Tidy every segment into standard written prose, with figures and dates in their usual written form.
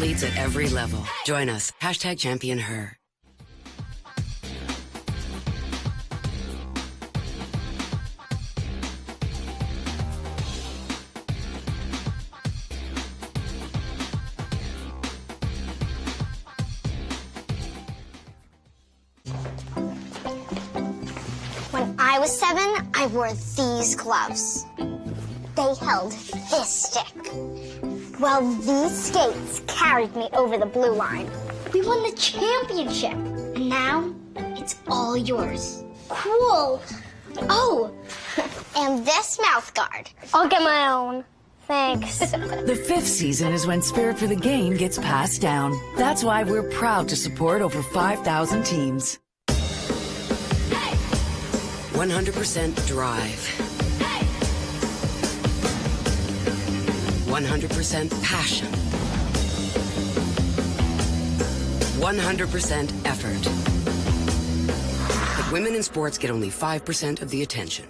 athletes at every level. Join us. #ChampionHer. When I was 7, I wore these gloves. They held this stick. Well, these skates carried me over the blue line. We won the championship. And now, it's all yours. Cool. Oh, and this mouth guard. I'll get my own. Thanks. The 5th season is when spirit for the game gets passed down. That's why we're proud to support over 5,000 teams. 100% drive. 100% passion. 100% effort. But women in sports get only 5% of the attention.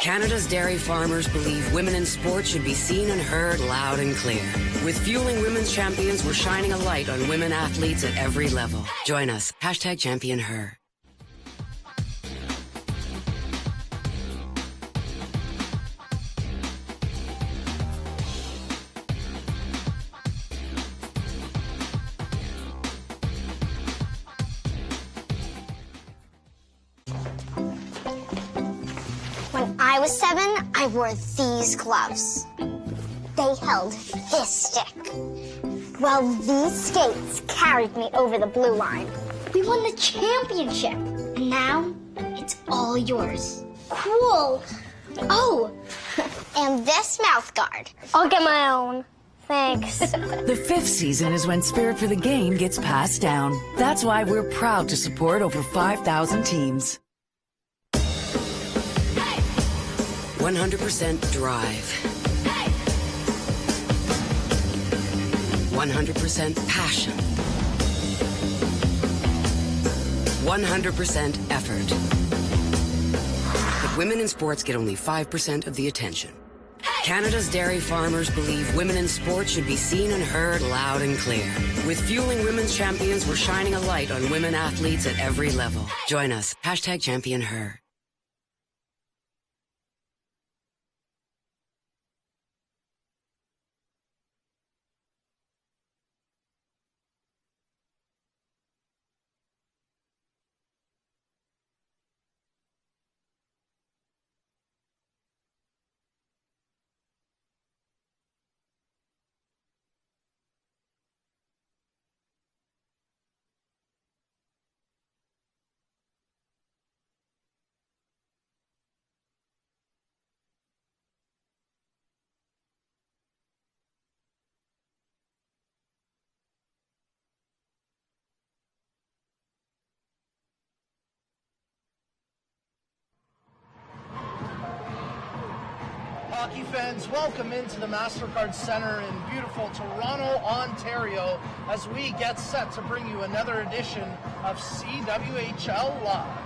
Canada's dairy farmers believe women in sports should be seen and heard loud and clear. With Fueling Women's Champions, we're shining a light on women athletes at every level. Join us. #ChampionHer. When I was 7, I wore these gloves. They held this stick. Well, these skates carried me over the blue line. We won the championship. And now, it's all yours. Cool. Oh, and this mouth guard. I'll get my own. Thanks. The 5th season is when spirit for the game gets passed down. That's why we're proud to support over 5,000 teams. 100% drive. 100% passion. 100% effort. But women in sports get only 5% of the attention. Canada's dairy farmers believe women in sports should be seen and heard loud and clear. With Fueling Women's Champions, we're shining a light on women athletes at every level. Join us. #ChampionHer. Hockey fans, welcome into the MasterCard Center in beautiful Toronto, Ontario, as we get set to bring you another edition of CWHL Live.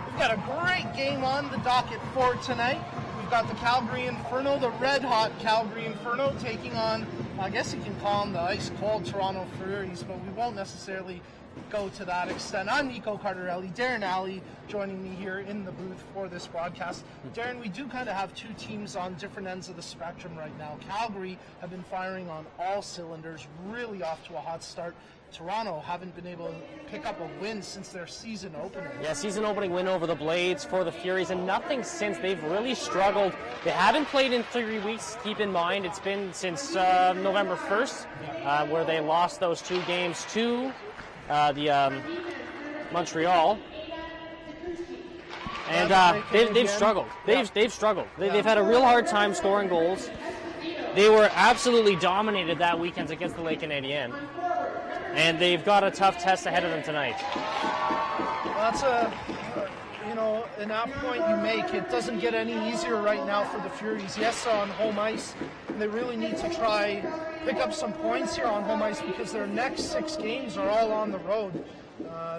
We've got a great game on the docket for tonight. We've got the Calgary Inferno, the red-hot Calgary Inferno, taking on, I guess you can call them the ice-cold Toronto Furies, but we won't necessarily go to that extent. I'm Nico Cardarelli, Darren Alley joining me here in the booth for this broadcast. Darren, we do kind of have two teams on different ends of the spectrum right now. Calgary have been firing on all cylinders, really off to a hot start. Toronto haven't been able to pick up a win since their season opener. Yeah, season opening win over the Blades for the Furies, and nothing since. They've really struggled. They haven't played in 3 weeks. Keep in mind, it's been since November 1st, where they lost those 2 games to Montreal. And they've struggled. They've struggled. They've had a real hard time scoring goals. They were absolutely dominated that weekend against the Lake Canadiens. And they've got a tough test ahead of them tonight. That's an off point you make. It doesn't get any easier right now for the Furies. Yes, on home ice, they really need to try pick up some points here on home ice because their next 6 games are all on the road.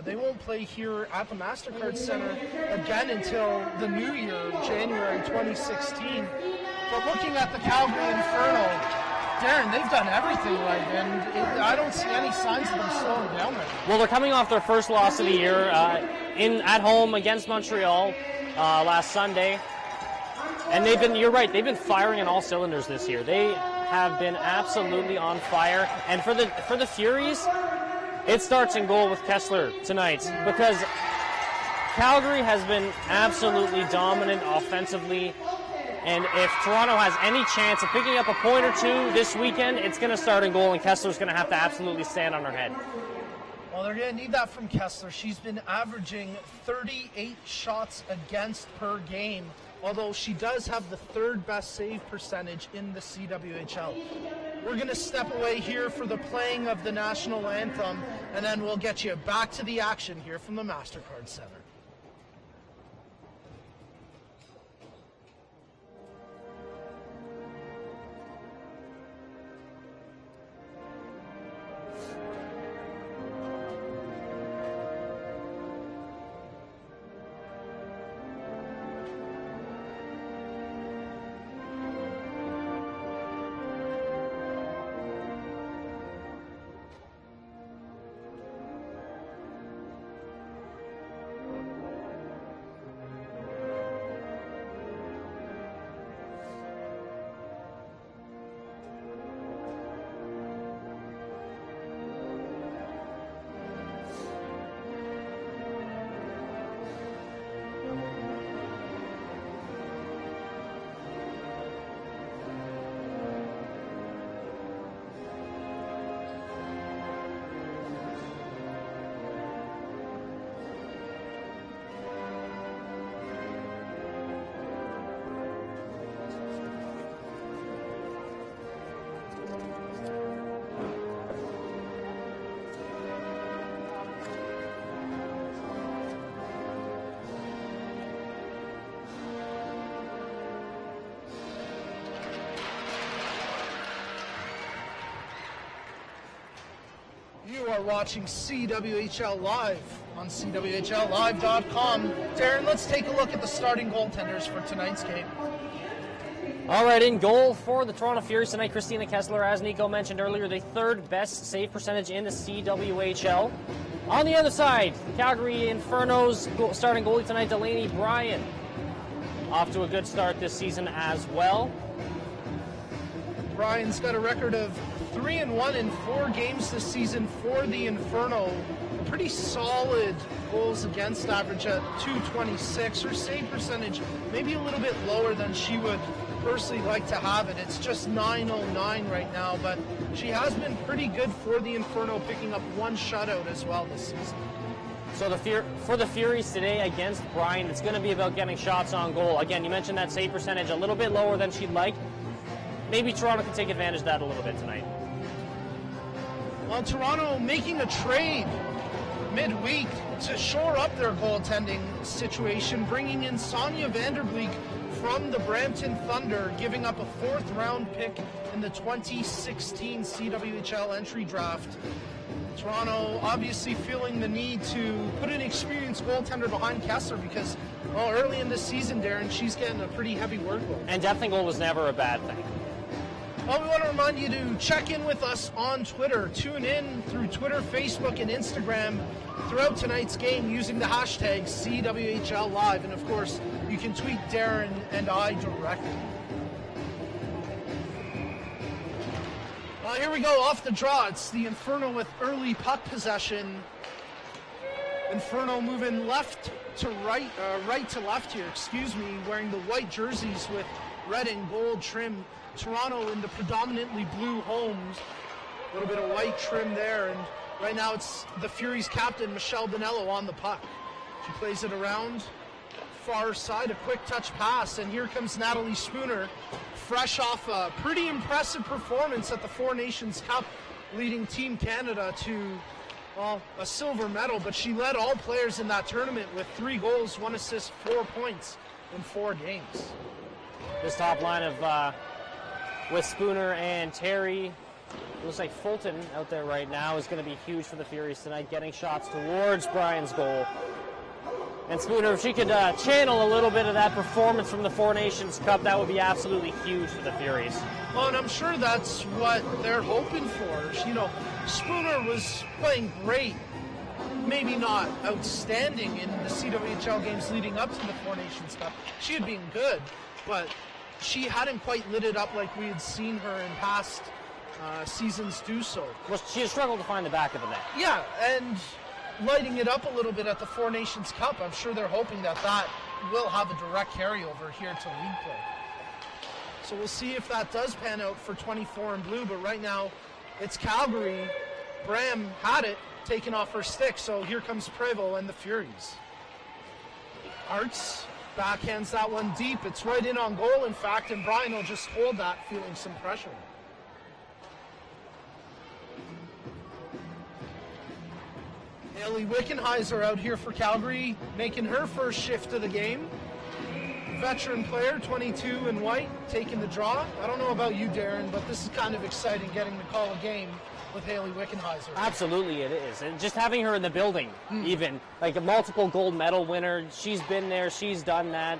They won't play here at the MasterCard Center again until the new year, January 2016. But looking at the Calgary Inferno, Darren, they've done everything right, and I don't see any signs of them slowing down right now. Well, they're coming off their first loss of the year at home against Montreal last Sunday. And you're right, they've been firing on all cylinders this year. They have been absolutely on fire. And for the Furies, it starts in goal with Kessler tonight, because Calgary has been absolutely dominant offensively. And if Toronto has any chance of picking up a point or two this weekend, it's going to start in goal, and Kessler's going to have to absolutely stand on her head. Well, they're going to need that from Kessler. She's been averaging 38 shots against per game, although she does have the third best save percentage in the CWHL. We're going to step away here for the playing of the national anthem, and then we'll get you back to the action here from the MasterCard Center. You are watching CWHL Live on CWHLLive.com. Darren, let's take a look at the starting goaltenders for tonight's game. All right, in goal for the Toronto Furies tonight, Christina Kessler, as Nico mentioned earlier, the third best save percentage in the CWHL. On the other side, Calgary Inferno's starting goalie tonight, Delaney Bryan. Off to a good start this season as well. Bryan's got a record of 3-1 in 4 games this season for the Inferno. A pretty solid goals against average at .226. Her save percentage maybe a little bit lower than she would personally like to have it. It's just .909 right now, but she has been pretty good for the Inferno, picking up 1 shutout as well this season. So for the Furies today against Bryan, it's going to be about getting shots on goal. Again, you mentioned that save percentage a little bit lower than she'd like. Maybe Toronto can take advantage of that a little bit tonight. Well, Toronto making a trade midweek to shore up their goaltending situation, bringing in Sonia Vanderbleek from the Brampton Thunder, giving up a 4th-round pick in the 2016 CWHL entry draft. Toronto obviously feeling the need to put an experienced goaltender behind Kessler because, well, early in this season, Darren, she's getting a pretty heavy workload. And depth in goal was never a bad thing. Well, we want to remind you to check in with us on Twitter. Tune in through Twitter, Facebook, and Instagram throughout tonight's game using the hashtag CWHL Live. And, of course, you can tweet Darren and I directly. Here we go, off the draw. It's the Inferno with early puck possession. Inferno moving left to right, right to left here, wearing the white jerseys with red and gold trim. Toronto in the predominantly blue homes. A little bit of white trim there, and right now it's the Furies captain, Michelle Bonello, on the puck. She plays it around, far side, a quick touch pass, and here comes Natalie Spooner, fresh off a pretty impressive performance at the Four Nations Cup, leading Team Canada to, well, a silver medal, but she led all players in that tournament with 3 goals, 1 assist, 4 points in 4 games. This top line of with Spooner and Terry, it looks like Fulton out there right now is going to be huge for the Furies tonight, getting shots towards Bryan's goal. And Spooner, if she could channel a little bit of that performance from the Four Nations Cup, that would be absolutely huge for the Furies. Well, and I'm sure that's what they're hoping for. You know, Spooner was playing great, maybe not outstanding in the CWHL games leading up to the Four Nations Cup. She had been good, but she hadn't quite lit it up like we had seen her in past seasons do so. Well, she has struggled to find the back of the net. Yeah, and lighting it up a little bit at the Four Nations Cup, I'm sure they're hoping that that will have a direct carryover here to league play. So we'll see if that does pan out for 24 in blue, but right now it's Calgary. Bram had it taken off her stick, so here comes Prevost and the Furies. Arts backhands that one deep. It's right in on goal, in fact, and Brian will just hold that, feeling some pressure. Haley Wickenheiser out here for Calgary, making her first shift of the game. Veteran player, 22 in white, taking the draw. I don't know about you, Darren, but this is kind of exciting getting to call a game with Haley Wickenheiser. Absolutely it is. And just having her in the building, even, like a multiple gold medal winner, she's been there, she's done that.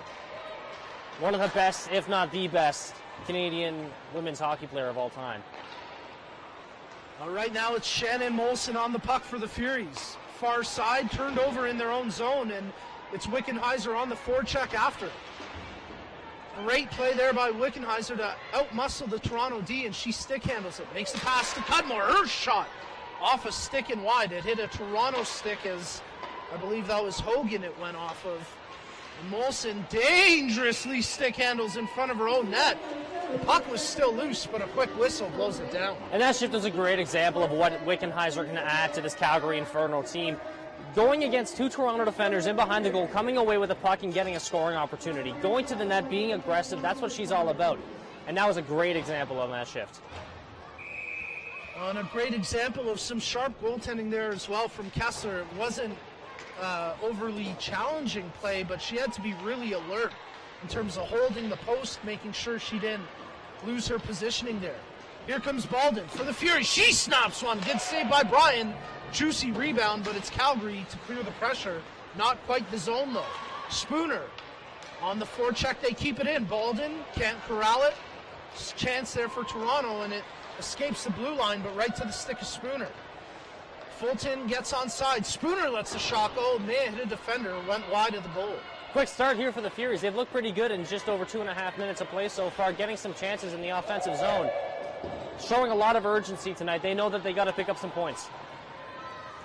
One of the best, if not the best, Canadian women's hockey player of all time. All right, now it's Shannon Molson on the puck for the Furies. Far side, turned over in their own zone, and it's Wickenheiser on the forecheck after. Great play there by Wickenheiser to outmuscle the Toronto D, and she stick handles it. Makes the pass to Cudmore. Her shot off a stick and wide. It hit a Toronto stick as I believe that was Hogan it went off of. And Molson dangerously stick handles in front of her own net. The puck was still loose, but a quick whistle blows it down. And that shift is a great example of what Wickenheiser can add to this Calgary Inferno team. Going against two Toronto defenders in behind the goal, coming away with the puck and getting a scoring opportunity. Going to the net, being aggressive, that's what she's all about. And that was a great example of that shift. And a great example of some sharp goaltending there as well from Kessler. It wasn't overly challenging play, but she had to be really alert in terms of holding the post, making sure she didn't lose her positioning there. Here comes Baldwin for the Furies. She snaps one. Good save by Brian. Juicy rebound, but it's Calgary to clear the pressure. Not quite the zone, though. Spooner on the forecheck. They keep it in. Baldwin can't corral it. Chance there for Toronto, and it escapes the blue line, but right to the stick of Spooner. Fulton gets onside. Spooner lets the shot go. May have hit a defender. Went wide of the goal. Quick start here for the Furies. They've looked pretty good in just over 2.5 minutes of play so far, getting some chances in the offensive zone. Showing a lot of urgency tonight. They know that they got to pick up some points.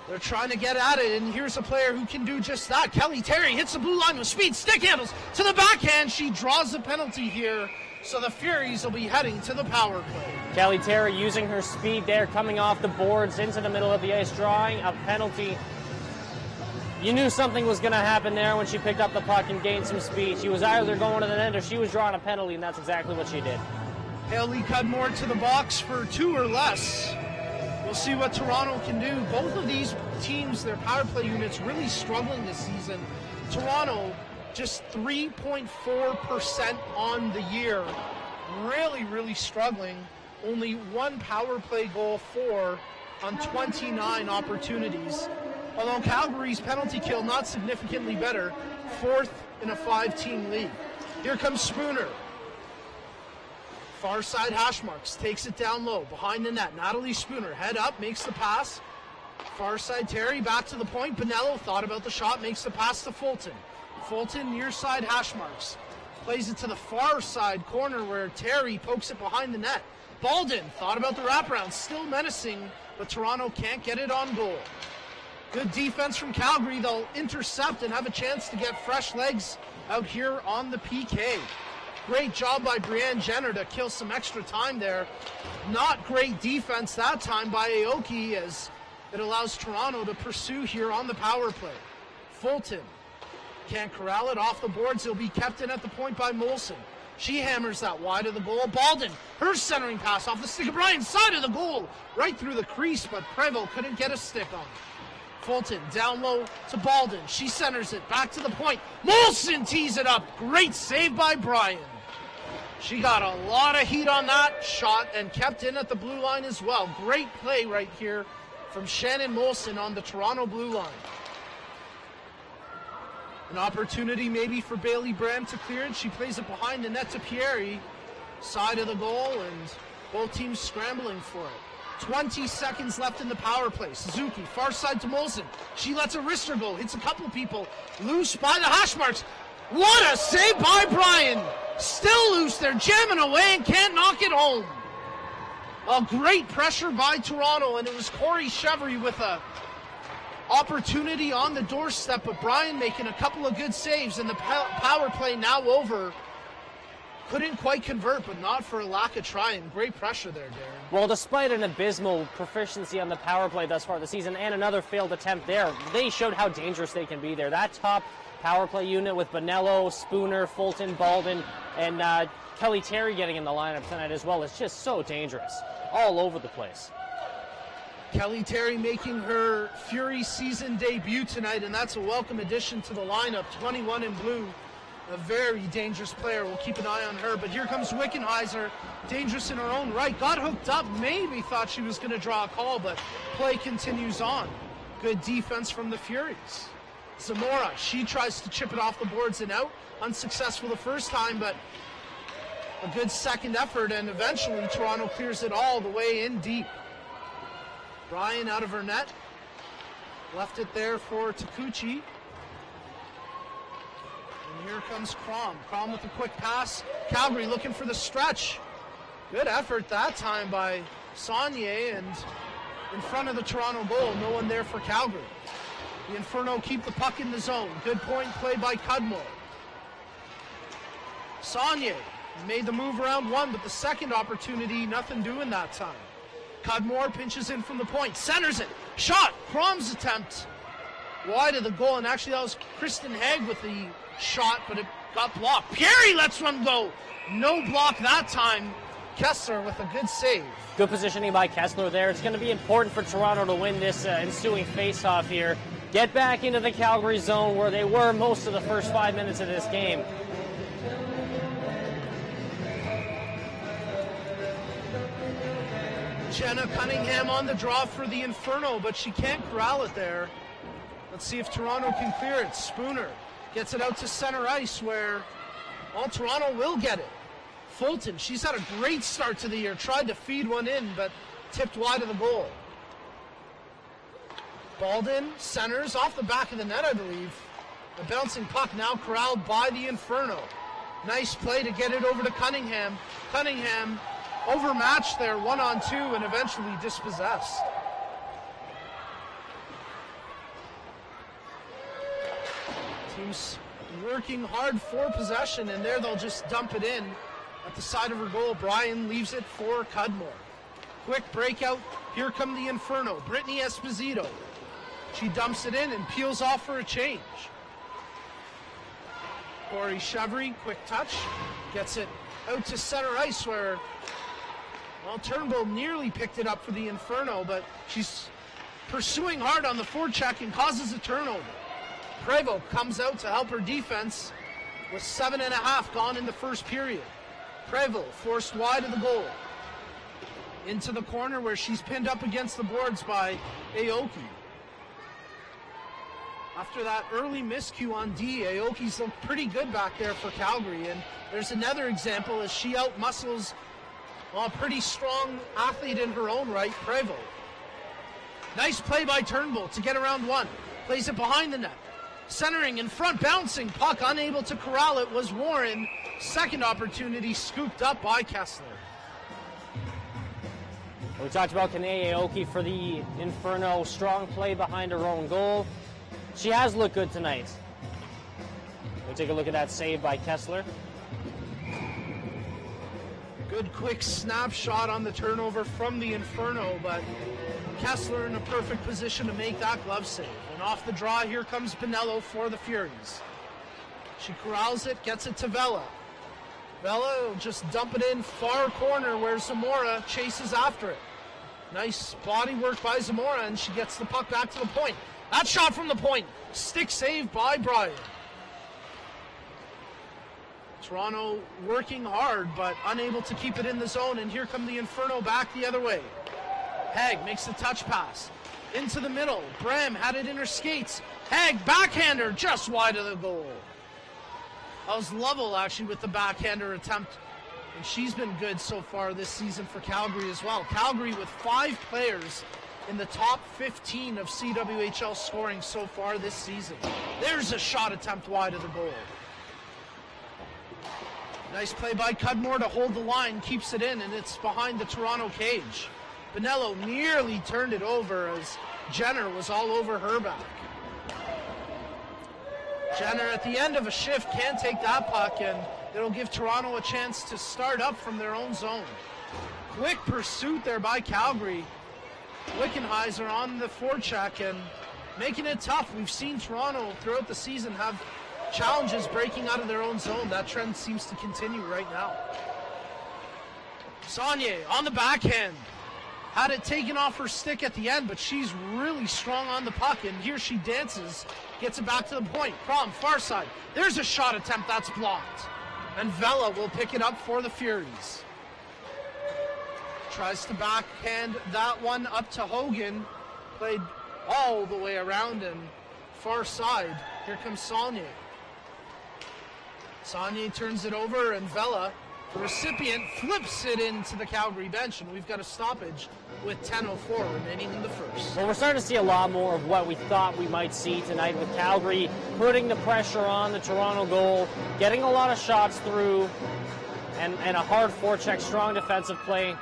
They're trying to get at it, and here's a player who can do just that. Kelly Terry hits the blue line with speed, stick handles to the backhand. She draws the penalty here, so the Furies will be heading to the power play. Kelly Terry using her speed there, coming off the boards into the middle of the ice, drawing a penalty. You knew something was going to happen there when she picked up the puck and gained some speed. She was either going to the net or she was drawing a penalty, and that's exactly what she did. Haley Cudmore to the box for 2 or less. We'll see what Toronto can do. Both of these teams, their power play units, really struggling this season. Toronto, just 3.4% on the year. Really, really struggling. Only 1 power play goal for on 29 opportunities. Although Calgary's penalty kill not significantly better, 4th in a 5-team league. Here comes Spooner. Far side hash marks, takes it down low, behind the net. Natalie Spooner, head up, makes the pass. Far side Terry, back to the point. Bonello thought about the shot, makes the pass to Fulton. Fulton, near side hash marks. Plays it to the far side corner where Terry pokes it behind the net. Baldwin thought about the wraparound, still menacing, but Toronto can't get it on goal. Good defense from Calgary. They'll intercept and have a chance to get fresh legs out here on the PK. Great job by Brianne Jenner to kill some extra time there. Not great defense that time by Aoki as it allows Toronto to pursue here on the power play. Fulton can't corral it off the boards. He'll be kept in at the point by Molson. She hammers that wide of the goal. Baldwin, her centering pass off the stick of Brian, side of the goal, right through the crease, but Prevost couldn't get a stick on it. Fulton down low to Baldwin. She centers it back to the point. Molson tees it up. Great save by Brian. She got a lot of heat on that shot and kept in at the blue line as well. Great play right here from Shannon Molson on the Toronto blue line. An opportunity maybe for Bailey Brand to clear it. She plays it behind the net to Pieri. Side of the goal, and both teams scrambling for it. 20 seconds left in the power play. Suzuki, far side to Molson. She lets a wrister go, hits a couple of people. Loose by the hash marks. What a save by Bryan. Still loose, they're jamming away and can't knock it home. A great pressure by Toronto, and it was Corey Chevry with a opportunity on the doorstep, but Bryan making a couple of good saves, and the power play now over. Couldn't quite convert, but not for a lack of trying. Great pressure there, Darren. Well, despite an abysmal proficiency on the power play thus far this season and another failed attempt there, they showed how dangerous they can be there. That top power play unit with Bonello, Spooner, Fulton, Baldwin, and Kelly Terry getting in the lineup tonight as well is just so dangerous. All over the place. Kelly Terry making her Furies season debut tonight, and that's a welcome addition to the lineup. 21 in blue. A very dangerous player. We'll keep an eye on her. But here comes Wickenheiser. Dangerous in her own right. Got hooked up. Maybe thought she was going to draw a call, but play continues on. Good defense from the Furies. Zamora, she tries to chip it off the boards and out. Unsuccessful the first time, but a good second effort, and eventually Toronto clears it all the way in deep. Bryan out of her net. Left it there for Takuchi. And here comes Crom. Crom with a quick pass. Calgary looking for the stretch. Good effort that time by Saunier, and in front of the Toronto goal. No one there for Calgary. The Inferno keep the puck in the zone. Good point play by Cudmore. Saunier made the move around one, but the second opportunity, nothing doing that time. Cudmore pinches in from the point. Centers it. Shot. Crom's attempt. Wide of the goal, and actually that was Kristen Haig with the shot, but it got blocked. Pieri lets one go. No block that time. Kessler with a good save. Good positioning by Kessler there. It's going to be important for Toronto to win this ensuing face-off here. Get back into the Calgary zone where they were most of the first 5 minutes of this game. Jenna Cunningham on the draw for the Inferno, but she can't corral it there. Let's see if Toronto can clear it. Spooner gets it out to center ice where, well, Toronto will get it. Fulton, she's had a great start to the year. Tried to feed one in, but tipped wide of the goal. Baldwin centers off the back of the net, I believe. A bouncing puck now corralled by the Inferno. Nice play to get it over to Cunningham. Cunningham overmatched there, 1-on-2, and eventually dispossessed. Teams working hard for possession, and there they'll just dump it in at the side of her goal. Bryan leaves it for Cudmore. Quick breakout. Here come the Inferno. Brittany Esposito. She dumps it in and peels off for a change. Corey Chevry, quick touch. Gets it out to center ice where, well, Turnbull nearly picked it up for the Inferno, but she's pursuing hard on the forecheck and causes a turnover. Prevost comes out to help her defense with 7.5 gone in the first period. Prevost forced wide of the goal. Into the corner where she's pinned up against the boards by Aoki. After that early miscue on D, Aoki's looked pretty good back there for Calgary, and there's another example as she outmuscles a pretty strong athlete in her own right, Prevost. Nice play by Turnbull to get around one. Plays it behind the net. Centering in front, bouncing puck, unable to corral it was Warren. Second opportunity scooped up by Kessler. We talked about Kanae Aoki for the Inferno. Strong play behind her own goal. She has looked good tonight. We'll take a look at that save by Kessler. Good quick snapshot on the turnover from the Inferno, but Kessler in a perfect position to make that glove save. And off the draw, here comes Bonello for the Furies. She corrals it, gets it to Vela. Vela will just dump it in far corner where Zamora chases after it. Nice body work by Zamora, and she gets the puck back to the point. That shot from the point. Stick save by Bryan. Toronto working hard, but unable to keep it in the zone, and here come the Inferno back the other way. Haig makes the touch pass. into the middle. Bram had it in her skates. Hag, backhander, just wide of the goal. That was Lovell, actually, with the backhander attempt. And she's been good so far this season for Calgary as well. Calgary with 5 players in the top 15 of CWHL scoring so far this season. There's a shot attempt wide of the goal. Nice play by Cudmore to hold the line, keeps it in, and it's behind the Toronto cage. Bonello nearly turned it over as Jenner was all over her back. Jenner at the end of a shift can't take that puck, and it'll give Toronto a chance to start up from their own zone. Quick pursuit there by Calgary. Wickenheiser on the forecheck and making it tough. We've seen Toronto throughout the season have challenges breaking out of their own zone. That trend seems to continue right now. Saunier on the backhand. Had it taken off her stick at the end, but she's really strong on the puck, and here she dances, gets it back to the point. Crom, far side. There's a shot attempt that's blocked. And Vela will pick it up for the Furies. Tries to backhand that one up to Hogan. Played all the way around and far side. Here comes Saunier. Saunier turns it over, and Vela, the recipient, flips it into the Calgary bench, and we've got a stoppage with 10:04 remaining in the first. Well, we're starting to see a lot more of what we thought we might see tonight with Calgary putting the pressure on the Toronto goal, getting a lot of shots through, and a hard forecheck, strong defensive play.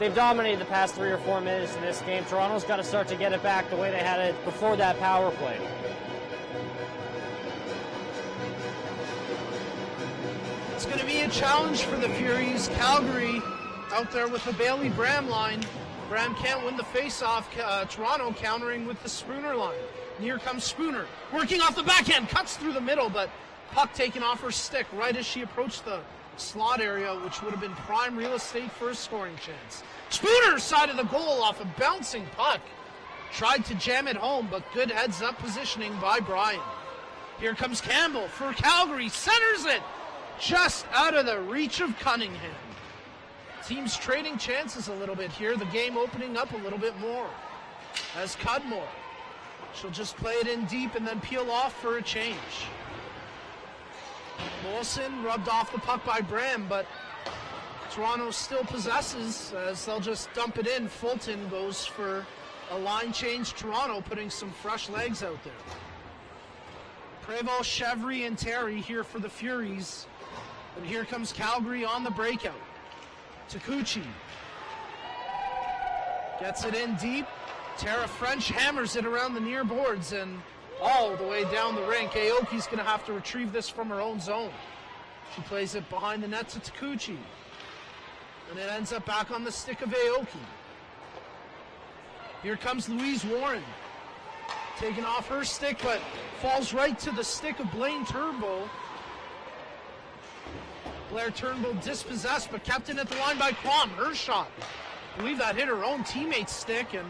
They've dominated the past 3 or 4 minutes in this game. Toronto's got to start to get it back the way they had it before that power play. It's going to be a challenge for the Furies. Calgary out there with the Bailey Bram line. Bram can't win the faceoff. Toronto countering with the Spooner line. And here comes Spooner, working off the backhand, cuts through the middle, but puck taken off her stick right as she approached the slot area, which would have been prime real estate for a scoring chance. Spooner side of the goal off a bouncing puck. Tried to jam it home, but good heads-up positioning by Bryan. Here comes Campbell for Calgary, centers it just out of the reach of Cunningham. Teams trading chances a little bit here. The game opening up a little bit more. As Cudmore, she'll just play it in deep and then peel off for a change. Molson rubbed off the puck by Bram, but Toronto still possesses as they'll just dump it in. Fulton goes for a line change. Toronto putting some fresh legs out there. Prevost, Chevry, and Terry here for the Furies. And here comes Calgary on the breakout. Takuchi gets it in deep. Tara French hammers it around the near boards and all the way down the rink. Aoki's going to have to retrieve this from her own zone. She plays it behind the net to Takuchi. And it ends up back on the stick of Aoki. Here comes Louise Warren. Taken off her stick, but falls right to the stick of Blaine Turnbull. Blair Turnbull dispossessed, but kept in at the line by Crom. Her shot. I believe that hit her own teammate's stick, and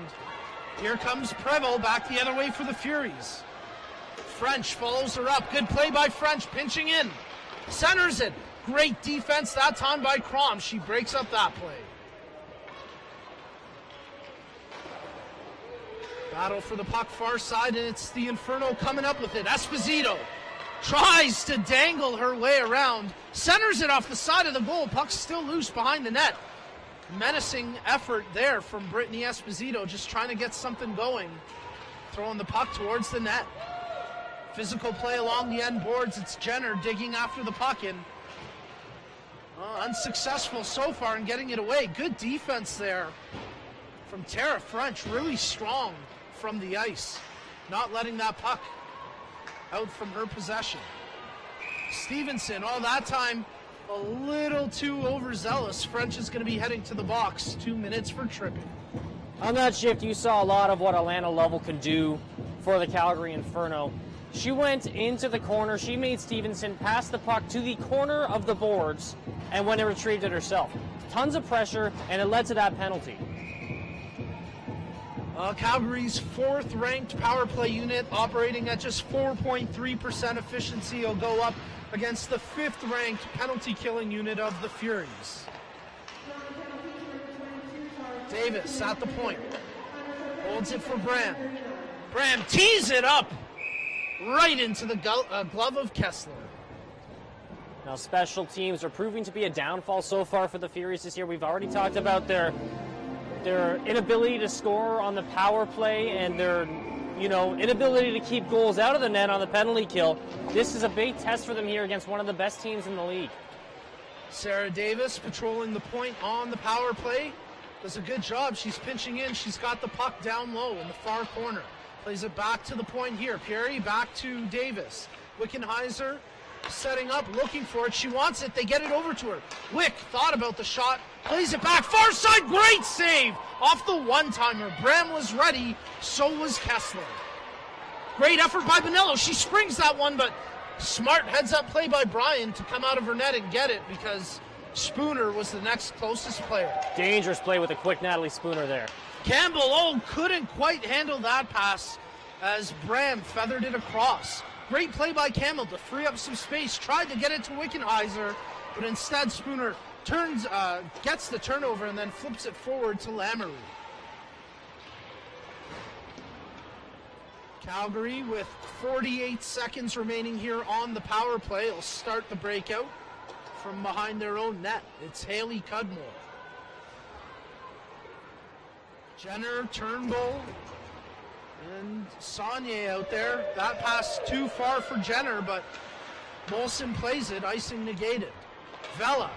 here comes Prevost back the other way for the Furies. French follows her up. Good play by French, pinching in. Centers it. Great defense that time by Crom. She breaks up that play. Battle for the puck far side, and it's the Inferno coming up with it. Esposito tries to dangle her way around. Centers it off the side of the goal. Puck's still loose behind the net. Menacing effort there from Brittany Esposito, just trying to get something going. Throwing the puck towards the net. Physical play along the end boards. It's Jenner digging after the puck and unsuccessful so far in getting it away. Good defense there from Tara French. Really strong from the ice. Not letting that puck out from her possession. Stevenson, all that time a little too overzealous. French is going to be heading to the box. 2 minutes for tripping. On that shift, you saw a lot of what Alana Lovell can do for the Calgary Inferno. She went into the corner. She made Stevenson pass the puck to the corner of the boards and went and retrieved it herself. Tons of pressure, and it led to that penalty. Calgary's 4th-ranked power play unit operating at just 4.3% efficiency will go up against the 5th-ranked penalty-killing unit of the Furies. Davis at the point. Holds it for Bram. Bram tees it up right into the glove of Kessler. Now, special teams are proving to be a downfall so far for the Furies this year. We've already talked about their inability to score on the power play and their inability to keep goals out of the net on the penalty kill. This is a big test for them here against one of the best teams in the league. Sarah Davis patrolling the point on the power play. Does a good job. She's pinching in. She's got the puck down low in the far corner. Plays it back to the point here. Perry back to Davis. Wickenheiser setting up, looking for it. She wants it. They get it over to her. Wick thought about the shot. Plays it back. Far side. Great save off the one-timer. Bram was ready. So was Kessler. Great effort by Bonello. She springs that one, but smart heads-up play by Bryan to come out of her net and get it because Spooner was the next closest player. Dangerous play with a quick Natalie Spooner there. Campbell, couldn't quite handle that pass as Bram feathered it across. Great play by Campbell to free up some space. Tried to get it to Wickenheiser, but instead Spooner gets the turnover and then flips it forward to Lamoureux. Calgary with 48 seconds remaining here on the power play will start the breakout from behind their own net. It's Haley Cudmore. Jenner, Turnbull, and Saunier out there. That pass too far for Jenner, but Molson plays it, icing negated. Vela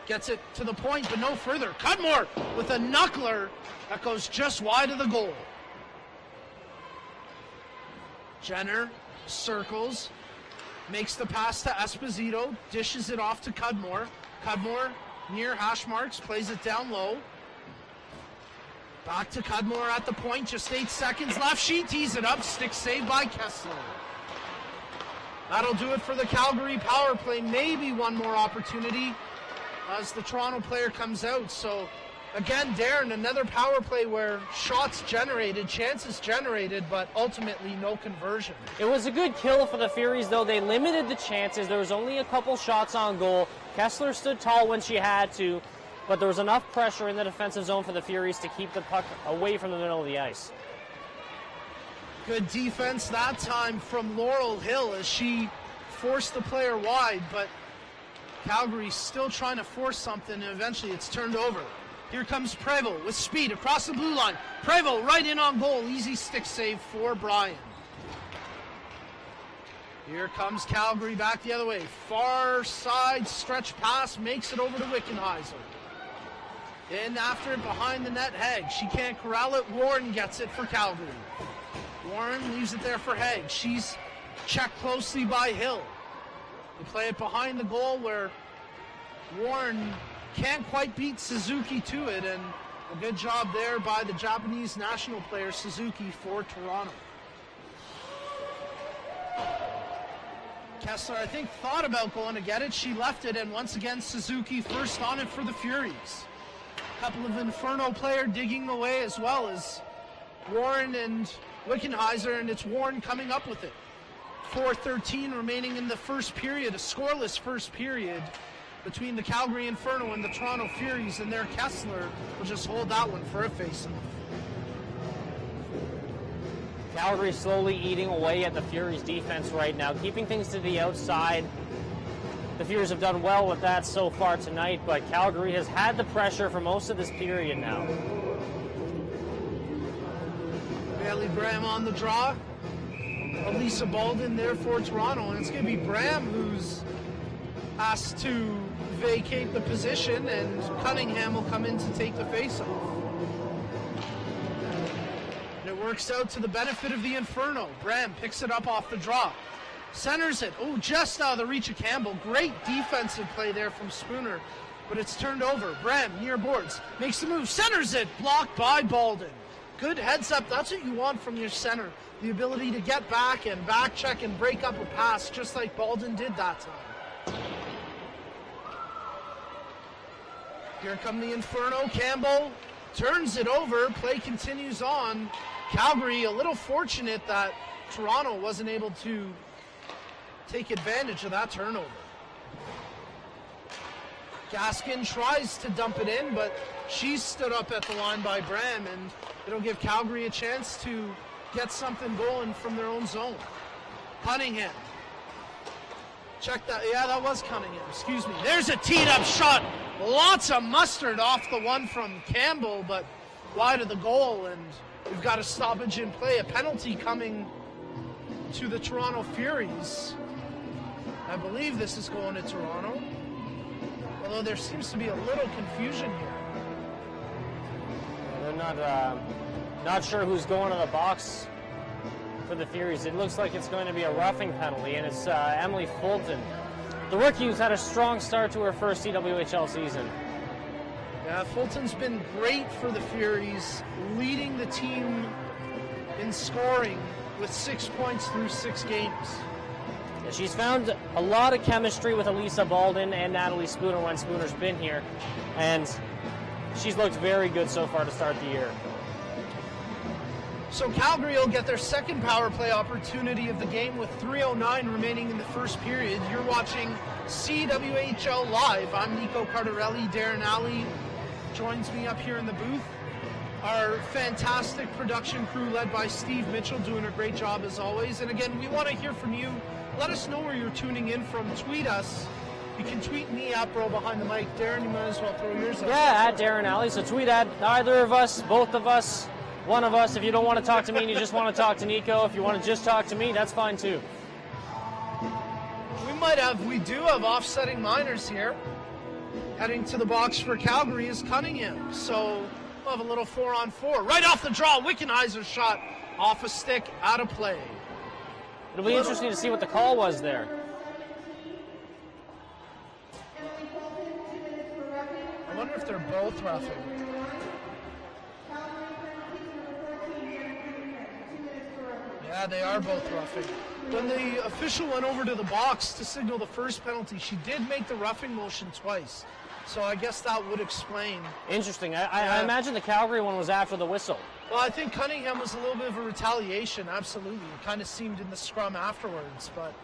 gets it to the point, but no further. Cudmore with a knuckler that goes just wide of the goal. Jenner circles, makes the pass to Esposito, dishes it off to Cudmore. Cudmore near hash marks, plays it down low. Back to Cudmore at the point, just 8 seconds left. She tees it up, stick saved by Kessler. That'll do it for the Calgary power play. Maybe one more opportunity as the Toronto player comes out. So again, Darren, another power play where shots generated, chances generated, but ultimately no conversion. It was a good kill for the Furies, though. They limited the chances. There was only a couple shots on goal. Kessler stood tall when she had to, but there was enough pressure in the defensive zone for the Furies to keep the puck away from the middle of the ice. Good defense that time from Laurel Hill as she forced the player wide, but Calgary's still trying to force something, and eventually it's turned over. Here comes Prevost with speed across the blue line. Prevost right in on goal. Easy stick save for Bryan. Here comes Calgary back the other way. Far side stretch pass makes it over to Wickenheiser. In after it behind the net, Haig. She can't corral it. Warren gets it for Calgary. Warren leaves it there for Haig. She's checked closely by Hill. They play it behind the goal where Warren can't quite beat Suzuki to it, and a good job there by the Japanese national player Suzuki for Toronto. Kessler, I think, thought about going to get it. She left it, and once again Suzuki first on it for the Furies. A couple of Inferno player digging away as well as Warren and Wickenheiser, and it's Warren coming up with it. 4:13 remaining in the first period, a scoreless first period between the Calgary Inferno and the Toronto Furies, and there Kessler will just hold that one for a face-off. Calgary slowly eating away at the Furies' defense right now, keeping things to the outside. The Furies have done well with that so far tonight, but Calgary has had the pressure for most of this period now. Bailey Bram on the draw. Elisa Bolden there for Toronto, and it's going to be Bram who's asked to vacate the position, and Cunningham will come in to take the face-off. And it works out to the benefit of the Inferno. Bram picks it up off the draw. Centers it. Oh, just out of the reach of Campbell. Great defensive play there from Spooner, but it's turned over. Bram near boards. Makes the move. Centers it. Blocked by Bolden. Good heads up. That's what you want from your center. The ability to get back and back check and break up a pass, just like Bolden did that time. Here come the Inferno. Campbell turns it over. Play continues on. Calgary a little fortunate that Toronto wasn't able to take advantage of that turnover. Gaskin tries to dump it in, but she's stood up at the line by Bram, and it'll give Calgary a chance to get something going from their own zone. Cunningham. Check that. Yeah, that was Cunningham. Excuse me. There's a teed-up shot. Lots of mustard off the one from Campbell, but wide of the goal, and we've got a stoppage in play. A penalty coming to the Toronto Furies. I believe this is going to Toronto, although there seems to be a little confusion here. They're not sure who's going to the box for the Furies. It looks like it's going to be a roughing penalty, and it's Emily Fulton, the rookie who's had a strong start to her first CWHL season. Yeah, Fulton's been great for the Furies, leading the team in scoring with 6 points through 6 games. Yeah, she's found a lot of chemistry with Elisa Baldwin and Natalie Spooner when Spooner's been here, and she's looked very good so far to start the year. So Calgary will get their second power play opportunity of the game with 3:09 remaining in the first period. You're watching CWHL Live. I'm Nico Cardarelli. Darren Alley joins me up here in the booth. Our fantastic production crew led by Steve Mitchell doing a great job as always. And again, we want to hear from you. Let us know where you're tuning in from. Tweet us. You can tweet me at Bro Behind the Mic. Darren, you might as well throw yours up. Yeah, at Darren Alley. So tweet at either of us, both of us, one of us. If you don't want to talk to me and you just want to talk to Nico, if you want to just talk to me, that's fine too. We do have offsetting minors here. Heading to the box for Calgary is Cunningham. So we'll have a little 4-on-4. Right off the draw, Wickenheiser's shot off a stick, out of play. It'll be interesting to see what the call was there. I wonder if they're both roughing. Yeah, they are both roughing. When the official went over to the box to signal the first penalty, she did make the roughing motion twice. So I guess that would explain. Interesting. I imagine the Calgary one was after the whistle. Well, I think Cunningham was a little bit of a retaliation, absolutely. It kind of seemed in the scrum afterwards. But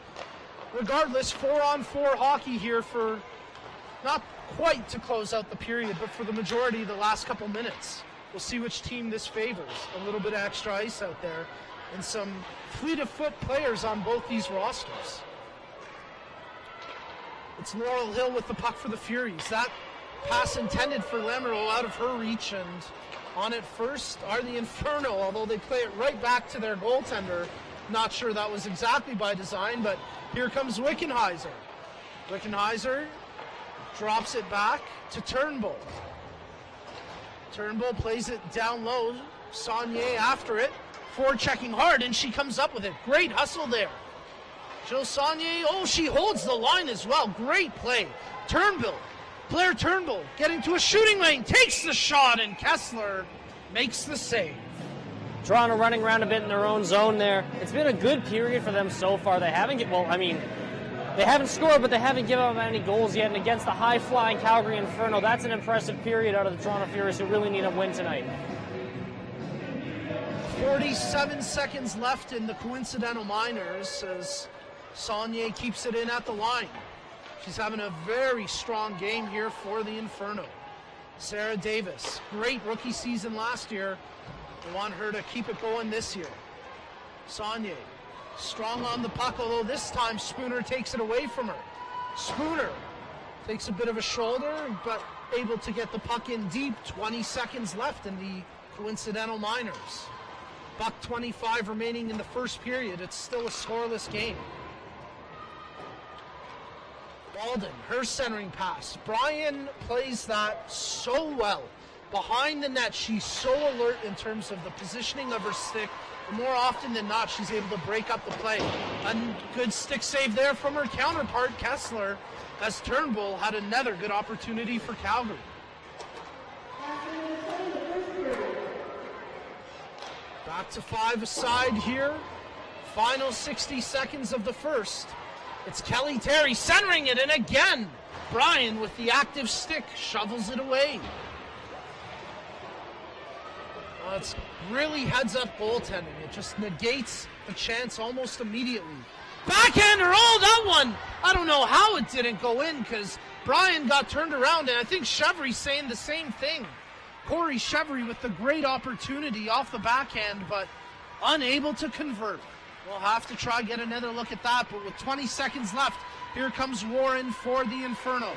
regardless, 4-on-4 hockey here for not quite to close out the period, but for the majority of the last couple minutes. We'll see which team this favors. A little bit of extra ice out there and some fleet-of-foot players on both these rosters. It's Laurel Hill with the puck for the Furies. That pass intended for Lamoureux out of her reach, and on it first are the Inferno, although they play it right back to their goaltender. Not sure that was exactly by design, but here comes Wickenheiser. Wickenheiser drops it back to Turnbull. Turnbull plays it down low. Saunier after it. Forechecking hard, and she comes up with it. Great hustle there. Jill Saunier, she holds the line as well. Great play. Blair Turnbull getting to a shooting lane, takes the shot, and Kessler makes the save. Toronto running around a bit in their own zone there. It's been a good period for them so far. They haven't they haven't scored, but they haven't given up any goals yet. And against the high-flying Calgary Inferno, that's an impressive period out of the Toronto Furies, who really need a win tonight. 47 seconds left in the coincidental minors as Saunier keeps it in at the line. She's having a very strong game here for the Inferno. Sarah Davis, great rookie season last year. They want her to keep it going this year. Saunier, strong on the puck, although this time Spooner takes it away from her. Spooner takes a bit of a shoulder, but able to get the puck in deep. 20 seconds left in the coincidental minors. $1:25 remaining in the first period. It's still a scoreless game. Walden, her centering pass. Bryan plays that so well. Behind the net, she's so alert in terms of the positioning of her stick. And more often than not, she's able to break up the play. A good stick save there from her counterpart, Kessler, as Turnbull had another good opportunity for Calgary. Back to 5 aside here. Final 60 seconds of the first. It's Kelly Terry centering it, and again, Bryan with the active stick shovels it away. It's really heads-up goaltending. It just negates the chance almost immediately Backhander, oh, that one. I don't know how it didn't go in because Brian got turned around, and I think Chevry's saying the same thing. Corey Chevry with the great opportunity off the backhand, but unable to convert. We'll have to try get another look at that, but with 20 seconds left, here comes Warren for the Inferno.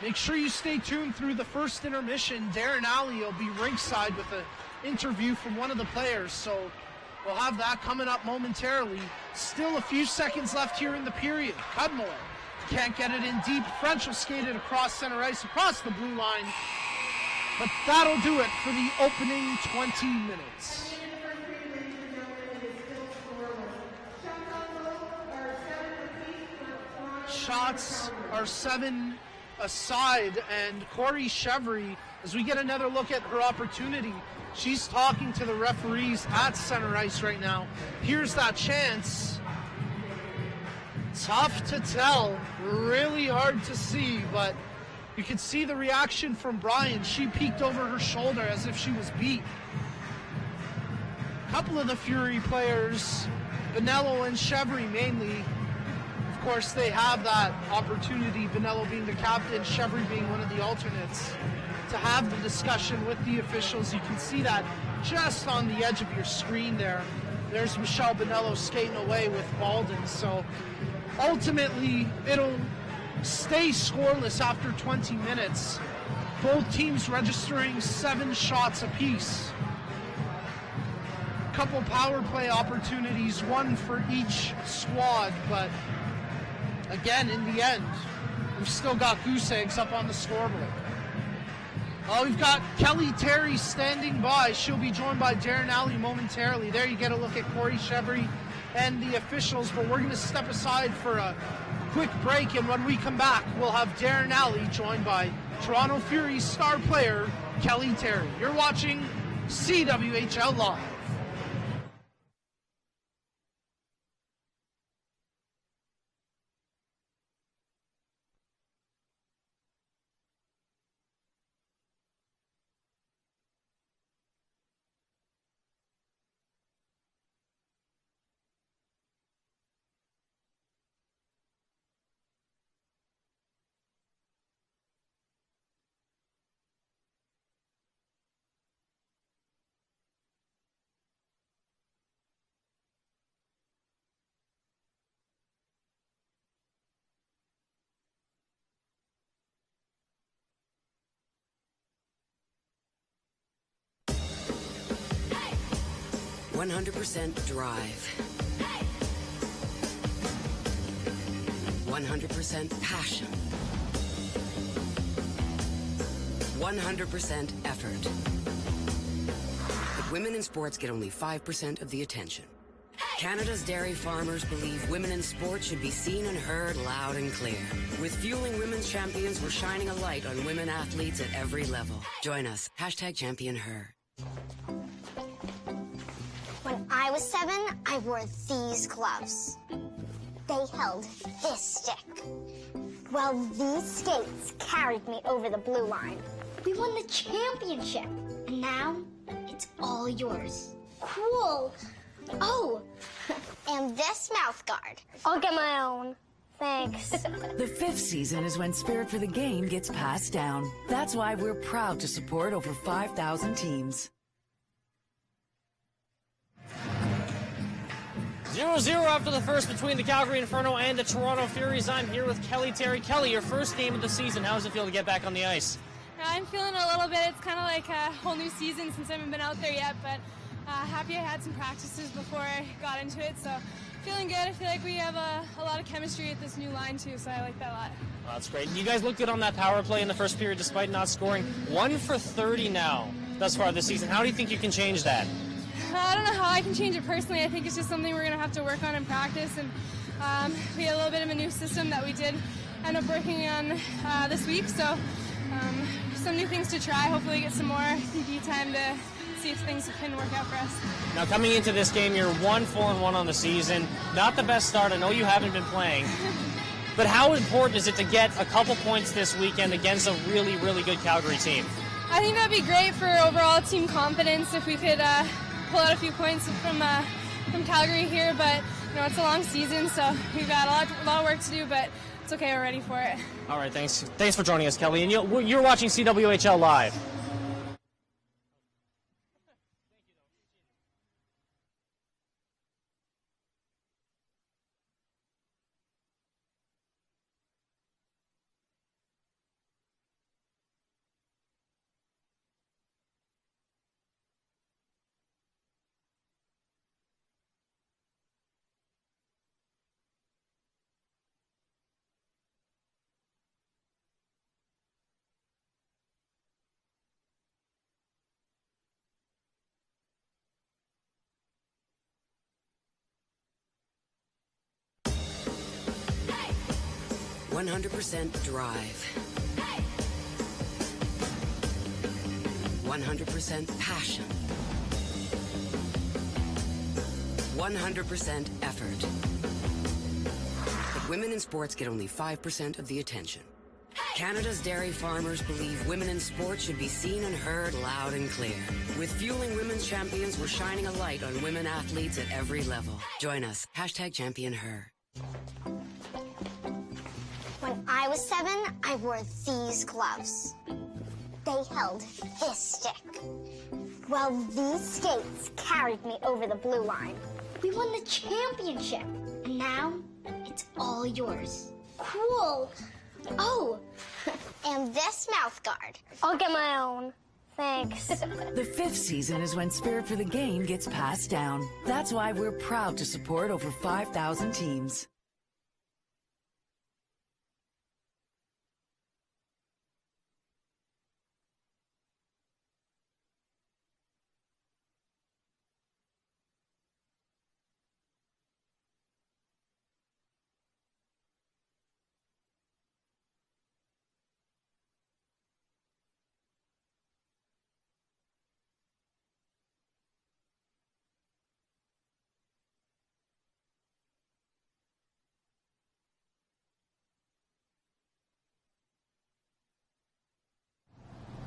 Make sure you stay tuned through the first intermission. Darren Alley will be ringside with an interview from one of the players, so we'll have that coming up momentarily. Still a few seconds left here in the period. Cudmore can't get it in deep. French will skate it across center ice, across the blue line. But that'll do it for the opening 20 minutes. Shots are 7 aside, and Corey Chevry, as we get another look at her opportunity, she's talking to the referees at center ice right now. Here's that chance. Tough to tell, really hard to see, but you can see the reaction from Brian. She peeked over her shoulder as if she was beat. A couple of the Fury players, Bonello and Chevry mainly, of course, they have that opportunity, Bonello being the captain, Chevry being one of the alternates, to have the discussion with the officials. You can see that just on the edge of your screen there. There's Michelle Bonello skating away with Baldwin. So ultimately, it'll stay scoreless after 20 minutes. Both teams registering 7 shots apiece. Couple power play opportunities, one for each squad, but again, in the end, we've still got goose eggs up on the scoreboard. We've got Kelly Terry standing by. She'll be joined by Darren Alley momentarily. There you get a look at Corey Chevry and the officials, but we're going to step aside for a quick break, and when we come back, we'll have Darren Alley joined by Toronto Furies star player Kelly Terry. You're watching CWHL Live. Hey! 100% drive. 100% passion. 100% effort. But women in sports get only 5% of the attention. Canada's dairy farmers believe women in sports should be seen and heard loud and clear. With Fueling Women's Champions, we're shining a light on women athletes at every level. Join us. #ChampionHer. When I was 7, I wore these gloves. They held this stick. Well, these skates carried me over the blue line. We won the championship, and now it's all yours. Cool. Oh, and this mouth guard. I'll get my own. Thanks. The 5th season is when spirit for the game gets passed down. That's why we're proud to support over 5,000 teams. 0-0 after the first between the Calgary Inferno and the Toronto Furies. I'm here with Kelly Terry. Kelly, your first game of the season. How does it feel to get back on the ice? I'm feeling a little bit. It's kind of like a whole new season since I haven't been out there yet, but happy I had some practices before I got into it, so feeling good. I feel like we have a lot of chemistry at this new line too, so I like that a lot. Well, that's great. You guys look good on that power play in the first period despite not scoring. 1 for 30 now thus far this season. How do you think you can change that? I don't know how I can change it personally. I think it's just something we're going to have to work on in practice, and we had a little bit of a new system that we did end up working on this week, so some new things to try. Hopefully get some more PPE time to see if things can work out for us. Now coming into this game, you're 1-4-1 on the season. Not the best start. I know you haven't been playing. But how important is it to get a couple points this weekend against a really, really good Calgary team? I think that'd be great for overall team confidence if we could pull out a few points from Calgary here. But it's a long season, so we've got a lot of work to do, but it's okay, we're ready for it. All right, thanks for joining us, Kelly. And you're watching CWHL Live. 100% drive. 100% passion. 100% effort. But women in sports get only 5% of the attention. Canada's dairy farmers believe women in sports should be seen and heard loud and clear. With Fueling Women's Champions, we're shining a light on women athletes at every level. Join us. #ChampionHer. When I was 7, I wore these gloves. They held this stick. Well, these skates carried me over the blue line. We won the championship, and now it's all yours. Cool. Oh, and this mouth guard. I'll get my own. Thanks. The 5th season is when spirit for the game gets passed down. That's why we're proud to support over 5,000 teams.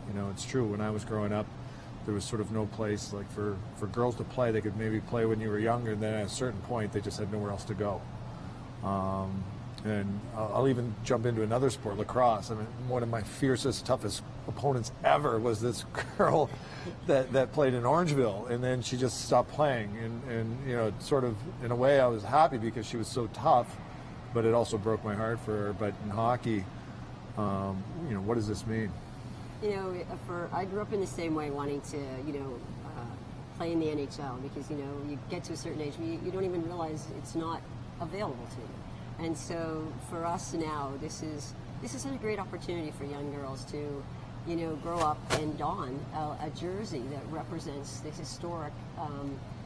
You know, it's true. When I was growing up, there was sort of no place like for girls to play. They could maybe play when you were younger, and then at a certain point, they just had nowhere else to go. And I'll even jump into another sport, lacrosse. I mean, one of my fiercest, toughest opponents ever was this girl that played in Orangeville, and then she just stopped playing. And you know, sort of in a way, I was happy because she was so tough, but it also broke my heart for her. But in hockey, you know, what does this mean? You know, I grew up in the same way, wanting to, you know, play in the NHL because, you know, you get to a certain age, you don't even realize it's not available to you. And so for us now, this is such a great opportunity for young girls to, you know, grow up and don a jersey that represents the historic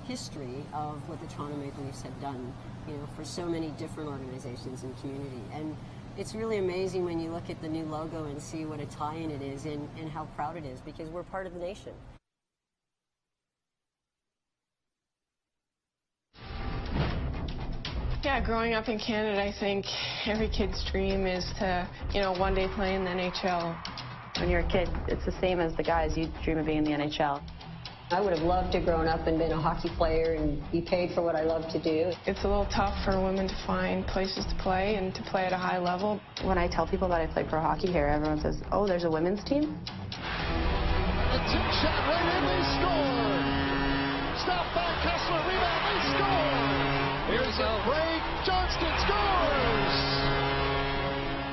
history of what the Toronto Maple Leafs have done, you know, for so many different organizations and community. And it's really amazing when you look at the new logo and see what a tie-in it is and how proud it is, because we're part of the nation. Yeah, growing up in Canada, I think every kid's dream is to, you know, one day play in the NHL. When you're a kid, it's the same as the guys. You dream of being in the NHL. I would have loved to have grown up and been a hockey player and be paid for what I love to do. It's a little tough for women to find places to play and to play at a high level. When I tell people that I play pro hockey here, everyone says, oh, there's a women's team? A tip shot right in, they score! Stop by Kessler, rebound, they score! Here's a break, Johnston scores!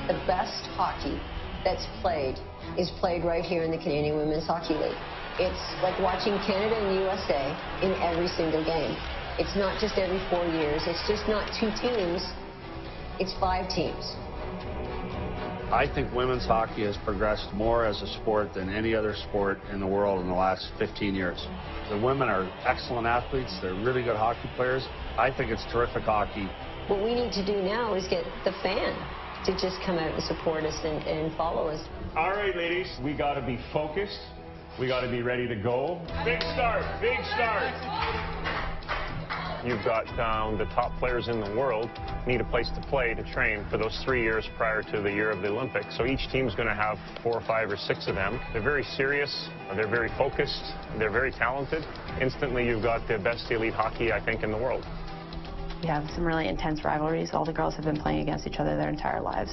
The best hockey that's played is played right here in the Canadian Women's Hockey League. It's like watching Canada and USA in every single game. It's not just every 4 years. It's just not 2 teams. It's 5 teams. I think women's hockey has progressed more as a sport than any other sport in the world in the last 15 years. The women are excellent athletes. They're really good hockey players. I think it's terrific hockey. What we need to do now is get the fan to just come out and support us and follow us. All right, ladies, we got to be focused. We got to be ready to go. Big start, big start. You've got the top players in the world need a place to play, to train for those 3 years prior to the year of the Olympics. So each team's going to have 4 or 5 or 6 of them. They're very serious. They're very focused. They're very talented. Instantly, you've got the best elite hockey, I think, in the world. We have some really intense rivalries. All the girls have been playing against each other their entire lives.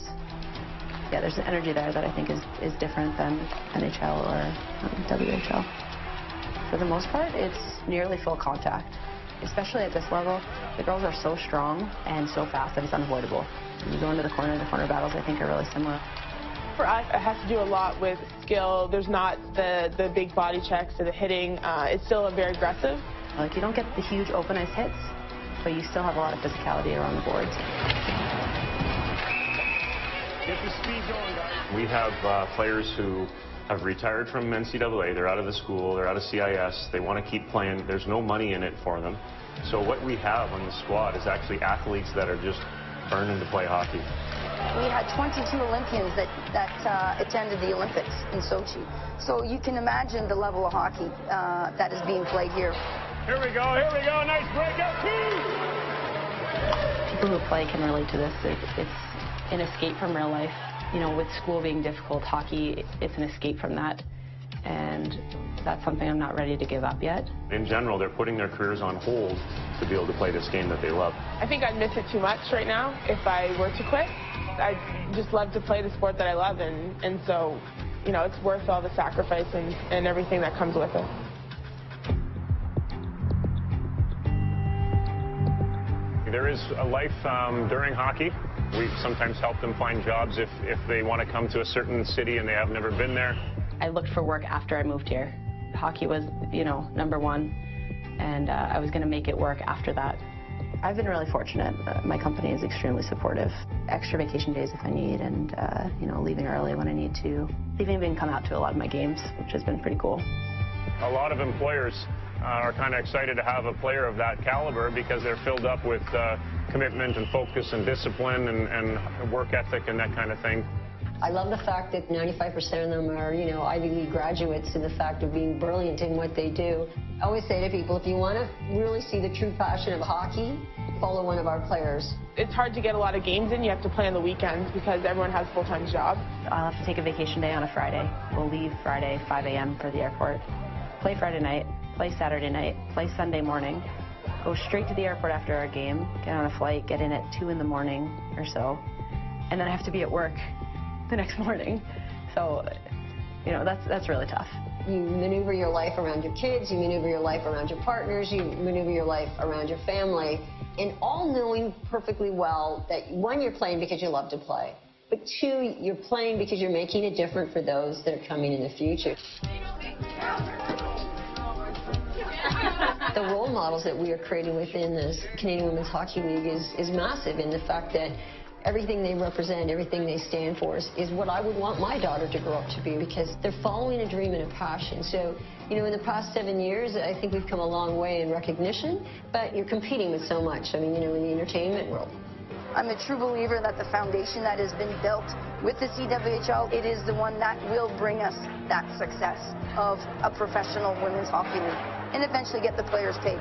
Yeah, there's an energy there that I think is different than NHL or WHL. For the most part, it's nearly full contact. Especially at this level, the girls are so strong and so fast that it's unavoidable. When you go into the corner battles, I think, are really similar. For us, it has to do a lot with skill. There's not the big body checks or the hitting. It's still very aggressive. Like, you don't get the huge open ice hits, but you still have a lot of physicality around the boards. Get the speed going, guys. We have players who have retired from NCAA. They're out of the school. They're out of CIS. They want to keep playing. There's no money in it for them. So what we have on the squad is actually athletes that are just burning to play hockey. We had 22 Olympians that attended the Olympics in Sochi. So you can imagine the level of hockey that is being played here. Here we go, nice breakout. People who play can relate to this. It's an escape from real life. You know, with school being difficult, hockey, it's an escape from that. And that's something I'm not ready to give up yet. In general, they're putting their careers on hold to be able to play this game that they love. I think I'd miss it too much right now if I were to quit. I just love to play the sport that I love, and so, you know, it's worth all the sacrifice and everything that comes with it. There is a life during hockey. We've sometimes helped them find jobs if they want to come to a certain city and they have never been there. I looked for work after I moved here. Hockey was, you know, #1, and I was going to make it work after that. I've been really fortunate. My company is extremely supportive. Extra vacation days if I need, and, you know, leaving early when I need to. They've even come out to a lot of my games, which has been pretty cool. A lot of employers are kind of excited to have a player of that caliber because they're filled up with commitment and focus and discipline and work ethic and that kind of thing. I love the fact that 95% of them are, you know, Ivy League graduates, and the fact of being brilliant in what they do. I always say to people, if you want to really see the true passion of hockey, follow one of our players. It's hard to get a lot of games in. You have to play on the weekends because everyone has full-time jobs. I'll have to take a vacation day on a Friday. We'll leave Friday 5 a.m. for the airport, play Friday night, play Saturday night, play Sunday morning, go straight to the airport after our game, get on a flight, get in at 2 in the morning or so, and then I have to be at work the next morning. So, you know, that's really tough. You maneuver your life around your kids, you maneuver your life around your partners, you maneuver your life around your family, and all knowing perfectly well that, one, you're playing because you love to play, but two, you're playing because you're making a difference for those that are coming in the future. The role models that we are creating within this Canadian Women's Hockey League is massive in the fact that everything they represent, everything they stand for is what I would want my daughter to grow up to be, because they're following a dream and a passion. So, you know, in the past 7 years, I think we've come a long way in recognition, but you're competing with so much, I mean, you know, in the entertainment world. I'm a true believer that the foundation that has been built with the CWHL, it is the one that will bring us that success of a professional women's hockey league and eventually get the players paid.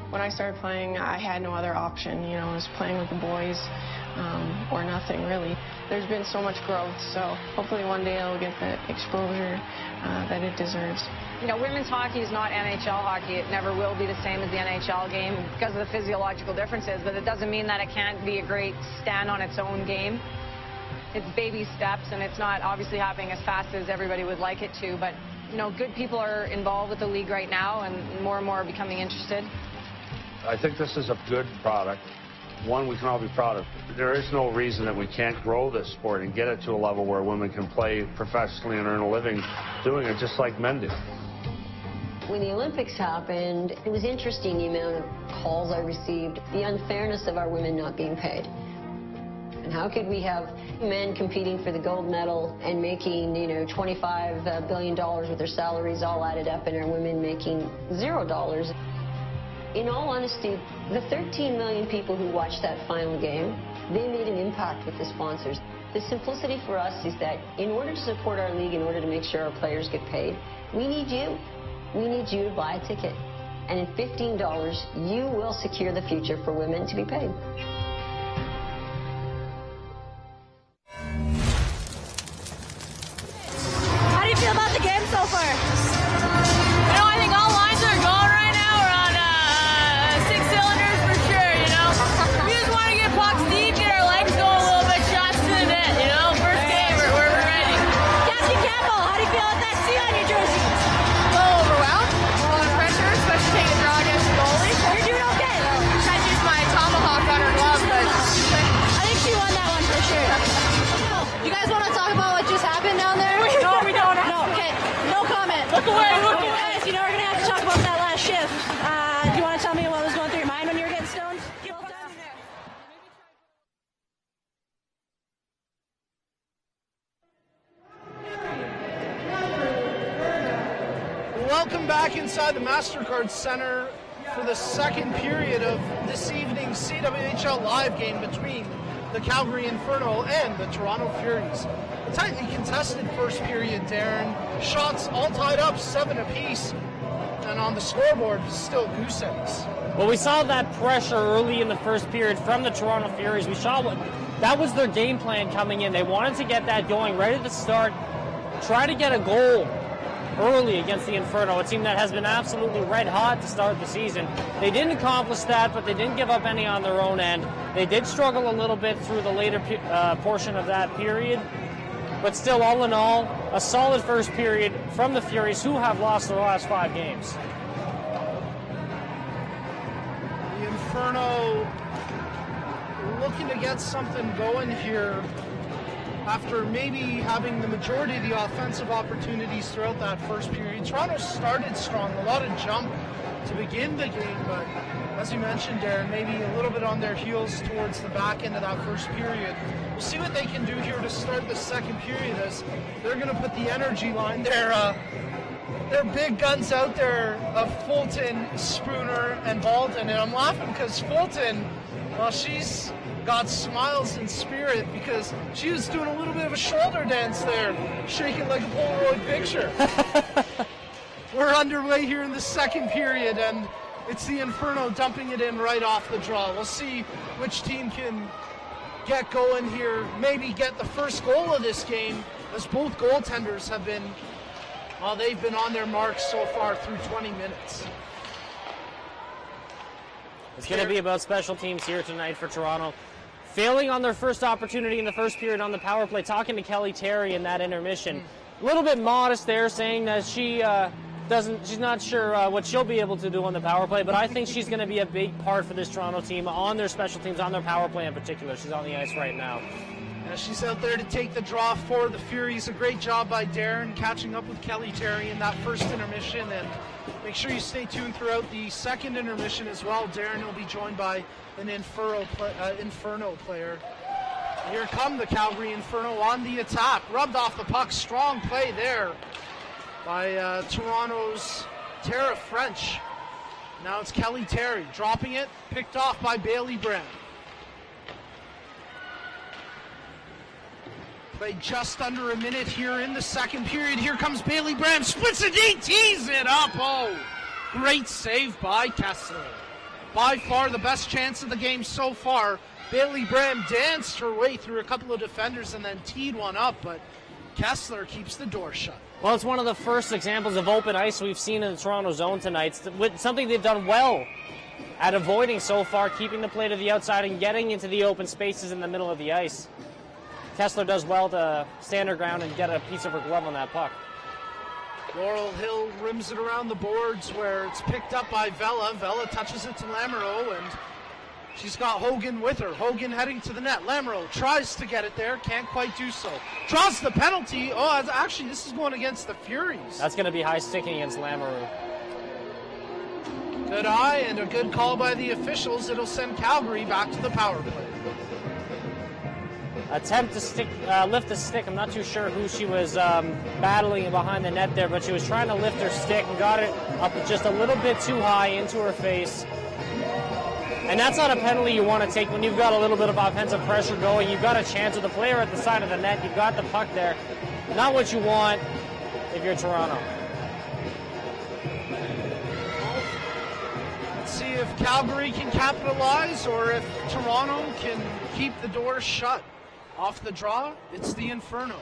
When I started playing, I had no other option. You know, I was playing with the boys or nothing, really. There's been so much growth, so hopefully one day it'll get the exposure that it deserves. You know, women's hockey is not NHL hockey. It never will be the same as the NHL game because of the physiological differences, but it doesn't mean that it can't be a great stand on its own game. It's baby steps, and it's not obviously happening as fast as everybody would like it to, but, you know, good people are involved with the league right now, and more are becoming interested. I think this is a good product, one we can all be proud of. There is no reason that we can't grow this sport and get it to a level where women can play professionally and earn a living doing it just like men do. When the Olympics happened, it was interesting the amount of calls I received, the unfairness of our women not being paid. And how could we have men competing for the gold medal and making, you know, $25 billion with their salaries all added up, and our women making $0? In all honesty, the 13 million people who watched that final game, they made an impact with the sponsors. The simplicity for us is that in order to support our league, in order to make sure our players get paid, we need you. We need you to buy a ticket. And at $15, you will secure the future for women to be paid. How do you feel about the game so far? You know, I think all lines are going right now. We're on 6 cylinders for sure, you know. Welcome back inside the MasterCard Center for the second period of this evening's CWHL live game between the Calgary Inferno and the Toronto Furies. A tightly contested first period, Darren. Shots all tied up, 7 apiece. And on the scoreboard, still goose eggs. Well, we saw that pressure early in the first period from the Toronto Furies. We saw that was their game plan coming in. They wanted to get that going right at the start, try to get a goal early against the Inferno, a team that has been absolutely red hot to start the season. They didn't accomplish that, but they didn't give up any on their own end. They did struggle a little bit through the later portion of that period, but still, all in all, a solid first period from the Furies, who have lost their last 5 games. The Inferno looking to get something going here after maybe having the majority of the offensive opportunities throughout that first period. Toronto started strong, a lot of jump to begin the game, but as you mentioned, Darren, maybe a little bit on their heels towards the back end of that first period. We'll see what they can do here to start the second period, as they're going to put the energy line, their big guns out there of Fulton, Spooner, and Baldwin. And I'm laughing because Fulton, well, she's got smiles and spirit because she was doing a little bit of a shoulder dance there, shaking like a Polaroid picture. We're underway here in the second period, and it's the Inferno dumping it in right off the draw. We'll see which team can get going here, maybe get the first goal of this game, as both goaltenders have been, well, they've been on their marks so far through 20 minutes. It's going to be about special teams here tonight for Toronto. Failing on their first opportunity in the first period on the power play, talking to Kelly Terry in that intermission. A little bit modest there, saying that she's not sure what she'll be able to do on the power play, but I think she's going to be a big part for this Toronto team on their special teams, on their power play in particular. She's on the ice right now. Yeah, she's out there to take the draw for the Furies. A great job by Darren catching up with Kelly Terry in that first intermission, and make sure you stay tuned throughout the second intermission as well. Darren will be joined by an Inferno player. Here come the Calgary Inferno on the attack. Rubbed off the puck. Strong play there by Toronto's Tara French. Now it's Kelly Terry dropping it. Picked off by Bailey Brown. Played just under a minute here in the second period. Here comes Bailey Brown. Splits it, he tees it up. Oh, great save by Kessler. By far the best chance of the game so far. Bailey Bram danced her way through a couple of defenders and then teed one up, but Kessler keeps the door shut. Well, it's one of the first examples of open ice we've seen in the Toronto zone tonight. It's something they've done well at avoiding so far, keeping the play to the outside and getting into the open spaces in the middle of the ice. Kessler does well to stand her ground and get a piece of her glove on that puck. Laurel Hill rims it around the boards where it's picked up by Vela. Vela touches it to Lamoureux, and she's got Hogan with her. Hogan heading to the net. Lamoureux tries to get it there, can't quite do so. Draws the penalty. Oh, actually, this is going against the Furies. That's going to be high sticking against Lamoureux. Good eye and a good call by the officials. It'll send Calgary back to the power play. Attempt to lift the stick. I'm not too sure who she was battling behind the net there, but she was trying to lift her stick and got it up just a little bit too high into her face. And that's not a penalty you want to take when you've got a little bit of offensive pressure going. You've got a chance with the player at the side of the net. You've got the puck there. Not what you want if you're Toronto. Let's see if Calgary can capitalize or if Toronto can keep the door shut. Off the draw, it's the Inferno.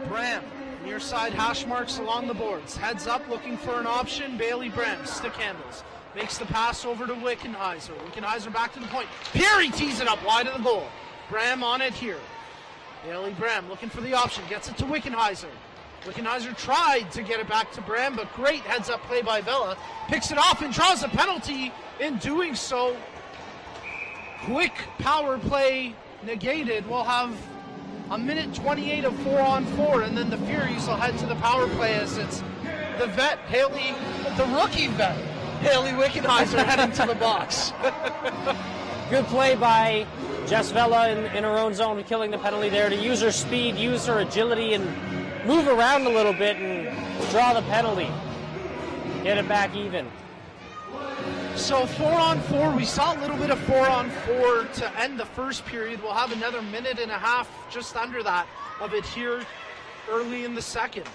Bram, near side hash marks along the boards. Heads up, looking for an option. Bailey Bram, stick handles. Makes the pass over to Wickenheiser. Wickenheiser back to the point. Perry tees it up wide of the goal. Bram on it here. Bailey Bram looking for the option. Gets it to Wickenheiser. Wickenheiser tried to get it back to Bram, but great heads-up play by Vela. Picks it off and draws a penalty in doing so. Quick power play negated. We'll have a minute 28 of 4-on-4, and then the Furies will head to the power play as it's the vet, Haley, the rookie vet, Haley Wickenheiser heading to the box. Good play by Jess Vela in her own zone, killing the penalty there, to use her speed, use her agility, and move around a little bit and draw the penalty, get it back even. So 4-on-4, we saw a little bit of 4-on-4 to end the first period. We'll have another minute and a half, just under that, of it here early in the second.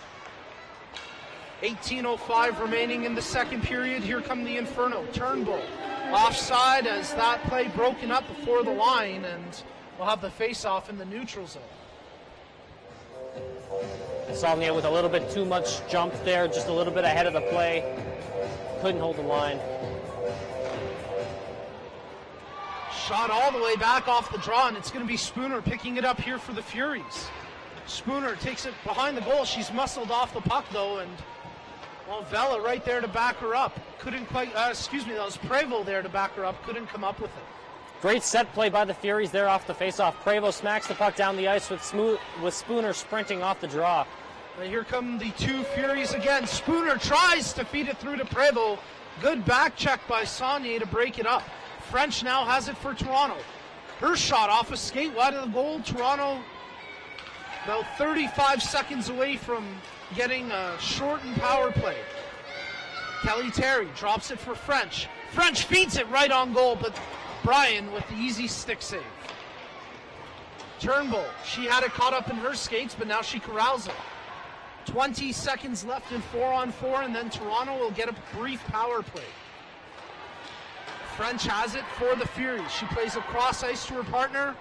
18:05 remaining in the second period. Here come the Inferno. Turnbull offside as that play broken up before the line, and we'll have the face-off in the neutral zone. Insomnia with a little bit too much jump there, just a little bit ahead of the play. Couldn't hold the line. Shot all the way back off the draw, and it's going to be Spooner picking it up here for the Furies. Spooner takes it behind the goal. She's muscled off the puck, though, and well, Vela right there to back her up. Couldn't quite, that was Prevo there to back her up. Couldn't come up with it. Great set play by the Furies there off the faceoff. Prevo smacks the puck down the ice with Spooner sprinting off the draw. And here come the two Furies again. Spooner tries to feed it through to Prevo. Good back check by Saunier to break it up. French now has it for Toronto. Her shot off a skate wide of the goal. Toronto about 35 seconds away from getting a shortened power play. Kelly Terry drops it for French. French feeds it right on goal, but Bryan with the easy stick save. Turnbull, she had it caught up in her skates, but now she corrals it. 20 seconds left in 4-on-4, and then Toronto will get a brief power play. French has it for the Furies. She plays across ice to her partner.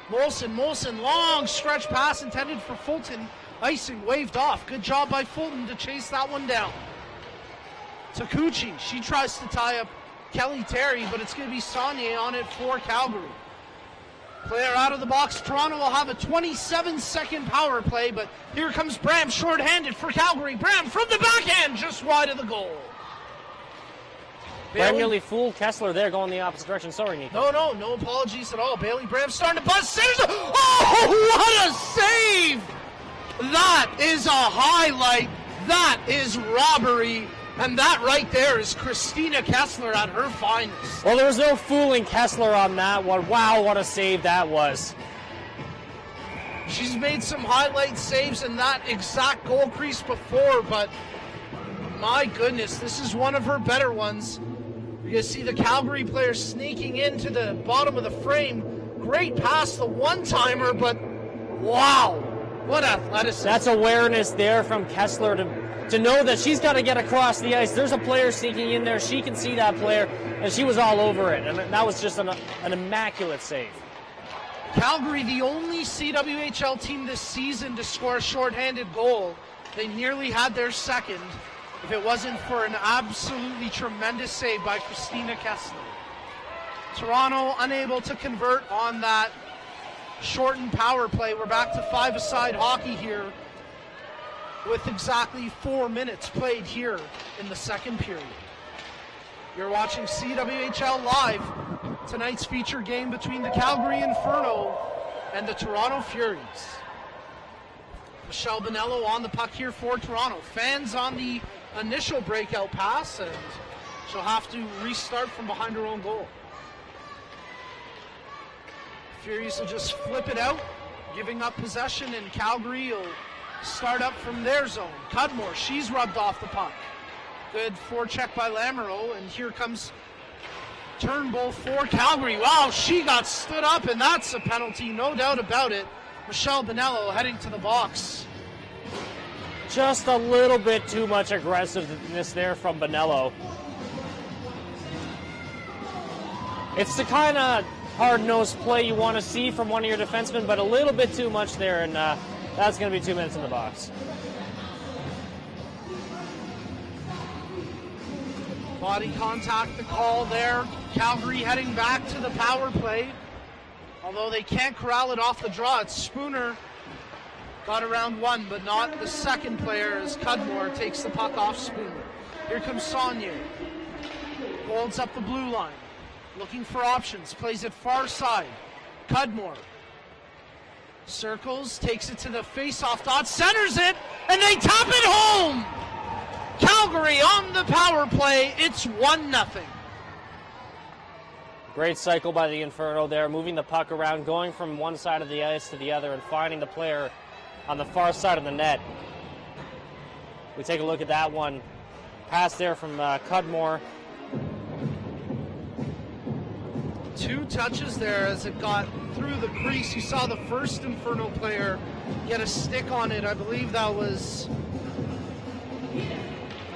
Molson, long stretch pass intended for Fulton. Icing waved off. Good job by Fulton to chase that one down. Takuchi, she tries to tie up Kelly Terry, but it's going to be Saunier on it for Calgary. Player out of the box. Toronto will have a 27-second power play, but here comes Bram shorthanded for Calgary. Bram from the backhand, just wide of the goal. Bram nearly fooled Kessler there going the opposite direction. Sorry, Nico. No apologies at all. Bailey Bram starting to bust. Oh, what a save! That is a highlight. That is robbery. And that right there is Christina Kessler at her finest. Well, there was no fooling Kessler on that one. Wow, what a save that was. She's made some highlight saves in that exact goal crease before, but my goodness, this is one of her better ones. You see the Calgary player sneaking into the bottom of the frame. Great pass, the one-timer, but wow, what athleticism. That's awareness there from Kessler to know that she's got to get across the ice. There's a player sneaking in there. She can see that player, and she was all over it. And that was just an immaculate save. Calgary, the only CWHL team this season to score a shorthanded goal. They nearly had their second if it wasn't for an absolutely tremendous save by Christina Kessler. Toronto unable to convert on that shortened power play. We're back to five-a-side hockey here with exactly 4 minutes played here in the second period. You're watching CWHL Live, tonight's feature game between the Calgary Inferno and the Toronto Furies. Michelle Bonello on the puck here for Toronto. Fans on the initial breakout pass, and she'll have to restart from behind her own goal. Furies will just flip it out, giving up possession, and Calgary will start up from their zone. Cudmore, she's rubbed off the puck. Good forecheck by Lamoureux, and here comes Turnbull for Calgary. Wow, she got stood up, and that's a penalty, no doubt about it. Michelle Bonello heading to the box. Just a little bit too much aggressiveness there from Bonello. It's the kind of hard-nosed play you want to see from one of your defensemen, but a little bit too much there, and that's going to be 2 minutes in the box. Body contact, the call there. Calgary heading back to the power play. Although they can't corral it off the draw. It's Spooner got around one, but not the second player as Cudmore takes the puck off Spooner. Here comes Saunier. Holds up the blue line. Looking for options. Plays it far side. Cudmore circles, takes it to the face-off dot, centers it, and they tap it home! Calgary on the power play. It's 1-0. Great cycle by the Inferno there, moving the puck around, going from one side of the ice to the other, and finding the player on the far side of the net. We take a look at that one. Pass there from Cudmore. 2 touches there as it got through the crease. You saw the first Inferno player get a stick on it. I believe that was,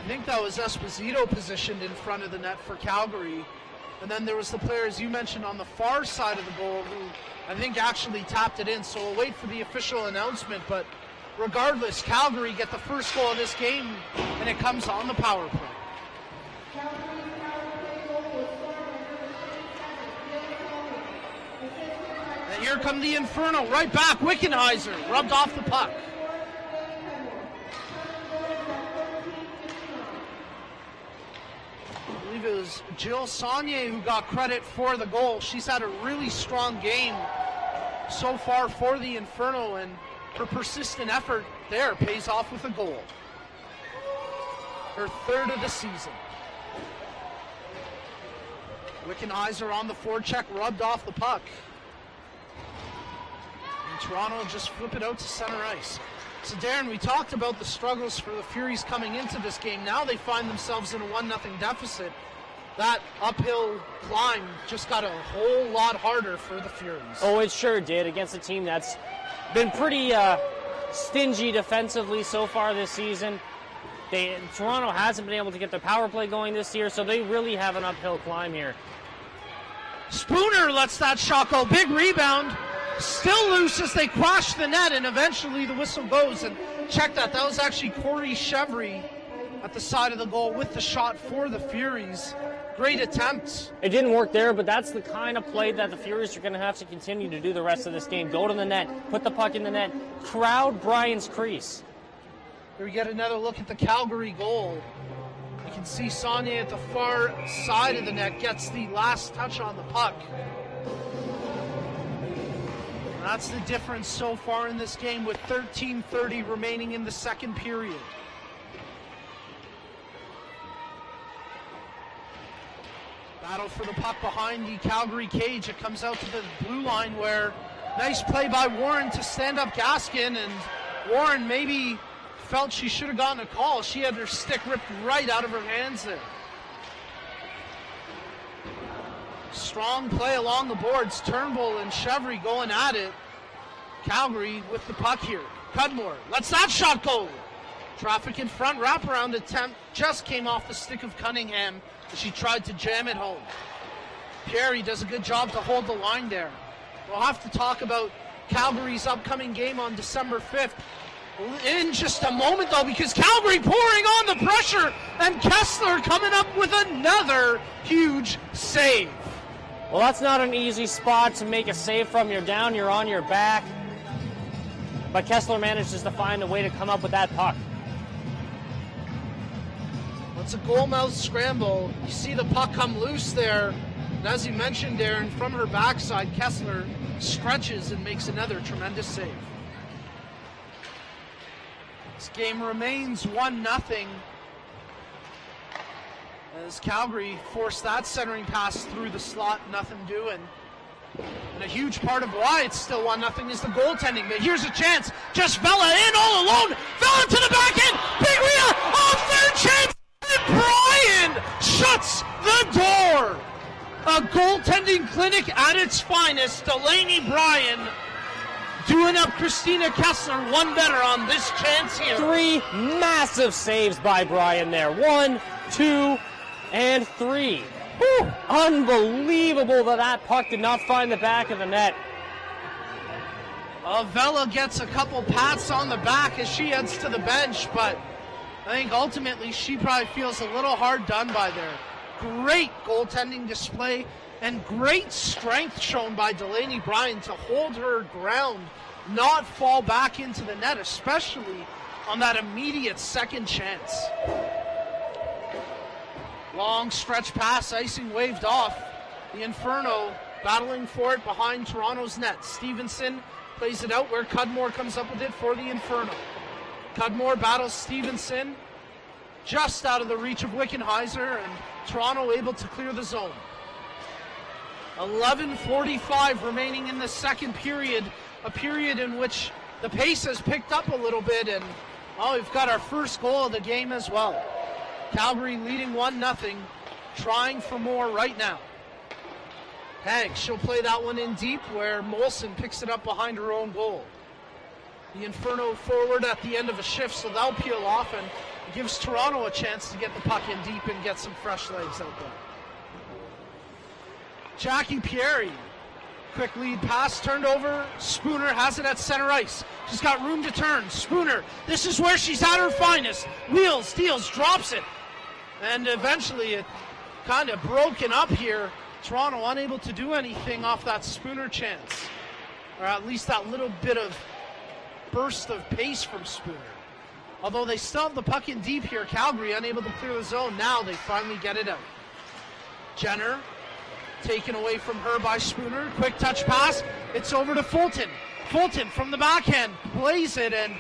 Esposito positioned in front of the net for Calgary. And then there was the player, as you mentioned, on the far side of the goal who I think actually tapped it in. So we'll wait for the official announcement. But regardless, Calgary get the first goal of this game, and it comes on the power play. And here come the Inferno, right back. Wickenheiser rubbed off the puck. I believe it was Jill Saunier who got credit for the goal. She's had a really strong game so far for the Inferno, and her persistent effort there pays off with a goal. Her 3rd of the season. Wickenheiser on the forecheck, rubbed off the puck. And Toronto just flip it out to center ice. So Darren, we talked about the struggles for the Furies coming into this game. Now they find themselves in a 1-0 deficit. That uphill climb just got a whole lot harder for the Furies. Oh, it sure did, against a team that's been pretty stingy defensively so far this season. Toronto hasn't been able to get their power play going this year, so they really have an uphill climb here. Spooner lets that shot go. Big rebound. Still loose as they crash the net, and eventually the whistle goes. And check that. That was actually Corey Chevry at the side of the goal with the shot for the Furies. Great attempt. It didn't work there, but that's the kind of play that the Furies are going to have to continue to do the rest of this game. Go to the net, put the puck in the net, crowd Brian's crease. Here we get another look at the Calgary goal. You can see Saunier at the far side of the net gets the last touch on the puck. That's the difference so far in this game with 13:30 remaining in the second period. Battle for the puck behind the Calgary cage. It comes out to the blue line where nice play by Warren to stand up Gaskin, and Warren maybe felt she should have gotten a call. She had her stick ripped right out of her hands there. Strong play along the boards. Turnbull and Chevry going at it. Calgary with the puck here. Cudmore lets that shot go. Traffic in front, wraparound attempt just came off the stick of Cunningham as she tried to jam it home. Perry does a good job to hold the line there. We'll have to talk about Calgary's upcoming game on December 5th in just a moment, though, because Calgary pouring on the pressure, and Kessler coming up with another huge save. Well, that's not an easy spot to make a save from. You're down, you're on your back. But Kessler manages to find a way to come up with that puck. It's a goalmouth scramble. You see the puck come loose there. And as you mentioned, Darren, from her backside, Kessler stretches and makes another tremendous save. This game remains 1-0 as Calgary forced that centering pass through the slot, nothing doing. And a huge part of why it's still 1-0 is the goaltending. But here's a chance. Just Vela in all alone. Vela to the back end. Big Rhea. Oh, third chance. And Bryan shuts the door. A goaltending clinic at its finest. Delaney Bryan doing up Christina Kessler one better on this chance here. 3 massive saves by Bryan there. 1, 2, and 3. Whew, unbelievable that puck did not find the back of the net. Vela gets a couple pats on the back as she heads to the bench, but I think ultimately she probably feels a little hard done by there. Great goaltending display and great strength shown by Delaney Bryan to hold her ground, not fall back into the net, especially on that immediate second chance. Long stretch pass, icing waved off. The Inferno battling for it behind Toronto's net. Stevenson plays it out where Cudmore comes up with it for the Inferno. Cudmore battles Stevenson just out of the reach of Wickenheiser, and Toronto able to clear the zone. 11:45 remaining in the second period, a period in which the pace has picked up a little bit, and Oh, we've got our first goal of the game as well. Calgary leading 1-0, trying for more right now. Hank, she'll play that one in deep where Molson picks it up behind her own goal. The Inferno forward at the end of a shift, so they'll peel off and gives Toronto a chance to get the puck in deep and get some fresh legs out there. Jackie Pieri, quick lead pass, turned over. Spooner has it at center ice. She's got room to turn. Spooner, this is where she's at her finest. Wheels, steals, drops it. And eventually it kind of broken up here. Toronto unable to do anything off that Spooner chance. Or at least that little bit of burst of pace from Spooner. Although they still have the puck in deep here, Calgary unable to clear the zone. Now they finally get it out. Jenner, taken away from her by Spooner. Quick touch pass. It's over to Fulton. Fulton from the backhand plays it, and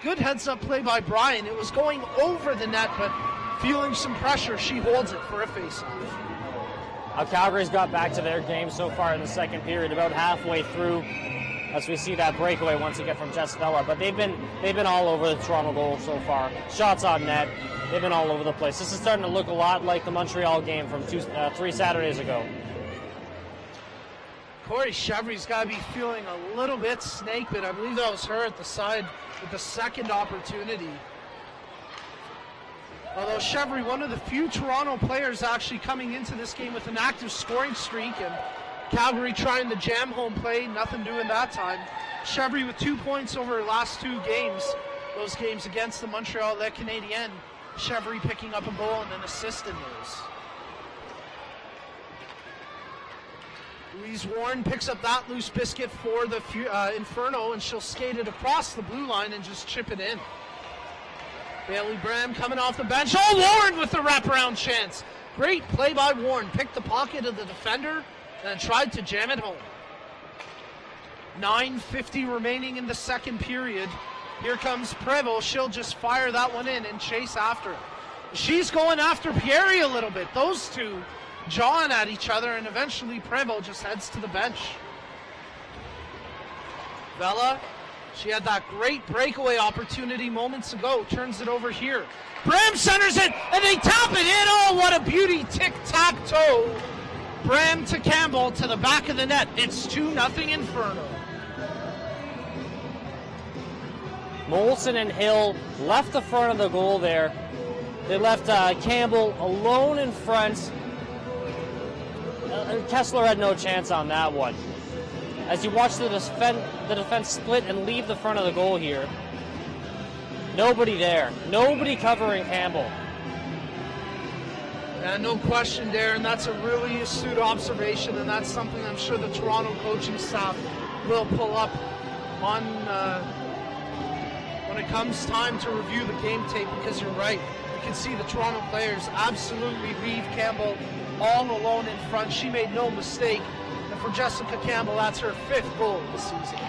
good heads-up play by Brian. It was going over the net, but feeling some pressure, she holds it for a face-off. Calgary's got back to their game so far in the second period, about halfway through, as we see that breakaway once again from Jess Vela. But they've been all over the Toronto goal so far. Shots on net, they've been all over the place. This is starting to look a lot like the Montreal game from 3 Saturdays ago. Corey Chevry's got to be feeling a little bit snake-bit. I believe that was her at the side with the second opportunity. Although Chevry, one of the few Toronto players actually coming into this game with an active scoring streak, and Calgary trying to jam home play, nothing doing that time. Chevry with 2 points over her last 2 games, those games against the Montreal Les Canadiens. Chevry picking up a goal and an assist in those. Louise Warren picks up that loose biscuit for the Inferno, and she'll skate it across the blue line and just chip it in. Bailey Bram coming off the bench. Oh, Warren with the wraparound chance. Great play by Warren. Picked the pocket of the defender and tried to jam it home. 9:50 remaining in the second period. Here comes Prevost. She'll just fire that one in and chase after it. She's going after Pieri a little bit. Those two jawing at each other, and eventually Prevost just heads to the bench. Vela, she had that great breakaway opportunity moments ago, turns it over here. Bram centers it, and they tap it in. Oh, what a beauty, tic-tac-toe. Bram to Campbell to the back of the net. It's 2-0 Inferno. Molson and Hill left the front of the goal there. They left Campbell alone in front. Kessler had no chance on that one. As you watch the defense split and leave the front of the goal here, nobody there. Nobody covering Campbell. Yeah, no question, Darren. That's a really astute observation, and that's something I'm sure the Toronto coaching staff will pull up on when it comes time to review the game tape, because you're right. You can see the Toronto players absolutely leave Campbell all alone in front. She made no mistake. And for Jessica Campbell, that's her 5th goal of the season.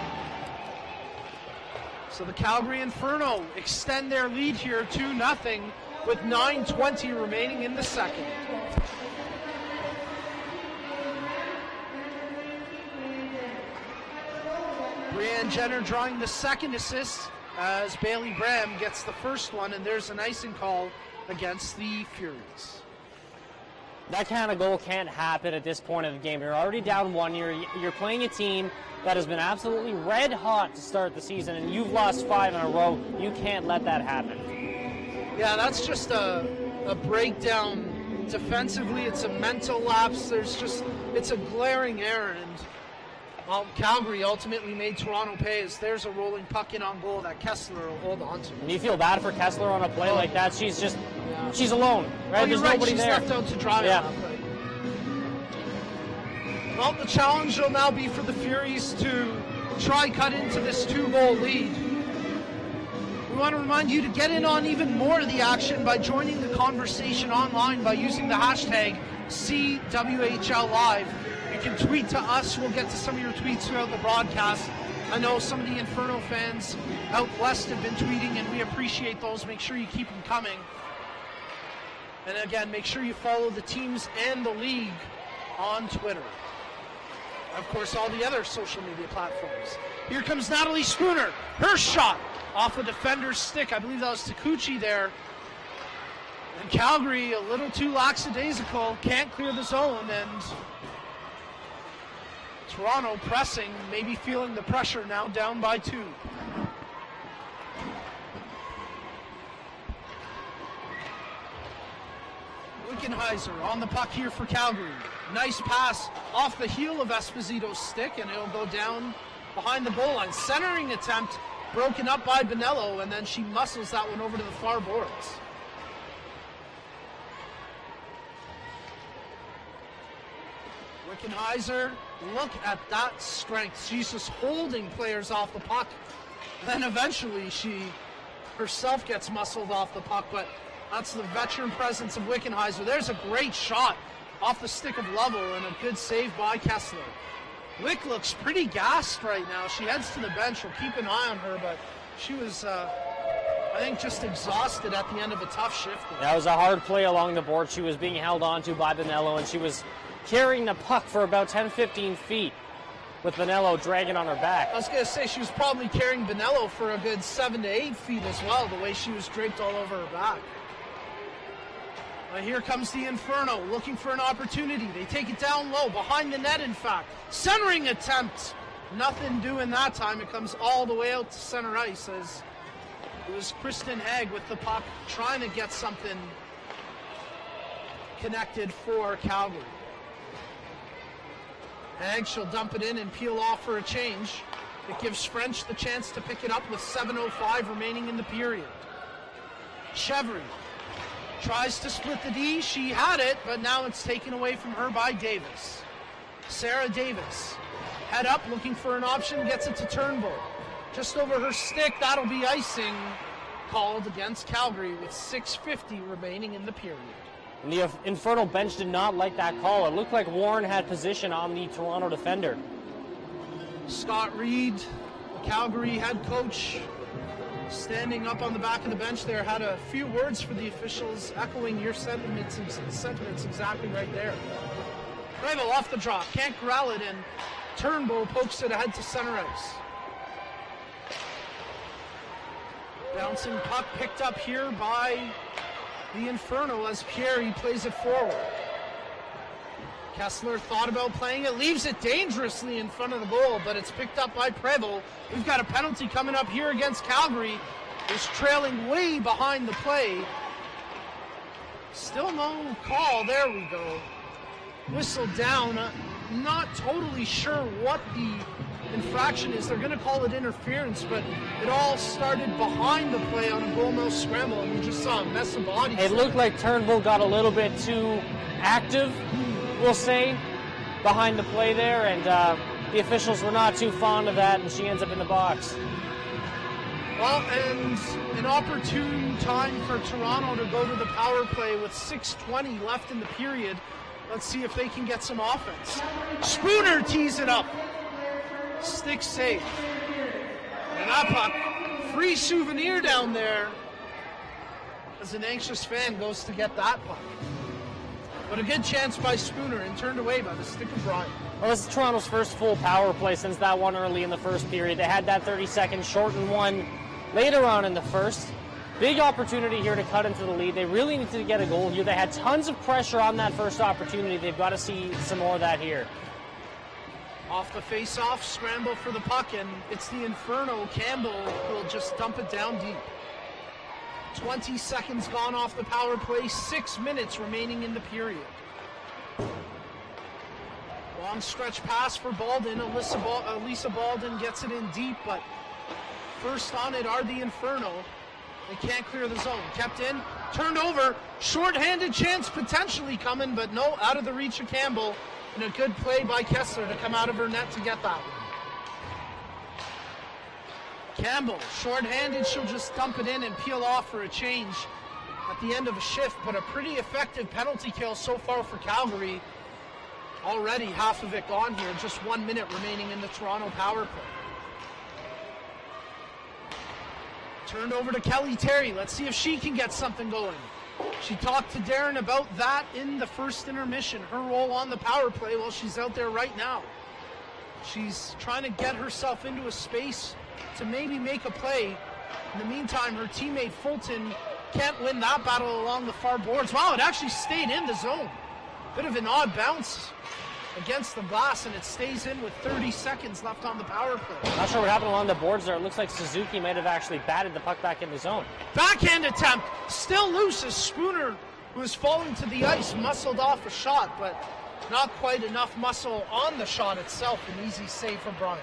So the Calgary Inferno extend their lead here 2-0 with 9:20 remaining in the second. Brianne Jenner drawing the second assist as Bailey Bram gets the first one, and there's an icing call against the Furies. That kind of goal can't happen at this point of the game. You're already down 1. You're playing a team that has been absolutely red hot to start the season, and you've lost 5 in a row. You can't let that happen. Yeah, that's just a breakdown defensively. It's a mental lapse. It's a glaring error, and Calgary ultimately made Toronto pay as there's a rolling puck in on goal that Kessler will hold on to. And you feel bad for Kessler on a play like that. She's alone, right? There's nobody she's there. Left out to dry on that play. Well, the challenge will now be for the Furies to try cut into this 2-goal lead. We want to remind you to get in on even more of the action by joining the conversation online by using the hashtag CWHL Live. You can tweet to us. We'll get to some of your tweets throughout the broadcast. I know some of the Inferno fans out west have been tweeting, and we appreciate those. Make sure you keep them coming. And again, make sure you follow the teams and the league on Twitter. Of course, all the other social media platforms. Here comes Natalie Spooner. Her shot off a defender's stick. I believe that was Takuchi there. And Calgary, a little too lackadaisical, can't clear the zone, and Toronto pressing, maybe feeling the pressure, now down by 2. Wickenheiser on the puck here for Calgary. Nice pass off the heel of Esposito's stick, and it'll go down behind the goal line. Centering attempt broken up by Bonello, and then she muscles that one over to the far boards. Wickenheiser, look at that strength. She's just holding players off the puck. Then eventually she herself gets muscled off the puck, but that's the veteran presence of Wickenheiser. There's a great shot off the stick of Lovell and a good save by Kessler. Wick looks pretty gassed right now. She heads to the bench. We'll keep an eye on her, but she was, I think, just exhausted at the end of a tough shift. That was a hard play along the board. She was being held onto by Bonello, and she was carrying the puck for about 10-15 feet with Bonello dragging on her back. I was going to say she was probably carrying Bonello for a good 7 to 8 feet as well, the way she was draped all over her back. Here comes the Inferno, looking for an opportunity. They take it down low, behind the net, in fact. Centering attempt. Nothing doing that time. It comes all the way out to center ice as it was Kristen Haig with the puck trying to get something connected for Calgary. Haig, she'll dump it in and peel off for a change. It gives French the chance to pick it up with 7:05 remaining in the period. Chevry tries to split the D. She had it, but now it's taken away from her by Davis. Sarah Davis, head up, looking for an option, gets it to Turnbull. Just over her stick, that'll be icing called against Calgary with 6:50 remaining in the period. And the Inferno bench did not like that call. It looked like Warren had position on the Toronto defender. Scott Reed, the Calgary head coach, standing up on the back of the bench there, had a few words for the officials, echoing your sentiments exactly right there. Prevo off the drop, can't corral it, and Turnbull pokes it ahead to center ice. Bouncing puck picked up here by the Inferno as Pierre plays it forward. Kessler thought about playing it, leaves it dangerously in front of the goal, but it's picked up by Prevo. We've got a penalty coming up here against Calgary. Is trailing way behind the play. Still no call. There we go. Whistle down. Not totally sure what the infraction is. They're going to call it interference, but it all started behind the play on a goalmouth scramble, and we just saw a mess of bodies. It looked like Turnbull got a little bit too active, we'll say, behind the play there, and the officials were not too fond of that, and she ends up in the box. Well, and an opportune time for Toronto to go to the power play with 6:20 left in the period. Let's see if they can get some offense. Spooner tees it up. Stick safe. And that puck, free souvenir down there, as an anxious fan goes to get that puck. But a good chance by Spooner and turned away by the stick of Bryant. Well, this is Toronto's first full power play since that one early in the first period. They had that 30-second shortened one later on in the first. Big opportunity here to cut into the lead. They really needed to get a goal here. They had tons of pressure on that first opportunity. They've got to see some more of that here. Off the face-off, scramble for the puck, and it's the Inferno. Campbell will just dump it down deep. 20 seconds gone off the power play, 6 minutes remaining in the period. Long stretch pass for Baldwin. Elisa Baldwin gets it in deep, but first on it are the Inferno. They can't clear the zone. Kept in, turned over, short-handed chance potentially coming, but no, out of the reach of Campbell. And a good play by Kessler to come out of her net to get that one. Campbell, short-handed, she'll just dump it in and peel off for a change at the end of a shift, but a pretty effective penalty kill so far for Calgary. Already half of it gone here, just 1 minute remaining in the Toronto power play. Turned over to Kelly Terry. Let's see if she can get something going. She talked to Darren about that in the first intermission. Her role on the power play, well, she's out there right now. She's trying to get herself into a space to maybe make a play. In the meantime, her teammate Fulton can't win that battle along the far boards. Wow, it actually stayed in the zone. Bit of an odd bounce against the glass, and it stays in with 30 seconds left on the power play. Not sure what happened along the boards there. It looks like Suzuki might have actually batted the puck back in the zone. Backhand attempt, still loose as Spooner, who is falling to the ice, muscled off a shot, but not quite enough muscle on the shot itself. An easy save for Bryan.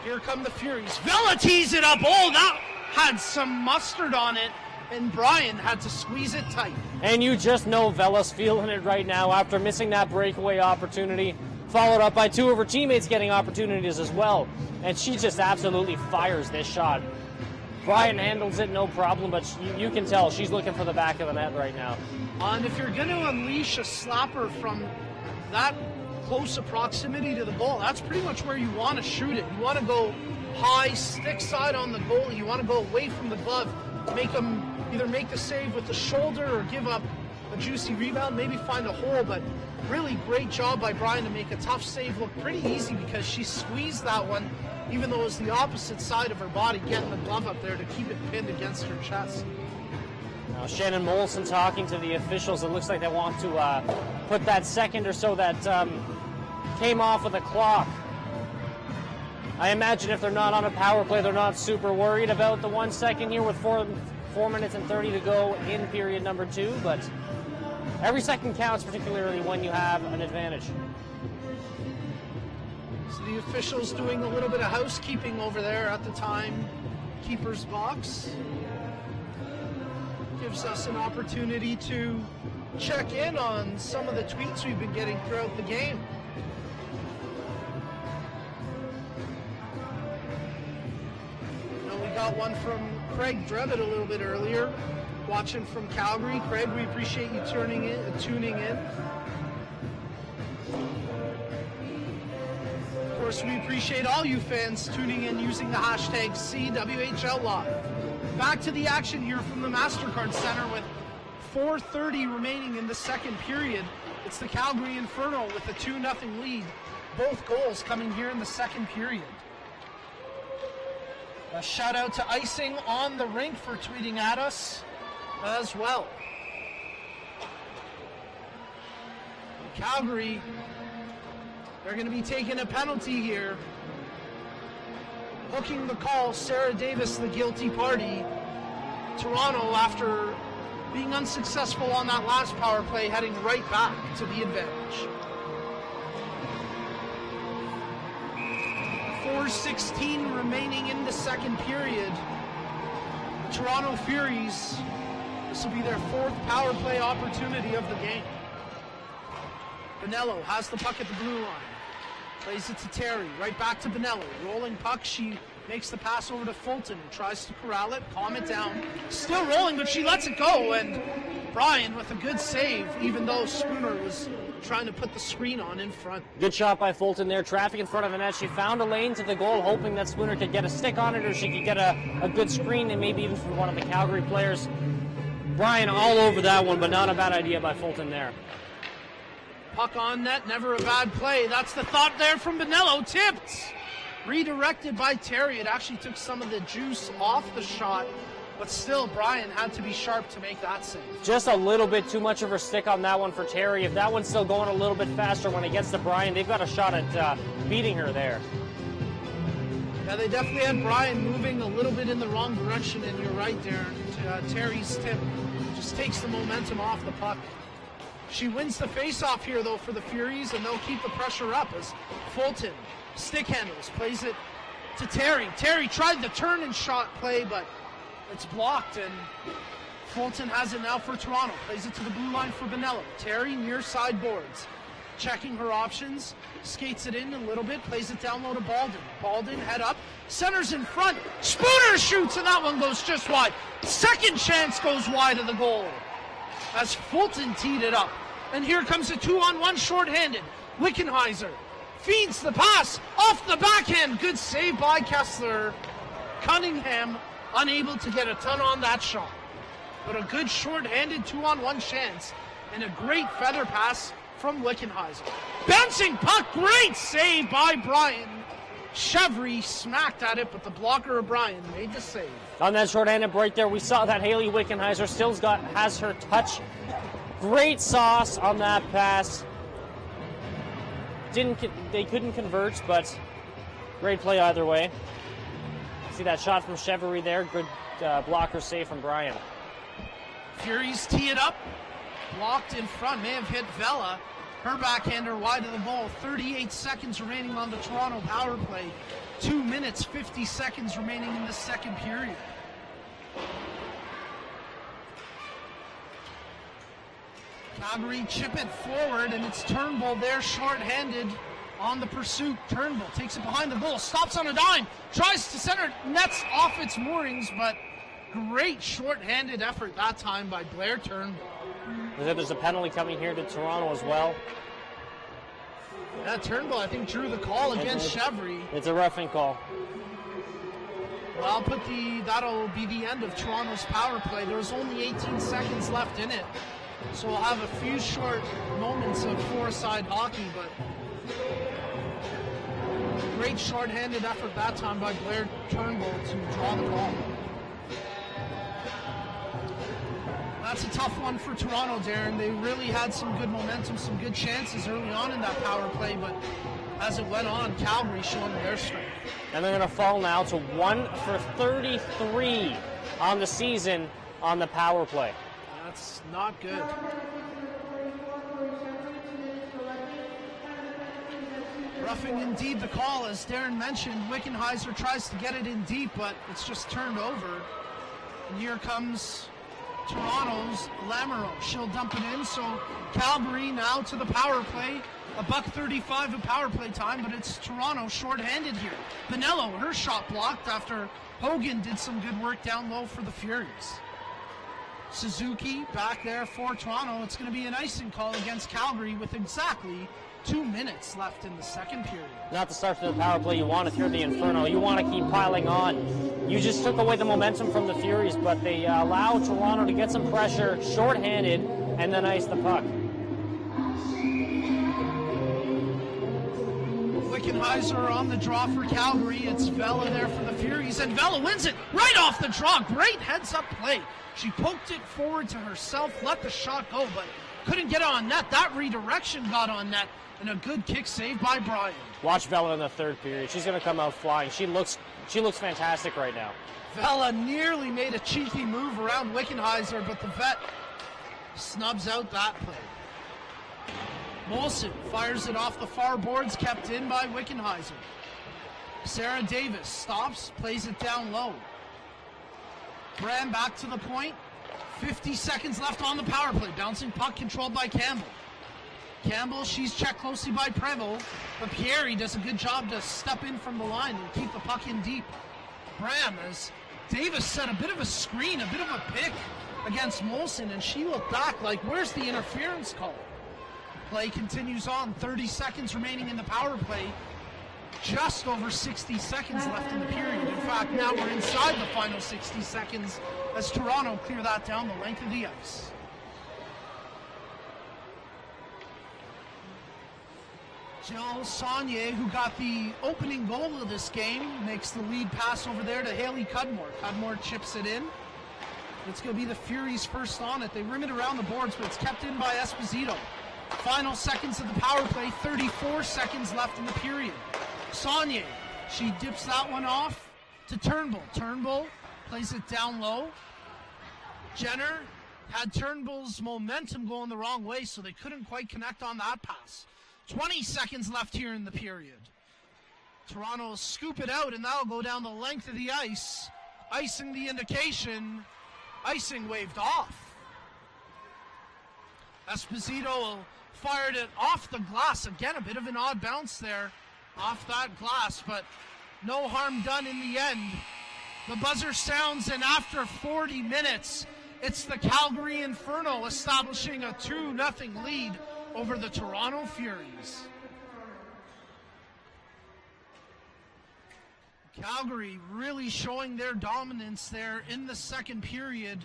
Here come the Furies. Vela tees it up. Oh, that had some mustard on it, and Bryan had to squeeze it tight. And you just know Vela's feeling it right now after missing that breakaway opportunity, followed up by two of her teammates getting opportunities as well. And she just absolutely fires this shot. Bryan handles it no problem, but you can tell she's looking for the back of the net right now. And if you're going to unleash a slapper from that close a proximity to the goal, that's pretty much where you want to shoot it. You want to go high, stick side on the goalie. You want to go away from the glove, make them either make the save with the shoulder or give up a juicy rebound, maybe find a hole. But really great job by Bryan to make a tough save look pretty easy, because she squeezed that one, even though it was the opposite side of her body, getting the glove up there to keep it pinned against her chest. Now Shannon Molson talking to the officials. It looks like they want to put that second or so that came off of the clock. I imagine if they're not on a power play, they're not super worried about the 1 second here with 4 minutes and 30 to go in period number 2, but every second counts, particularly when you have an advantage. So the officials doing a little bit of housekeeping over there at the timekeeper's box. Gives us an opportunity to check in on some of the tweets we've been getting throughout the game. We got one from Craig Drevitt a little bit earlier, watching from Calgary. Craig, we appreciate you tuning in. Of course, we appreciate all you fans tuning in using the hashtag CWHL Live. Back to the action here from the MasterCard Center with 4:30 remaining in the second period. It's the Calgary Inferno with a 2-0 lead. Both goals coming here in the second period. A shout out to Icing on the Rink for tweeting at us as well. Calgary, they're going to be taking a penalty here. Hooking the call, Sarah Davis, the guilty party. Toronto, after being unsuccessful on that last power play, heading right back to the advantage. 4:16 remaining in the second period. The Toronto Furies, this will be their 4th power play opportunity of the game. Bonello has the puck at the blue line. Plays it to Terry, right back to Bonello. Rolling puck, she makes the pass over to Fulton, tries to corral it, calm it down. Still rolling, but she lets it go, and Bryan with a good save, even though Spooner was trying to put the screen on in front. Good shot by Fulton there, traffic in front of the net. She found a lane to the goal, hoping that Spooner could get a stick on it, or she could get a good screen, and maybe even from one of the Calgary players. Bryan all over that one, but not a bad idea by Fulton there. Puck on net, never a bad play. That's the thought there from Bonello. Tipped. Redirected by Terry. It actually took some of the juice off the shot, but still Bryan had to be sharp to make that save. Just a little bit too much of her stick on that one for Terry. If that one's still going a little bit faster when it gets to Bryan, they've got a shot at beating her there. Yeah, they definitely had Bryan moving a little bit in the wrong direction, and you're right there. Terry's tip just takes the momentum off the puck. She wins the face-off here, though, for the Furies, and they'll keep the pressure up as Fulton stick handles, plays it to Terry. Terry tried the turn and shot play, but it's blocked, and Fulton has it now for Toronto. Plays it to the blue line for Bonello. Terry near side boards, checking her options, skates it in a little bit, plays it down low to Baldwin. Baldwin, head up, centers in front. Spooner shoots, and that one goes just wide. Second chance goes wide of the goal as Fulton teed it up. And here comes a 2-on-1 shorthanded. Wickenheiser feeds the pass off the backhand. Good save by Kessler. Cunningham unable to get a ton on that shot. But a good shorthanded 2-on-1 chance and a great feather pass from Wickenheiser. Bouncing puck, great save by Brian. Chevry smacked at it, but the blocker of Brian made the save. On that short-handed break there, we saw that Haley Wickenheiser still has her touch. Great sauce on that pass. They couldn't convert, but great play either way. See that shot from Chevry there. Good blocker save from Brian. Furies tee it up. Blocked in front. May have hit Vela. Her backhander wide of the goal. 38 seconds remaining on the Toronto power play. 2 minutes, 50 seconds remaining in the second period. Calgary chip it forward, and it's Turnbull there, short-handed on the pursuit. Turnbull takes it behind the goal, stops on a dime, tries to center, nets off its moorings, but great short-handed effort that time by Blair Turnbull. There's a penalty coming here to Toronto as well. Yeah, Turnbull, I think, drew the call against Chevry. It's a roughing call. Well, that'll be the end of Toronto's power play. There's only 18 seconds left in it. So we'll have a few short moments of four-side hockey, but great short-handed effort that time by Blair Turnbull to draw the call. That's a tough one for Toronto, Darren. They really had some good momentum, some good chances early on in that power play, but as it went on, Calgary showing their strength. And they're going to fall now to 1 for 33 on the season on the power play. That's not good. Roughing indeed the call, as Darren mentioned. Wickenheiser tries to get it in deep, but it's just turned over. And here comes Toronto's Lamoureux. She'll dump it in, so Calgary now to the power play. $1:35 of power play time, but it's Toronto short-handed here. Bonello, her shot blocked after Hogan did some good work down low for the Furies. Suzuki back there for Toronto. It's going to be an icing call against Calgary with exactly 2 minutes left in the second period. Not the start to the power play you want if you're the Inferno. You want to keep piling on. You just took away the momentum from the Furies, but they allow Toronto to get some pressure, short-handed, and then ice the puck. Wickenheiser on the draw for Calgary. It's Vela there for the Furies, and Vela wins it right off the draw. Great heads-up play. She poked it forward to herself, let the shot go, but couldn't get it on net. That redirection got on net, and a good kick save by Brian. Watch Vela in the third period. She's going to come out flying. She looks fantastic right now. Vela nearly made a cheeky move around Wickenheiser, but the vet snubs out that play. Molson fires it off the far boards, kept in by Wickenheiser. Sarah Davis stops, plays it down low. Brand back to the point. 50 seconds left on the power play. Bouncing puck controlled by Campbell. Campbell, she's checked closely by Prevost, but Pieri does a good job to step in from the line and keep the puck in deep. Bram, as Davis set a bit of a screen, a bit of a pick against Molson, and she looked back like, where's the interference call? Play continues on. 30 seconds remaining in the power play. Just over 60 seconds left in the period. In fact, now we're inside the final 60 seconds as Toronto clear that down the length of the ice. Jill Saunier, who got the opening goal of this game, makes the lead pass over there to Haley Cudmore. Cudmore chips it in. It's going to be the Furies first on it. They rim it around the boards, but it's kept in by Esposito. Final seconds of the power play, 34 seconds left in the period. Saunier, she dips that one off to Turnbull. Turnbull plays it down low. Jenner had Turnbull's momentum going the wrong way, so they couldn't quite connect on that pass. 20 seconds left here in the period. Toronto will scoop it out, and that'll go down the length of the ice. Icing the indication. Icing waved off. Esposito fired it off the glass. Again, a bit of an odd bounce there off that glass, but no harm done in the end. The buzzer sounds, and after 40 minutes, it's the Calgary Inferno establishing a 2-0 lead over the Toronto Furies. Calgary really showing their dominance there in the second period.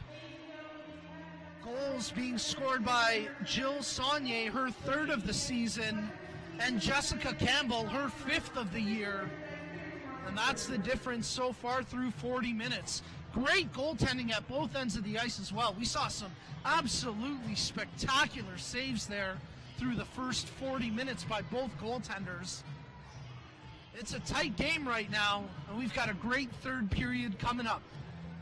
Goals being scored by Jill Saunier, her 3rd of the season, and Jessica Campbell, her 5th of the year. And that's the difference so far through 40 minutes. Great goaltending at both ends of the ice as well. We saw some absolutely spectacular saves there through the first 40 minutes by both goaltenders. It's a tight game right now, and we've got a great third period coming up.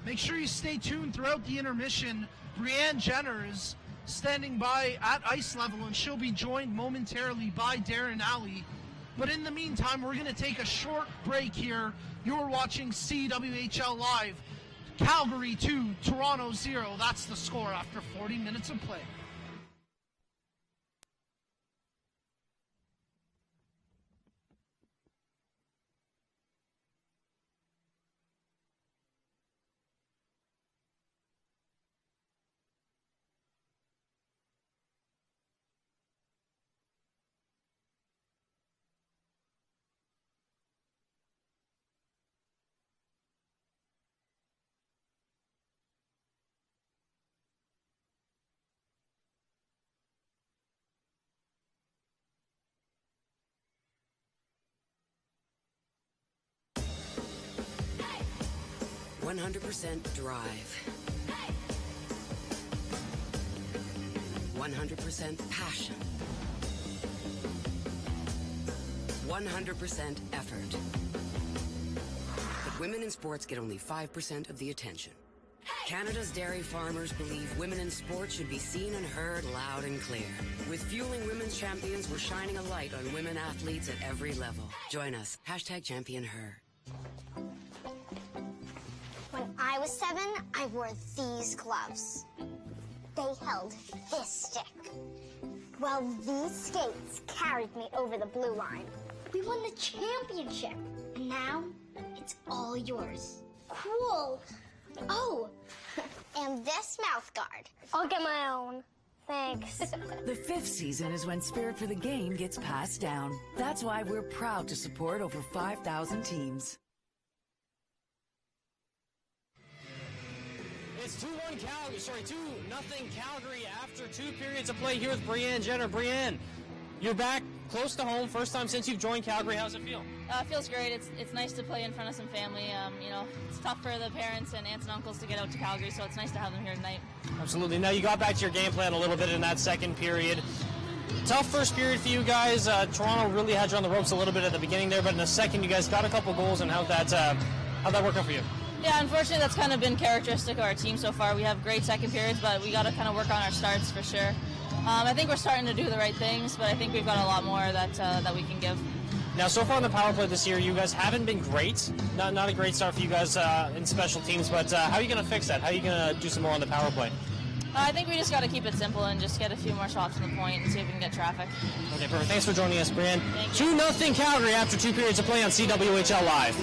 Make sure you stay tuned throughout the intermission. Brianne Jenner is standing by at ice level, and she'll be joined momentarily by Darren Alley. But in the meantime, we're going to take a short break here. You're watching CWHL Live. Calgary 2, Toronto 0. That's the score after 40 minutes of play. Hey! 100% drive. 100% passion. 100% effort. But women in sports get only 5% of the attention. Canada's dairy farmers believe women in sports should be seen and heard loud and clear. With Fueling Women's Champions, we're shining a light on women athletes at every level. Join us. #ChampionHer. When I was 7, I wore these gloves. They held this stick. Well, these skates carried me over the blue line. We won the championship, and now it's all yours. Cool. Oh, and this mouth guard. I'll get my own. Thanks. The 5th season is when spirit for the game gets passed down. That's why we're proud to support over 5,000 teams. It's 2-1 Calgary. Sorry, 2-0 Calgary after 2 periods of play here with Brianne Jenner. Brianne, you're back close to home. First time since you've joined Calgary. How's it feel? It feels great. It's nice to play in front of some family. It's tough for the parents and aunts and uncles to get out to Calgary, so it's nice to have them here tonight. Absolutely. Now you got back to your game plan a little bit in that second period. Tough first period for you guys. Toronto really had you on the ropes a little bit at the beginning there, but in the second you guys got a couple goals, and how'd that work out for you? Yeah, unfortunately that's kind of been characteristic of our team so far. We have great second periods, but we got to kind of work on our starts for sure. I think we're starting to do the right things, but I think we've got a lot more that we can give. Now, so far in the power play this year, you guys haven't been great. Not a great start for you guys in special teams, but how are you going to fix that? How are you going to do some more on the power play? I think we just got to keep it simple and just get a few more shots from the point and see if we can get traffic. Okay, perfect. Thanks for joining us, Brianne. 2-0 Calgary after 2 periods of play on CWHL Live.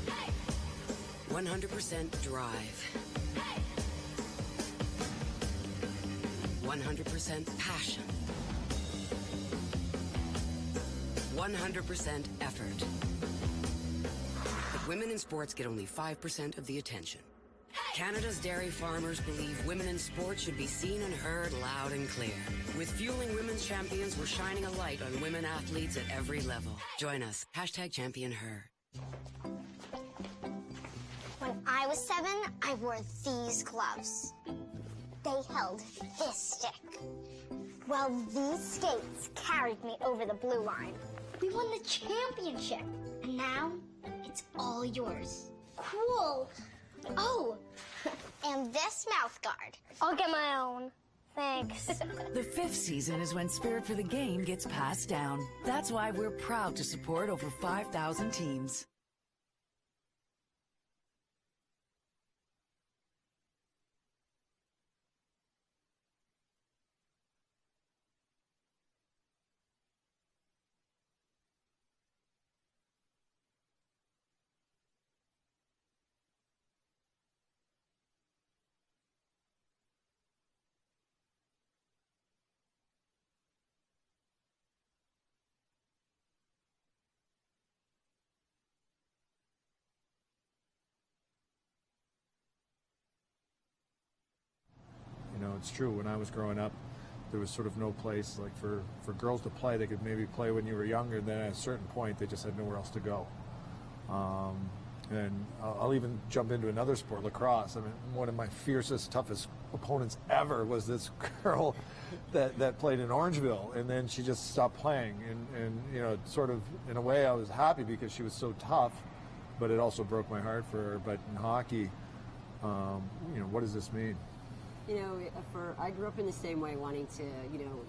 Hey! 100% drive. 100% passion. 100% effort. But women in sports get only 5% of the attention. Canada's dairy farmers believe women in sports should be seen and heard loud and clear. With Fueling Women's Champions, we're shining a light on women athletes at every level. Join us. #ChampionHer. When I was 7, I wore these gloves. They held this stick. Well, these skates carried me over the blue line. We won the championship, and now it's all yours. Cool. Oh, and this mouth guard. I'll get my own. Thanks. The 5th season is when spirit for the game gets passed down. That's why we're proud to support over 5,000 teams. You know, it's true. When I was growing up, there was sort of no place like for girls to play. They could maybe play when you were younger, and then at a certain point, they just had nowhere else to go. And I'll even jump into another sport, lacrosse. I mean, one of my fiercest, toughest opponents ever was this girl that played in Orangeville, and then she just stopped playing. And you know, sort of in a way, I was happy because she was so tough, but it also broke my heart for her. But in hockey, you know, what does this mean? You know, I grew up in the same way, wanting to, you know,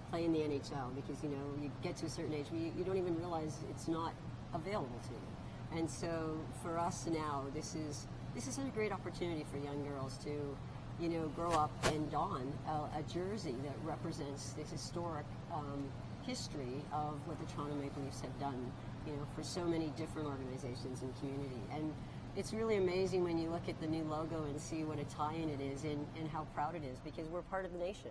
play in the NHL because, you know, you get to a certain age, you don't even realize it's not available to you. And so for us now, this is such a great opportunity for young girls to, you know, grow up and don a jersey that represents this historic history of what the Toronto Maple Leafs have done, you know, for so many different organizations and community. And it's really amazing when you look at the new logo and see what a tie-in it is and how proud it is, because we're part of the nation.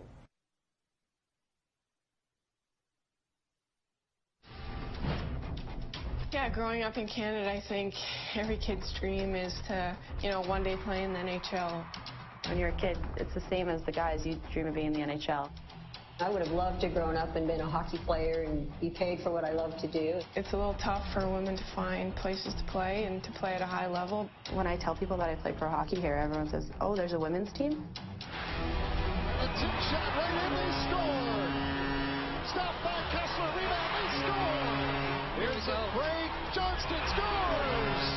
Yeah, growing up in Canada, I think every kid's dream is to, you know, one day play in the NHL. When you're a kid, it's the same as the guys. You dream of being in the NHL. I would have loved to have grown up and been a hockey player and be paid for what I love to do. It's a little tough for women to find places to play and to play at a high level. When I tell people that I play pro hockey here, everyone says, oh, there's a women's team? A tip shot right in, they score! Stop by Kessler, rebound, they score! Here's a break, Johnston scores!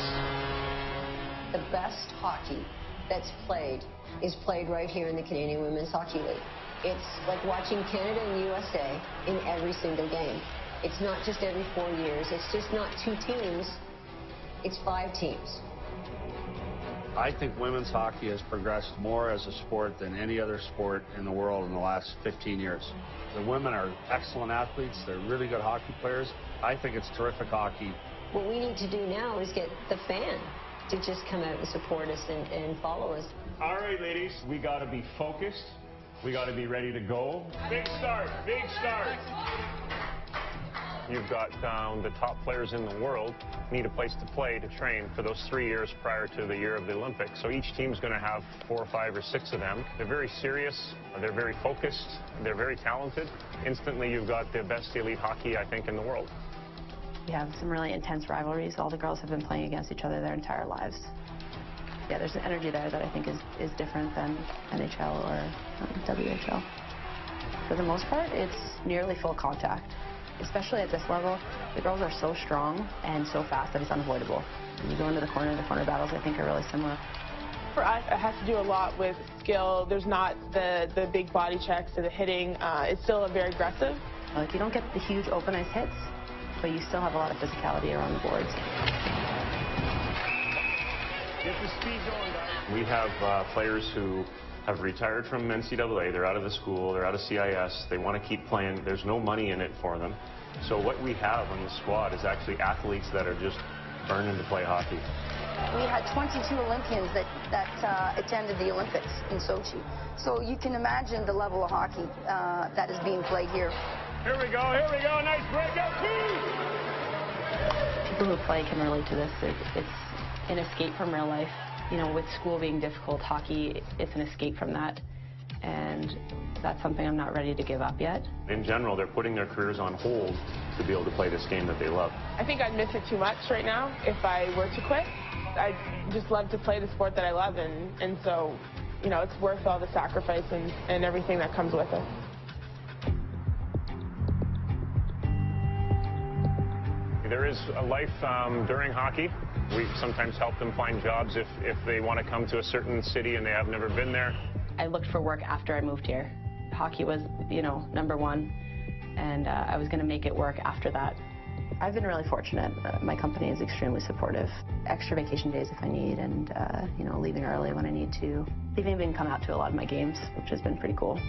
The best hockey that's played is played right here in the Canadian Women's Hockey League. It's like watching Canada and USA in every single game. It's not just every 4 years. It's just not 2 teams. It's 5 teams. I think women's hockey has progressed more as a sport than any other sport in the world in the last 15 years. The women are excellent athletes. They're really good hockey players. I think it's terrific hockey. What we need to do now is get the fan to just come out and support us and follow us. All right, ladies, we got to be focused. We got to be ready to go. Big start, big start. You've got the top players in the world need a place to play to train for those 3 years prior to the year of the Olympics. So each team's going to have 4 or 5 or 6 of them. They're very serious. They're very focused. They're very talented. Instantly, you've got the best elite hockey, I think, in the world. We have some really intense rivalries. All the girls have been playing against each other their entire lives. Yeah, there's an energy there that I think is different than NHL or WHL. For the most part, it's nearly full contact. Especially at this level, the girls are so strong and so fast that it's unavoidable. When you go into the corner battles, I think, are really similar. For us, it has to do a lot with skill. There's not the big body checks or the hitting. It's still very aggressive. Like, you don't get the huge open ice hits, but you still have a lot of physicality around the boards. Get the speed going, guys. We have players who have retired from NCAA. They're out of the school. They're out of CIS. They want to keep playing. There's no money in it for them. So what we have on the squad is actually athletes that are just burning to play hockey. We had 22 Olympians that attended the Olympics in Sochi. So you can imagine the level of hockey that is being played here. Here we go, nice breakout. People who play can relate to this. It's an escape from real life. You know, with school being difficult, hockey, it's an escape from that. And that's something I'm not ready to give up yet. In general, they're putting their careers on hold to be able to play this game that they love. I think I'd miss it too much right now if I were to quit. I just love to play the sport that I love, and so, you know, it's worth all the sacrifice and everything that comes with it. There is a life during hockey. We sometimes help them find jobs if they want to come to a certain city and they have never been there. I looked for work after I moved here. Hockey was, you know, number one, and I was going to make it work after that. I've been really fortunate. My company is extremely supportive. Extra vacation days if I need, and you know, leaving early when I need to. They've even come out to a lot of my games, which has been pretty cool.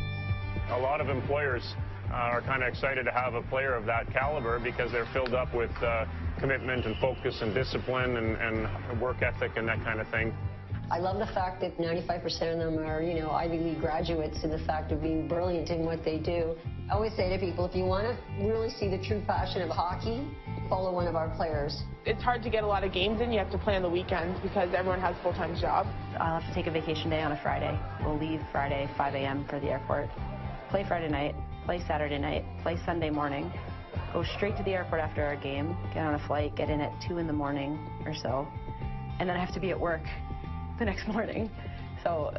A lot of employers are kind of excited to have a player of that caliber because they're filled up with commitment and focus and discipline and work ethic and that kind of thing. I love the fact that 95% of them are, you know, Ivy League graduates, and the fact of being brilliant in what they do. I always say to people, if you want to really see the true passion of hockey, follow one of our players. It's hard to get a lot of games in. You have to play on the weekends because everyone has full-time jobs. I'll have to take a vacation day on a Friday. We'll leave Friday 5 a.m. for the airport, play Friday night, play Saturday night, play Sunday morning, go straight to the airport after our game, get on a flight, get in at 2 in the morning or so, and then I have to be at work the next morning. So,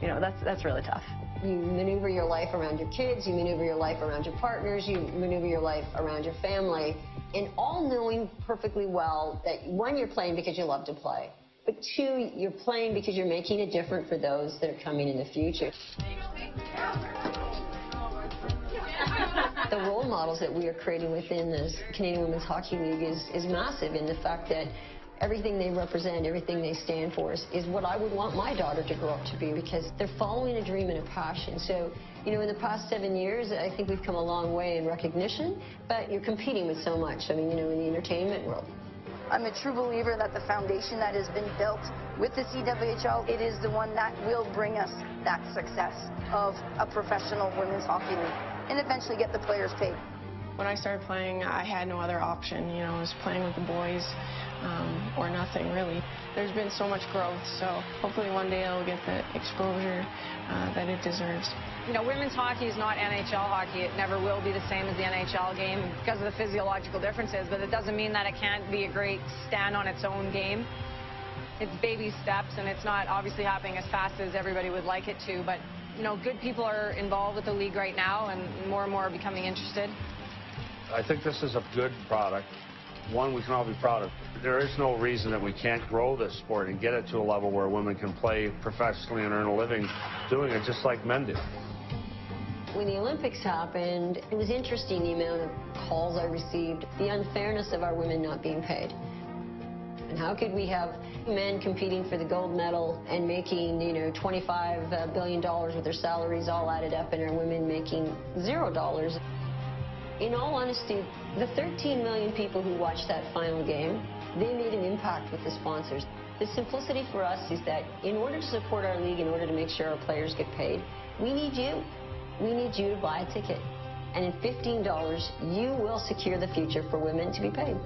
you know, that's really tough. You maneuver your life around your kids, you maneuver your life around your partners, you maneuver your life around your family, and all knowing perfectly well that, one, you're playing because you love to play, but two, you're playing because you're making a difference for those that are coming in the future. The role models that we are creating within this Canadian Women's Hockey League is massive in the fact that everything they represent, everything they stand for is what I would want my daughter to grow up to be, because they're following a dream and a passion. So, you know, in the past 7 years, I think we've come a long way in recognition, but you're competing with so much, I mean, you know, in the entertainment world. I'm a true believer that the foundation that has been built with the CWHL, it is the one that will bring us that success of a professional women's hockey league and eventually get the players paid. When I started playing, I had no other option. You know, I was playing with the boys or nothing, really. There's been so much growth, so hopefully one day it'll get the exposure that it deserves. You know, women's hockey is not NHL hockey. It never will be the same as the NHL game because of the physiological differences, but it doesn't mean that it can't be a great stand on its own game. It's baby steps, and it's not obviously happening as fast as everybody would like it to, but, you know, good people are involved with the league right now, and more are becoming interested. I think this is a good product, one we can all be proud of. There is no reason that we can't grow this sport and get it to a level where women can play professionally and earn a living doing it just like men do. When the Olympics happened, it was interesting the amount of calls I received, the unfairness of our women not being paid. And how could we have men competing for the gold medal and making, you know, $25 billion with their salaries all added up, and our women making $0? In all honesty, the 13 million people who watched that final game, they made an impact with the sponsors. The simplicity for us is that in order to support our league, in order to make sure our players get paid, we need you. We need you to buy a ticket. And in $15, you will secure the future for women to be paid.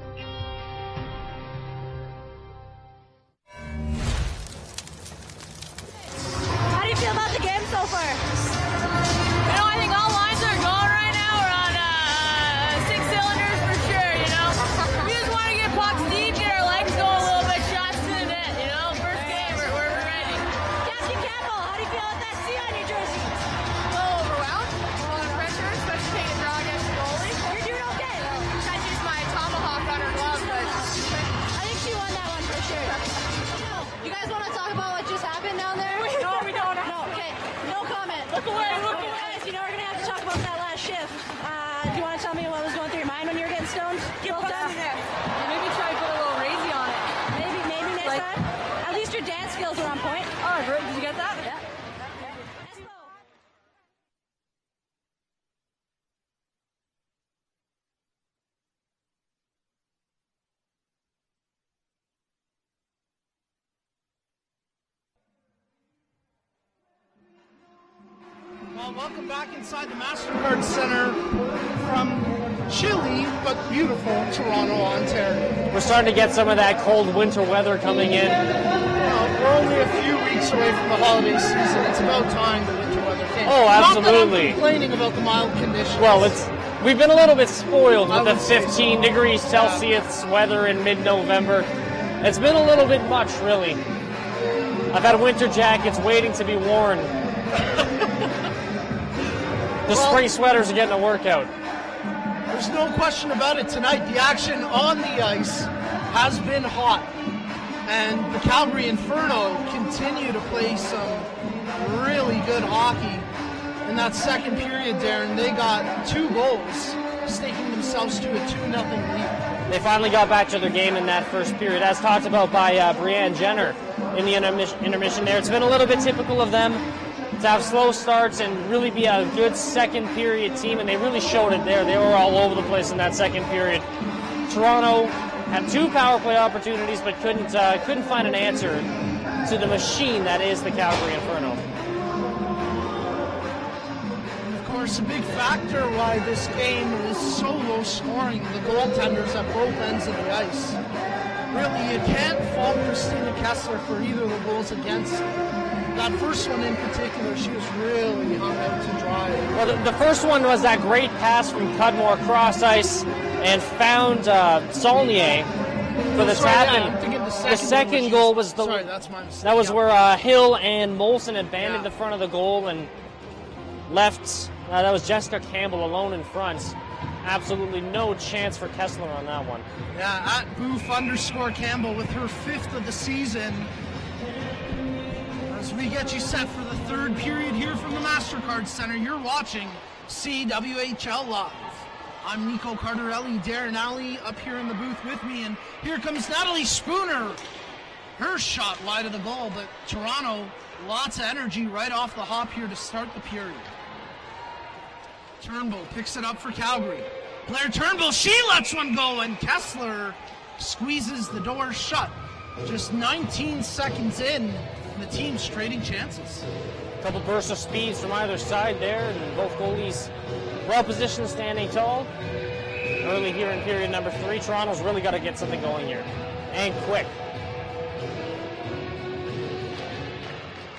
How do you feel about the game so far? You know, I think all lines are going right now. We're on 6 cylinders for sure, you know. We just want to get pucks deep, get our legs going a little bit, shots to the net, you know. First game, we're ready. Captain Campbell, how do you feel about that C on your jersey? A little overwhelmed, a lot of pressure, especially taking a draw against the goalie. You're doing okay, though. I tried to use my tomahawk on her glove, but I think she won that one for sure. You guys want to talk about what just happened down there? No, we don't. No, okay. No comment. Look away, look away. Guys, you know we're going to have to talk about that last shift. Do you want to tell me what was going through your mind when you were getting stoned? Maybe try to put a little razy on it. Maybe next time? At least your dance skills were on point. Oh, great. Did you get that? Yeah. Well, welcome back inside the MasterCard Center from chilly but beautiful Toronto, Ontario. We're starting to get some of that cold winter weather coming in. Well, we're only a few weeks away from the holiday season. It's about time the winter weather came. Oh, absolutely. Not that I'm complaining about the mild conditions. Well, we've been a little bit spoiled with the 15 degrees Celsius weather in mid-November. It's been a little bit much, really. I've had winter jackets waiting to be worn. The spring sweaters are getting a workout. There's no question about it tonight. The action on the ice has been hot. And the Calgary Inferno continue to play some really good hockey. In that second period, Darren, they got 2 goals, staking themselves to a 2-0 lead. They finally got back to their game in that first period, as talked about by Brianne Jenner in the intermission there. It's been a little bit typical of them to have slow starts and really be a good second period team, and they really showed it there. They were all over the place in that second period. Toronto had 2 power play opportunities, but couldn't find an answer to the machine that is the Calgary Inferno. Of course, a big factor why this game is so low scoring, the goaltenders at both ends of the ice. Really, you can't fault Christina Kessler for either of the goals against. That first one in particular, she was really hung out to dry. Well, the first one was that great pass from Cudmore cross ice and found Saulnier for the tap. Yeah, the second goal was the. Sorry, that's my mistake. That was where Hill and Molson abandoned the front of the goal and left. That was Jessica Campbell alone in front. Absolutely no chance for Kessler on that one. Yeah, at Boof_Campbell with her 5th of the season. As we get you set for the third period here from the MasterCard Center, you're watching CWHL Live. I'm Nico Cardarelli, Darren Alley up here in the booth with me, and here comes Natalie Spooner. Her shot wide of the goal, but Toronto, lots of energy right off the hop here to start the period. Turnbull picks it up for Calgary. Blair Turnbull, she lets one go, and Kessler squeezes the door shut. Just 19 seconds in, and the team's trading chances. A couple bursts of speeds from either side there, and both goalies well positioned, standing tall. Early here in period number 3, Toronto's really got to get something going here, and quick.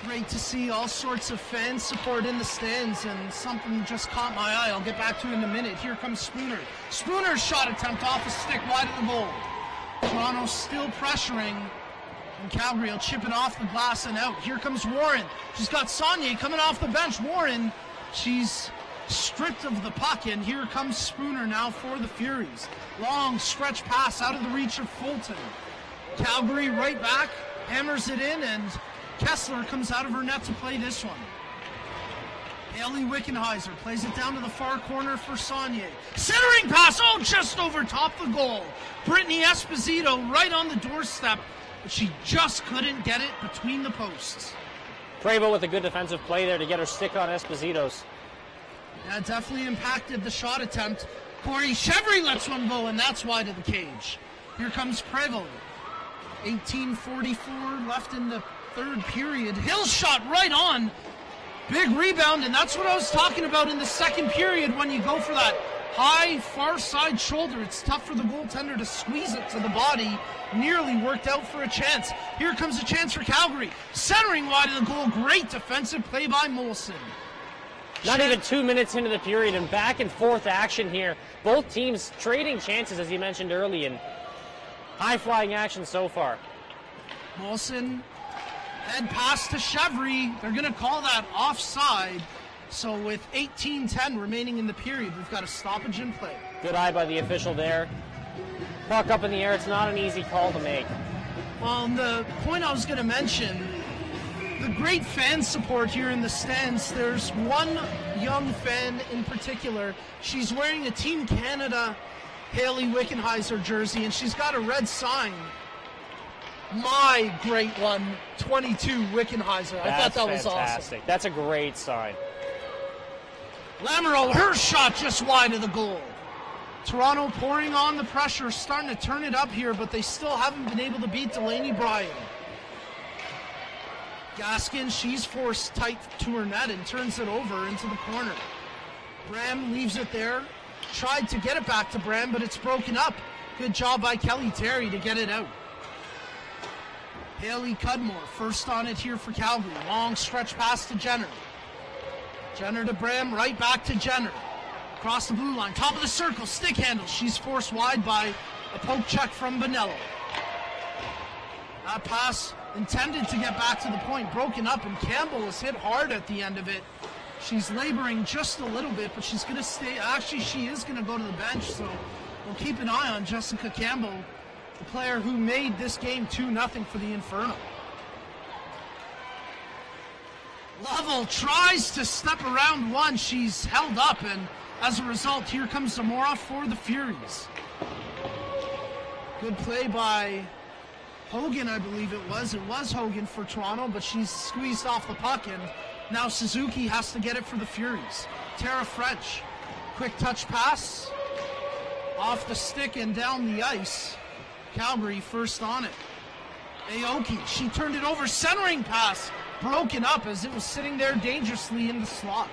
Great to see all sorts of fan support in the stands, and something just caught my eye. I'll get back to it in a minute. Here comes Spooner. Spooner's shot attempt off a stick wide of the goal. Toronto still pressuring, and Calgary will chip it off the glass and out. Here comes Warren. She's got Saulnier coming off the bench. Warren, she's stripped of the puck, and here comes Spooner now for the Furies. Long stretch pass out of the reach of Fulton. Calgary right back, hammers it in, and Kessler comes out of her net to play this one. Haley Wickenheiser plays it down to the far corner for Saulnier. Centering pass, just over top the goal. Brittany Esposito right on the doorstep, but she just couldn't get it between the posts. Prevost with a good defensive play there to get her stick on Esposito's. Yeah, definitely impacted the shot attempt. Corey Chevry lets one go, and that's wide of the cage. Here comes Prevost. 18:44 left in the third period. Hill shot right on. Big rebound, and that's what I was talking about in the second period. When you go for that high far side shoulder, it's tough for the goaltender to squeeze it to the body. Nearly worked out for a chance. Here comes a chance for Calgary. Centering wide of the goal. Great defensive play by Molson. Not even 2 minutes into the period, and back and forth action here. Both teams trading chances, as you mentioned early, and high-flying action so far. Molson, head pass to Chevry. They're going to call that offside. So with 18:10 remaining in the period, we've got a stoppage in play. Good eye by the official there. Puck up in the air. It's not an easy call to make. Well, the point I was going to mention, the great fan support here in the stands. There's one young fan in particular. She's wearing a Team Canada Haley Wickenheiser jersey, and she's got a red sign. My great one, 22 Wickenheiser. I thought that was awesome. That's a great sign. Lamoureux, her shot just wide of the goal. Toronto pouring on the pressure, starting to turn it up here, but they still haven't been able to beat Delaney Bryan. Gaskin, she's forced tight to her net and turns it over into the corner. Bram leaves it there. Tried to get it back to Bram, but it's broken up. Good job by Kelly Terry to get it out. Haley Cudmore, first on it here for Calgary. Long stretch pass to Jenner. Jenner to Bram, right back to Jenner. Across the blue line, top of the circle, stick handle. She's forced wide by a poke check from Bonello. That pass intended to get back to the point, broken up, and Campbell is hit hard at the end of it. She's laboring just a little bit, but she's going to stay. Actually, she is going to go to the bench, so we'll keep an eye on Jessica Campbell. the player who made this game 2-0 for the Inferno. Lovell tries to step around one. She's held up, and as a result, here comes Zamora for the Furies. Good play by Hogan, I believe it was. It was Hogan for Toronto, but she's squeezed off the puck, and now Suzuki has to get it for the Furies. Tara French, quick touch pass, off the stick and down the ice. Calgary first on it. Aoki, she turned it over, centering pass, broken up as it was sitting there dangerously in the slot.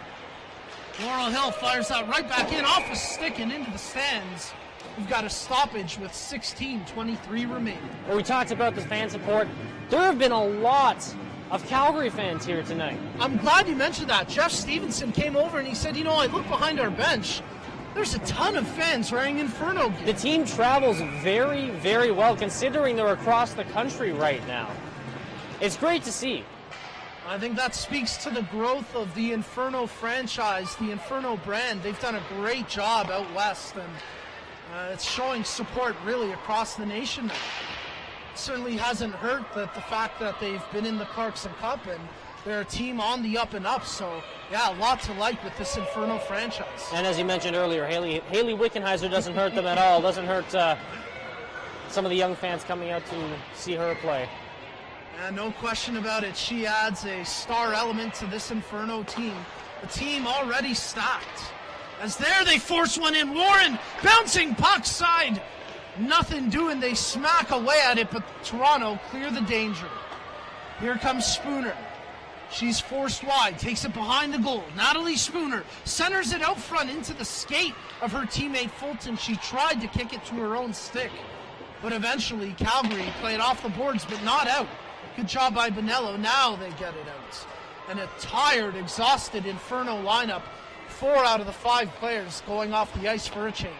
Laurel Hill fires that right back in, off the stick and into the stands. We've got a stoppage with 16:23 remaining. Well, we talked about the fan support. There have been a lot of Calgary fans here tonight. I'm glad you mentioned that. Jeff Stevenson came over and he said, you know, I look behind our bench. There's a ton of fans wearing Inferno gear. The team travels very, very well, considering they're across the country right now. It's great to see. I think that speaks to the growth of the Inferno franchise, the Inferno brand. They've done a great job out west, and it's showing support really across the nation now. It certainly hasn't hurt that the fact that they've been in the Clarkson Cup and they're a team on the up and up. So, yeah, a lot to like with this Inferno franchise. And as you mentioned earlier, Haley Wickenheiser doesn't hurt them at all. Doesn't hurt some of the young fans coming out to see her play. And no question about it, she adds a star element to this Inferno team. A team already stacked. As there they force one in. Warren bouncing puck side. Nothing doing. They smack away at it, but Toronto clear the danger. Here comes Spooner. She's forced wide, takes it behind the goal. Natalie Spooner centers it out front into the skate of her teammate Fulton. She tried to kick it to her own stick, but eventually Calgary played off the boards, but not out. Good job by Bonello. Now they get it out. And a tired, exhausted Inferno lineup. 4 out of the 5 players going off the ice for a change.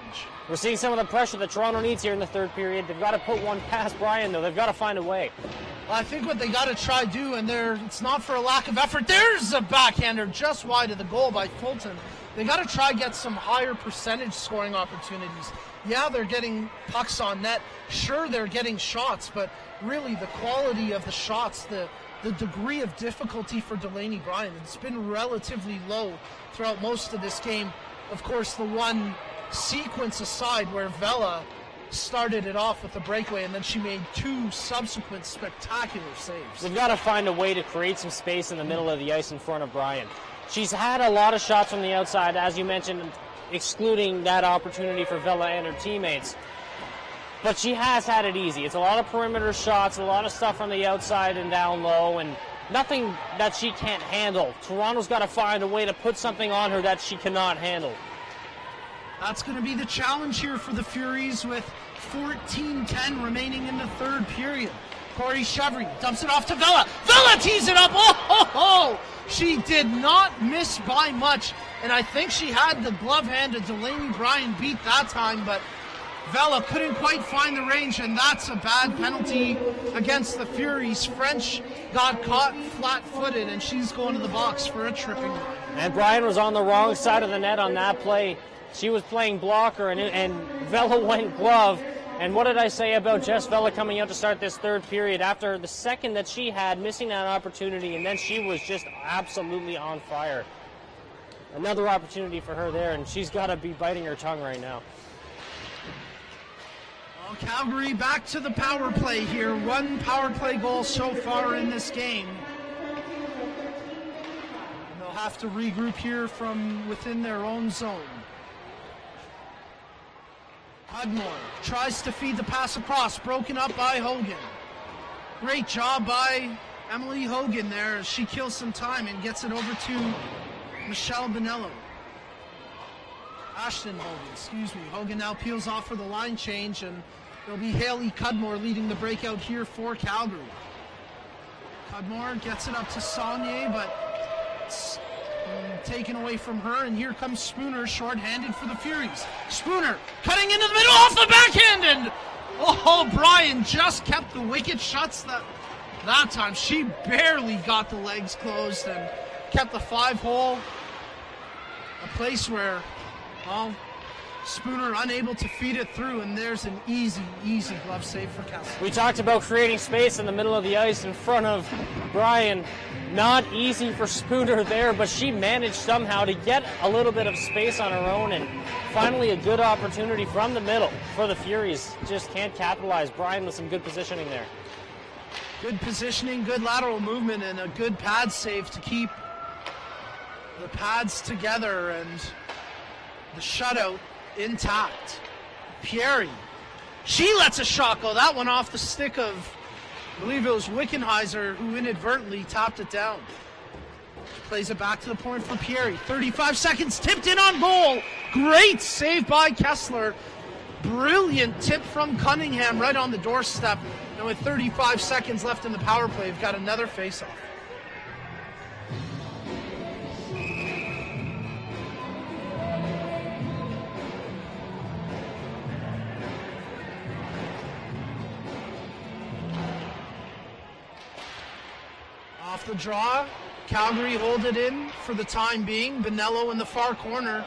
We're seeing some of the pressure that Toronto needs here in the third period. They've got to put one past Brian, though. They've got to find a way. Well, I think what they got to try to do, and it's not for a lack of effort. There's a backhander just wide of the goal by Fulton. They got to try get some higher percentage scoring opportunities. Yeah, they're getting pucks on net. Sure, they're getting shots, but really the quality of the shots, the degree of difficulty for Delaney Bryan, it's been relatively low throughout most of this game. Of course, the one sequence aside where Vela started it off with the breakaway and then she made 2 subsequent spectacular saves. They've got to find a way to create some space in the middle of the ice in front of Bryan. She's had a lot of shots from the outside, as you mentioned, excluding that opportunity for Vela and her teammates. But she has had it easy. It's a lot of perimeter shots, a lot of stuff from the outside and down low, and nothing that she can't handle. Toronto's got to find a way to put something on her that she cannot handle. That's going to be the challenge here for the Furies with 14:10 remaining in the third period. Corey Chevry dumps it off to Vela. Vela tees it up. Oh, ho, ho. She did not miss by much, and I think she had the glove hand of Delaney Bryan beat that time, but Vela couldn't quite find the range, and that's a bad penalty against the Furies. French got caught flat-footed, and she's going to the box for a tripping line. And Bryan was on the wrong side of the net on that play. She was playing blocker, and Vela went glove. And what did I say about Jess Vela coming out to start this third period after the second that she had, missing that opportunity, and then she was just absolutely on fire. Another opportunity for her there, and she's got to be biting her tongue right now. Well, Calgary back to the power play here. 1 power play goal so far in this game. And they'll have to regroup here from within their own zone. Hudmore tries to feed the pass across, broken up by Hogan. Great job by Emily Hogan there as she kills some time and gets it over to Michelle Bonello. Ashton Hogan, excuse me. Hogan now peels off for the line change, and it'll be Haley Cudmore leading the breakout here for Calgary. Cudmore gets it up to Saunier, but it's taken away from her, and here comes Spooner, short-handed for the Furies. Spooner cutting into the middle off the backhand, and Bryan just kept the wicket shut that time. She barely got the legs closed and kept the 5-hole. A place where, well, Spooner unable to feed it through, and there's an easy glove save for Kessler. We talked about creating space in the middle of the ice in front of Brian. Not easy for Spooner there, but she managed somehow to get a little bit of space on her own, and finally a good opportunity from the middle for the Furies. Just can't capitalize. Brian with some good positioning there. Good positioning, good lateral movement, and a good pad save to keep the pads together and the shutout intact. Pieri, she lets a shot go. That one off the stick of, I believe it was Wickenheiser, who inadvertently tapped it down. Plays it back to the point for Pieri. 35 seconds, tipped in on goal. Great save by Kessler. Brilliant tip from Cunningham right on the doorstep. And with 35 seconds left in the power play, we've got another face-off. Off the draw, Calgary hold it in for the time being. Bonello in the far corner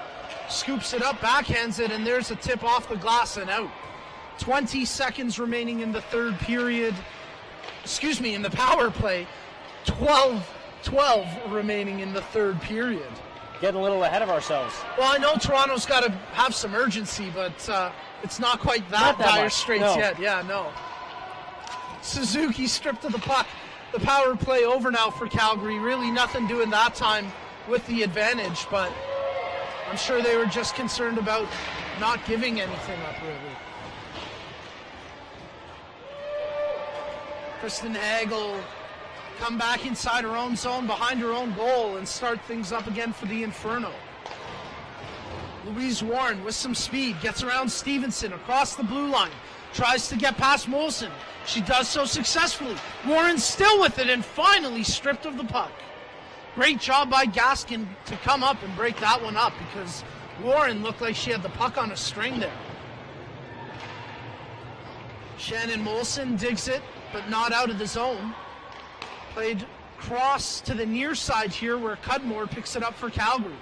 scoops it up, backhands it, and there's a tip off the glass and out. 20 seconds remaining in the third period. In the power play. 12 remaining in the third period. Getting a little ahead of ourselves. Well, I know Toronto's got to have some urgency, but it's not quite that dire straits yet. Yeah, no. Suzuki stripped of the puck. The power play over now for Calgary. Really nothing doing that time with the advantage, but I'm sure they were just concerned about not giving anything up, really. Kristen Hagel come back inside her own zone, behind her own goal, and start things up again for the Inferno. Louise Warren with some speed, gets around Stevenson across the blue line, tries to get past Molson. She does so successfully. Warren still with it and finally stripped of the puck. Great job by Gaskin to come up and break that one up, because Warren looked like she had the puck on a string there. Shannon Molson digs it, but not out of the zone. Played cross to the near side here where Cudmore picks it up for Calgary.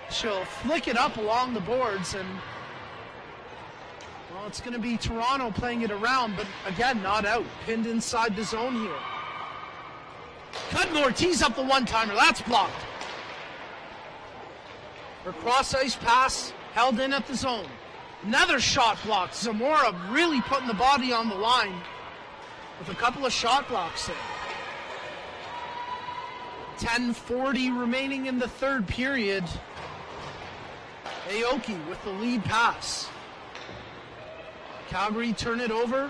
She'll flick it up along the boards, and well, it's going to be Toronto playing it around, but again, not out. Pinned inside the zone here. Cudmore tees up the one-timer. That's blocked. Her cross-ice pass held in at the zone. Another shot blocked. Zamora really putting the body on the line with a couple of shot blocks there. 10:40 remaining in the third period. Aoki with the lead pass. Calgary turn it over.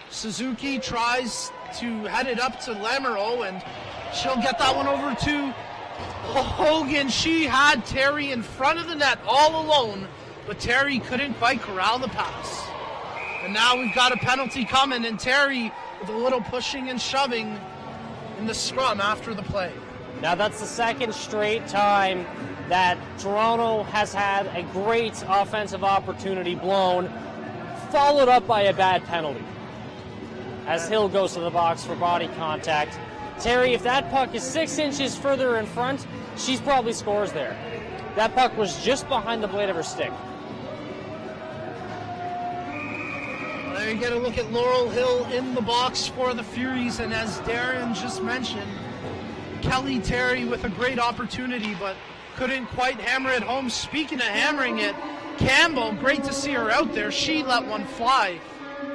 Suzuki tries to head it up to Lamoureux, and she'll get that one over to Hogan. She had Terry in front of the net all alone, but Terry couldn't quite corral the pass. And now we've got a penalty coming, and Terry with a little pushing and shoving in the scrum after the play. Now that's the second straight time that Toronto has had a great offensive opportunity blown, followed up by a bad penalty, as Hill goes to the box for body contact. Terry, if that puck is 6 inches further in front, she probably scores there. That puck was just behind the blade of her stick. There you get a look at Laurel Hill in the box for the Furies, and as Darren just mentioned, Kelly Terry with a great opportunity, but couldn't quite hammer it home. Speaking of hammering it, Campbell, great to see her out there. She let one fly.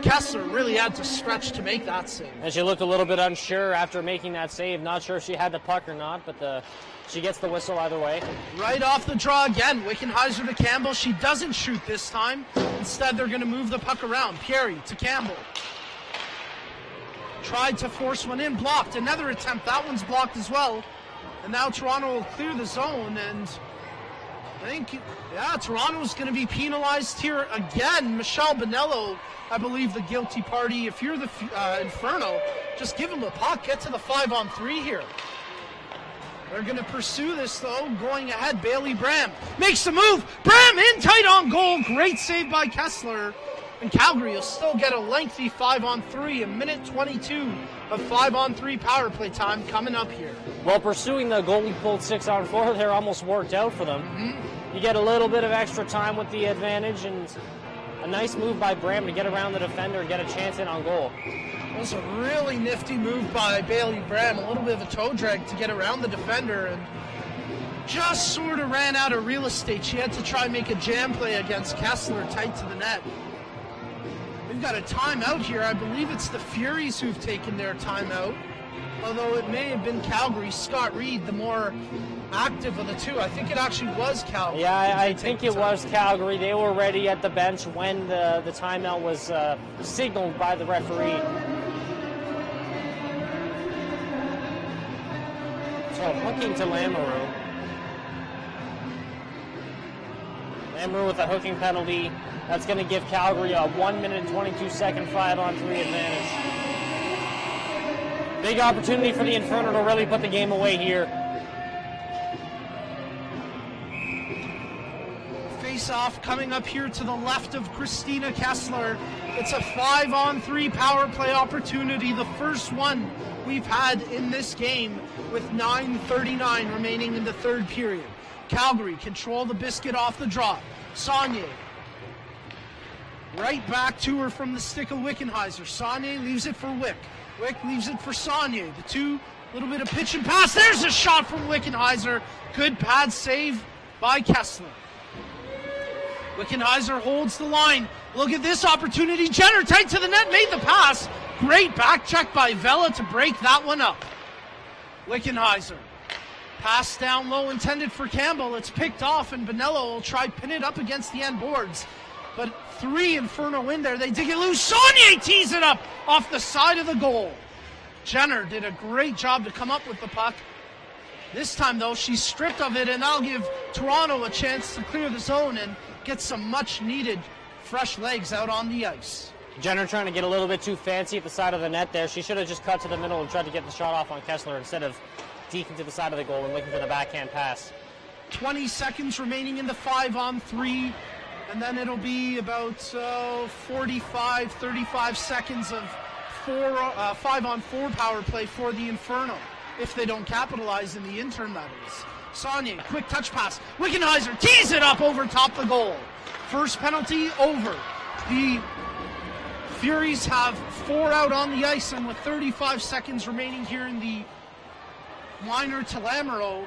Kessler really had to stretch to make that save. And she looked a little bit unsure after making that save. Not sure if she had the puck or not, but she gets the whistle either way. Right off the draw again, Wickenheiser to Campbell. She doesn't shoot this time. Instead, they're going to move the puck around. Pieri to Campbell. Tried to force one in, blocked. Another attempt, that one's blocked as well. And now Toronto will clear the zone, and I think, yeah, Toronto's going to be penalized here again. Michelle Bonello, I believe, the guilty party. If you're the Inferno, just give them the puck. Get to the 5-on-3 here. They're going to pursue this, though. Going ahead, Bailey Bram makes the move. Bram in tight on goal. Great save by Kessler. And Calgary will still get a lengthy 5-on-3. A minute 22 of 5-on-3 power play time coming up here. Well, pursuing the goalie pulled 6-on-4 there almost worked out for them. you get a little bit of extra time with the advantage, and a nice move by Bram to get around the defender and get a chance in on goal. It was a really nifty move by Bailey Bram, a little bit of a toe drag to get around the defender, and just sort of ran out of real estate. She had to try and make a jam play against Kessler tight to the net. We've got a timeout here. I believe it's the Furies who've taken their timeout, although it may have been Calgary. Scott Reed, the more active of the two. I think it actually was Calgary. Yeah, I think it was Calgary. They were ready at the bench when the timeout was signaled by the referee. So hooking to Lamoureux. Lamoureux with a hooking penalty. That's going to give Calgary a 1 minute and 22 second 5-on-3 advantage. Big opportunity for the Inferno to really put the game away here. Face-off coming up here to the left of Christina Kessler. It's a 5-on-3 power play opportunity, the first one we've had in this game, with 9:39 remaining in the third period. Calgary control the biscuit off the drop. Saunier right back to her from the stick of Wickenheiser. Saunier leaves it for Wick. Wick leaves it for Saunier. The two, little bit of pitch and pass. There's a shot from Wickenheiser. Good pad save by Kessler. Wickenheiser holds the line. Look at this opportunity. Jenner tight to the net, made the pass. Great back check by Vela to break that one up. Wickenheiser. Pass down low intended for Campbell. It's picked off, and Bonello will try pin it up against the end boards. But 3 Inferno in there. They dig it loose. Saunier tees it up off the side of the goal. Jenner did a great job to come up with the puck. This time, though, she's stripped of it, and that'll give Toronto a chance to clear the zone and get some much-needed fresh legs out on the ice. Jenner trying to get a little bit too fancy at the side of the net there. She should have just cut to the middle and tried to get the shot off on Kessler instead of deeking to the side of the goal and looking for the backhand pass. 20 seconds remaining in the 5-on-3, and then it'll be about 35 seconds of 5-on-4 power play for the Inferno, if they don't capitalize in the interim, that is. Saunier, quick touch pass. Wickenheiser tees it up over top the goal. First penalty over. The Furies have 4 out on the ice, and with 35 seconds remaining here in the minor to Lamoureux,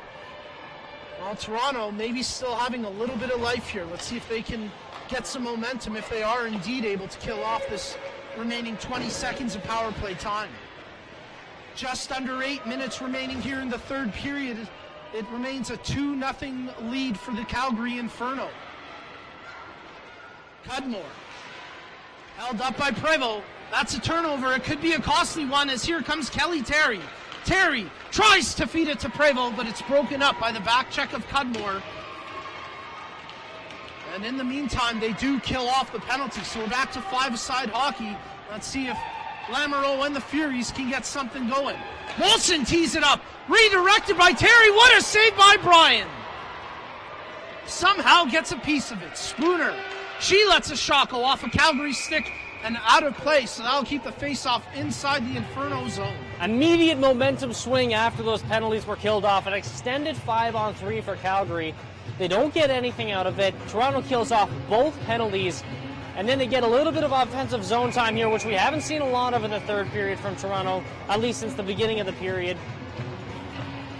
well, Toronto maybe still having a little bit of life here. Let's see if they can get some momentum, if they are indeed able to kill off this remaining 20 seconds of power play time. Just under 8 minutes remaining here in the third period. It remains a 2-0 lead for the Calgary Inferno. Cudmore held up by Prevost. That's a turnover. It could be a costly one, as here comes Kelly Terry. Terry tries to feed it to Prevost, but it's broken up by the back check of Cudmore. And in the meantime, they do kill off the penalty. So we're back to 5-a-side hockey. Let's see if Lamoureux and the Furies can get something going. Molson tees it up. Redirected by Terry. What a save by Bryan. Somehow gets a piece of it. Spooner. She lets a shot go off a Calgary stick and out of play, so that'll keep the face-off inside the Inferno zone. Immediate momentum swing after those penalties were killed off. An extended 5-on-3 for Calgary. They don't get anything out of it. Toronto kills off both penalties, and then they get a little bit of offensive zone time here, which we haven't seen a lot of in the third period from Toronto, at least since the beginning of the period.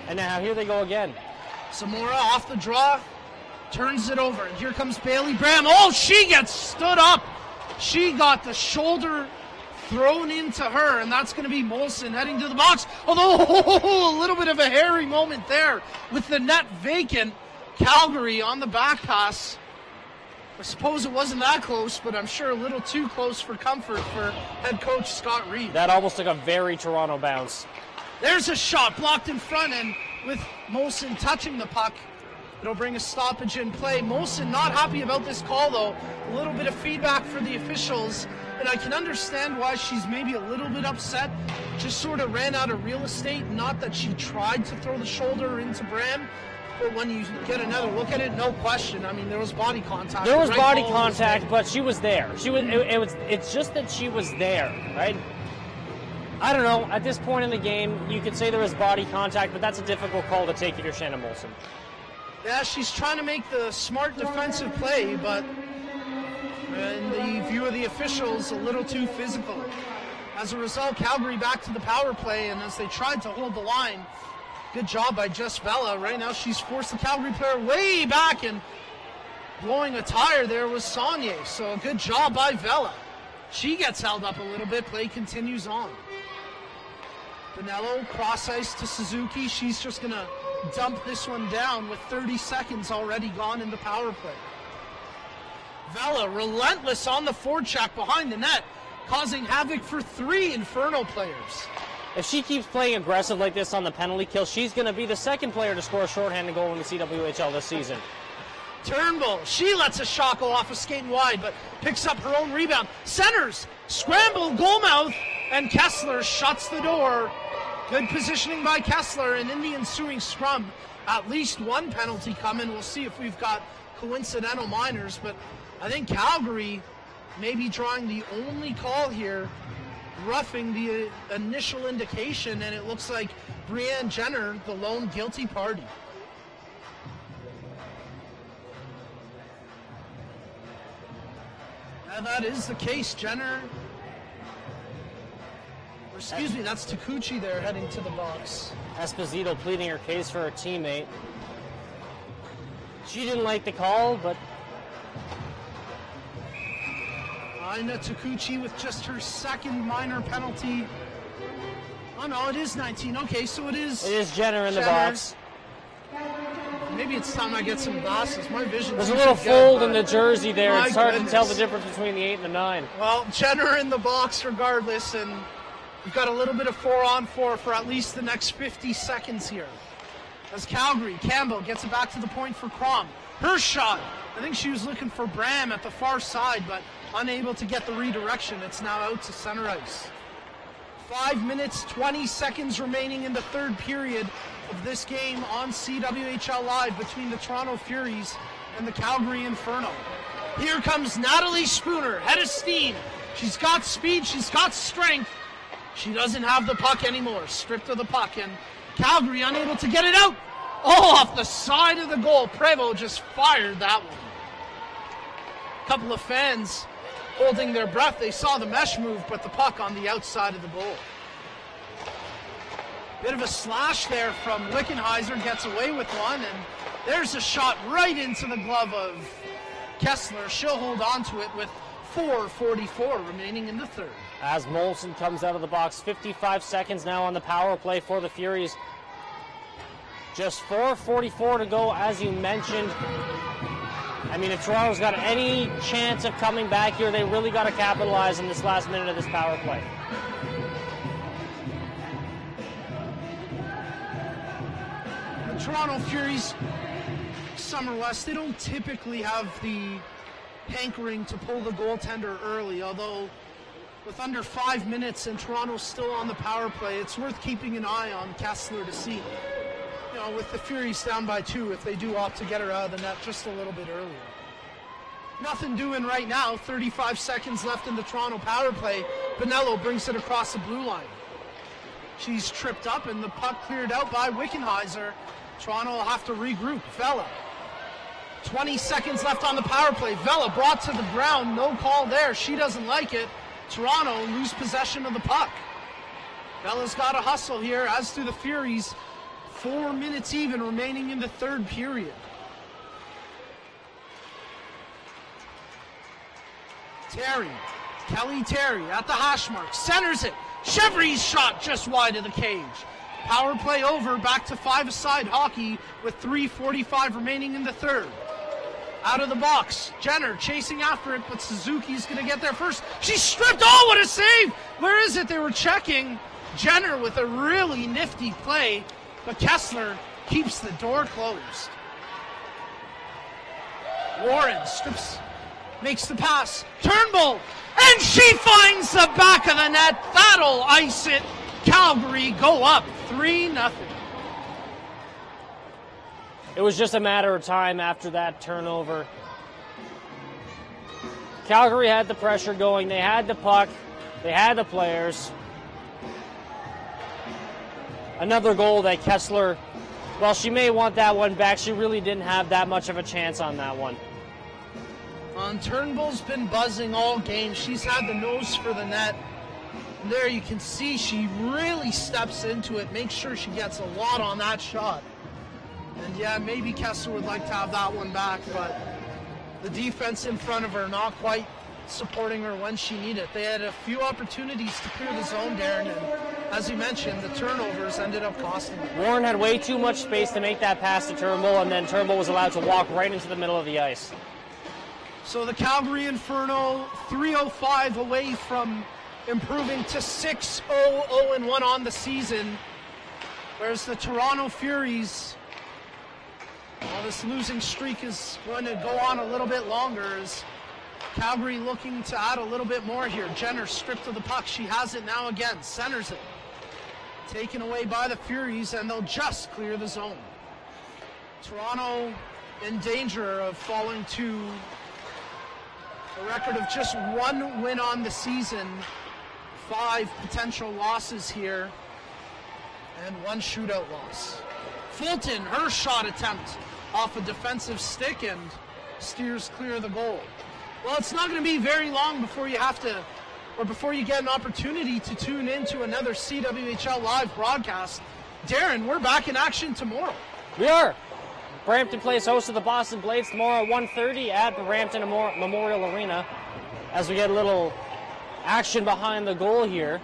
And now here they go again. Zamora off the draw, turns it over, and here comes Bailey Bram. Oh, she gets stood up. She got the shoulder thrown into her, and that's going to be Molson heading to the box. Although, a little bit of a hairy moment there with the net vacant. Calgary on the back pass. I suppose it wasn't that close, but I'm sure a little too close for comfort for head coach Scott Reed. That almost took a very Toronto bounce. There's a shot blocked in front, and with Molson touching the puck, it'll bring a stoppage in play. Molson not happy about this call, though. A little bit of feedback for the officials, and I can understand why she's maybe a little bit upset. Just sort of ran out of real estate. Not that she tried to throw the shoulder into Bram, but when you get another look at it, no question. I mean, there was body contact. There was body contact, but she was there. She was. It's just that she was there, right? I don't know. At this point in the game, you could say there was body contact, but that's a difficult call to take if you're Shannon Molson. Yeah, she's trying to make the smart defensive play, but in the view of the officials, a little too physical. As a result, Calgary back to the power play, and as they tried to hold the line, good job by Jess Vela. Right now, she's forced the Calgary player way back, and blowing a tire there was Saunier. So a good job by Vela. She gets held up a little bit. Play continues on. Bonello, cross ice to Suzuki. She's just going to dump this one down with 30 seconds already gone in the power play. Vela, relentless on the forecheck behind the net, causing havoc for 3 Inferno players. If she keeps playing aggressive like this on the penalty kill, she's going to be the second player to score a shorthanded goal in the CWHL this season. Turnbull, she lets a shot go off a skate wide, but picks up her own rebound. Centers, scramble, goalmouth, and Kessler shuts the door. Good positioning by Kessler, and in the ensuing scrum, at least one penalty coming. We'll see if we've got coincidental minors, but I think Calgary may be drawing the only call here, roughing the initial indication, and it looks like Brianne Jenner, the lone guilty party. And that is the case. Jenner, or excuse me, that's Takuchi there heading to the box. Esposito pleading her case for her teammate. She didn't like the call, but Aina Takuchi with just her second minor penalty. Oh no, it is 19. Okay, so it is. It is Jenner in the box. Maybe it's time I get some glasses. My vision. There's a little fold in the jersey there. It's hard to tell the difference between the 8 and the 9. Well, Jenner in the box regardless, and we've got a little bit of 4-on-4 for at least the next 50 seconds here. As Calgary, Campbell gets it back to the point for Crom. Her shot. I think she was looking for Bram at the far side, but unable to get the redirection. It's now out to center ice. 5 minutes, 20 seconds remaining in the third period of this game on CWHL Live between the Toronto Furies and the Calgary Inferno. Here comes Natalie Spooner, head of steam. She's got speed, she's got strength. She doesn't have the puck anymore. Stripped of the puck, and Calgary unable to get it out. Oh, off the side of the goal. Prevost just fired that one. A couple of fans holding their breath. They saw the mesh move, but the puck on the outside of the goal. Bit of a slash there from Wickenheiser, gets away with one, and there's a shot right into the glove of Kessler. She'll hold on to it with 4:44 remaining in the third. As Molson comes out of the box, 55 seconds now on the power play for the Furies. Just 4:44 to go, as you mentioned. I mean, if Toronto's got any chance of coming back here, they really got to capitalize in this last minute of this power play. The Toronto Furies, Summer West, they don't typically have the hankering to pull the goaltender early, although with under 5 minutes and Toronto's still on the power play, it's worth keeping an eye on Kessler to see, you know, with the Furies down by 2, if they do opt to get her out of the net just a little bit earlier. Nothing doing right now. 35 seconds left in the Toronto power play. Bonello brings it across the blue line. She's tripped up and the puck cleared out by Wickenheiser. Toronto will have to regroup. Vela. 20 seconds left on the power play. Vela brought to the ground. No call there. She doesn't like it. Toronto lose possession of the puck. Vela's got to hustle here, as do the Furies. 4 minutes even remaining in the third period. Terry, Kelly Terry at the hash mark, centers it. Chevry's shot just wide of the cage. Power play over, back to 5-a-side hockey with 3:45 remaining in the third. Out of the box, Jenner chasing after it, but Suzuki's going to get there first. She's stripped. Oh, what a save! Where is it? They were checking. Jenner with a really nifty play, but Kessler keeps the door closed. Warren strips, makes the pass. Turnbull, and she finds the back of the net. That'll ice it. Calgary go up 3-0. It was just a matter of time after that turnover. Calgary had the pressure going. They had the puck. They had the players. Another goal that Kessler Well, she may want that one back. She really didn't have that much of a chance on that one. Turnbull's been buzzing all game. She's had the nose for the net. And there you can see she really steps into it, makes sure she gets a lot on that shot. And yeah, maybe Kessler would like to have that one back, but the defense in front of her not quite supporting her when she needed it. They had a few opportunities to clear the zone, Darren, and as you mentioned, the turnovers ended up costing them. Warren had way too much space to make that pass to Turnbull, and then Turnbull was allowed to walk right into the middle of the ice. So the Calgary Inferno 305 away from improving to 6-0-0-1 on the season, whereas the Toronto Furies, well, this losing streak is going to go on a little bit longer as Calgary looking to add a little bit more here. Jenner stripped of the puck. She has it now again. Centers it. Taken away by the Furies, and they'll just clear the zone. Toronto in danger of falling to a record of just one win on the season, 5 potential losses here, and 1 shootout loss. Fulton, her shot attempt off a defensive stick and steers clear of the goal. Well, it's not going to be very long before you have to, or before you get an opportunity to tune into another CWHL live broadcast. Darren, we're back in action tomorrow. We are. Brampton plays host to the Boston Blades tomorrow at 1:30 at Brampton Memorial Arena. As we get a little action behind the goal here.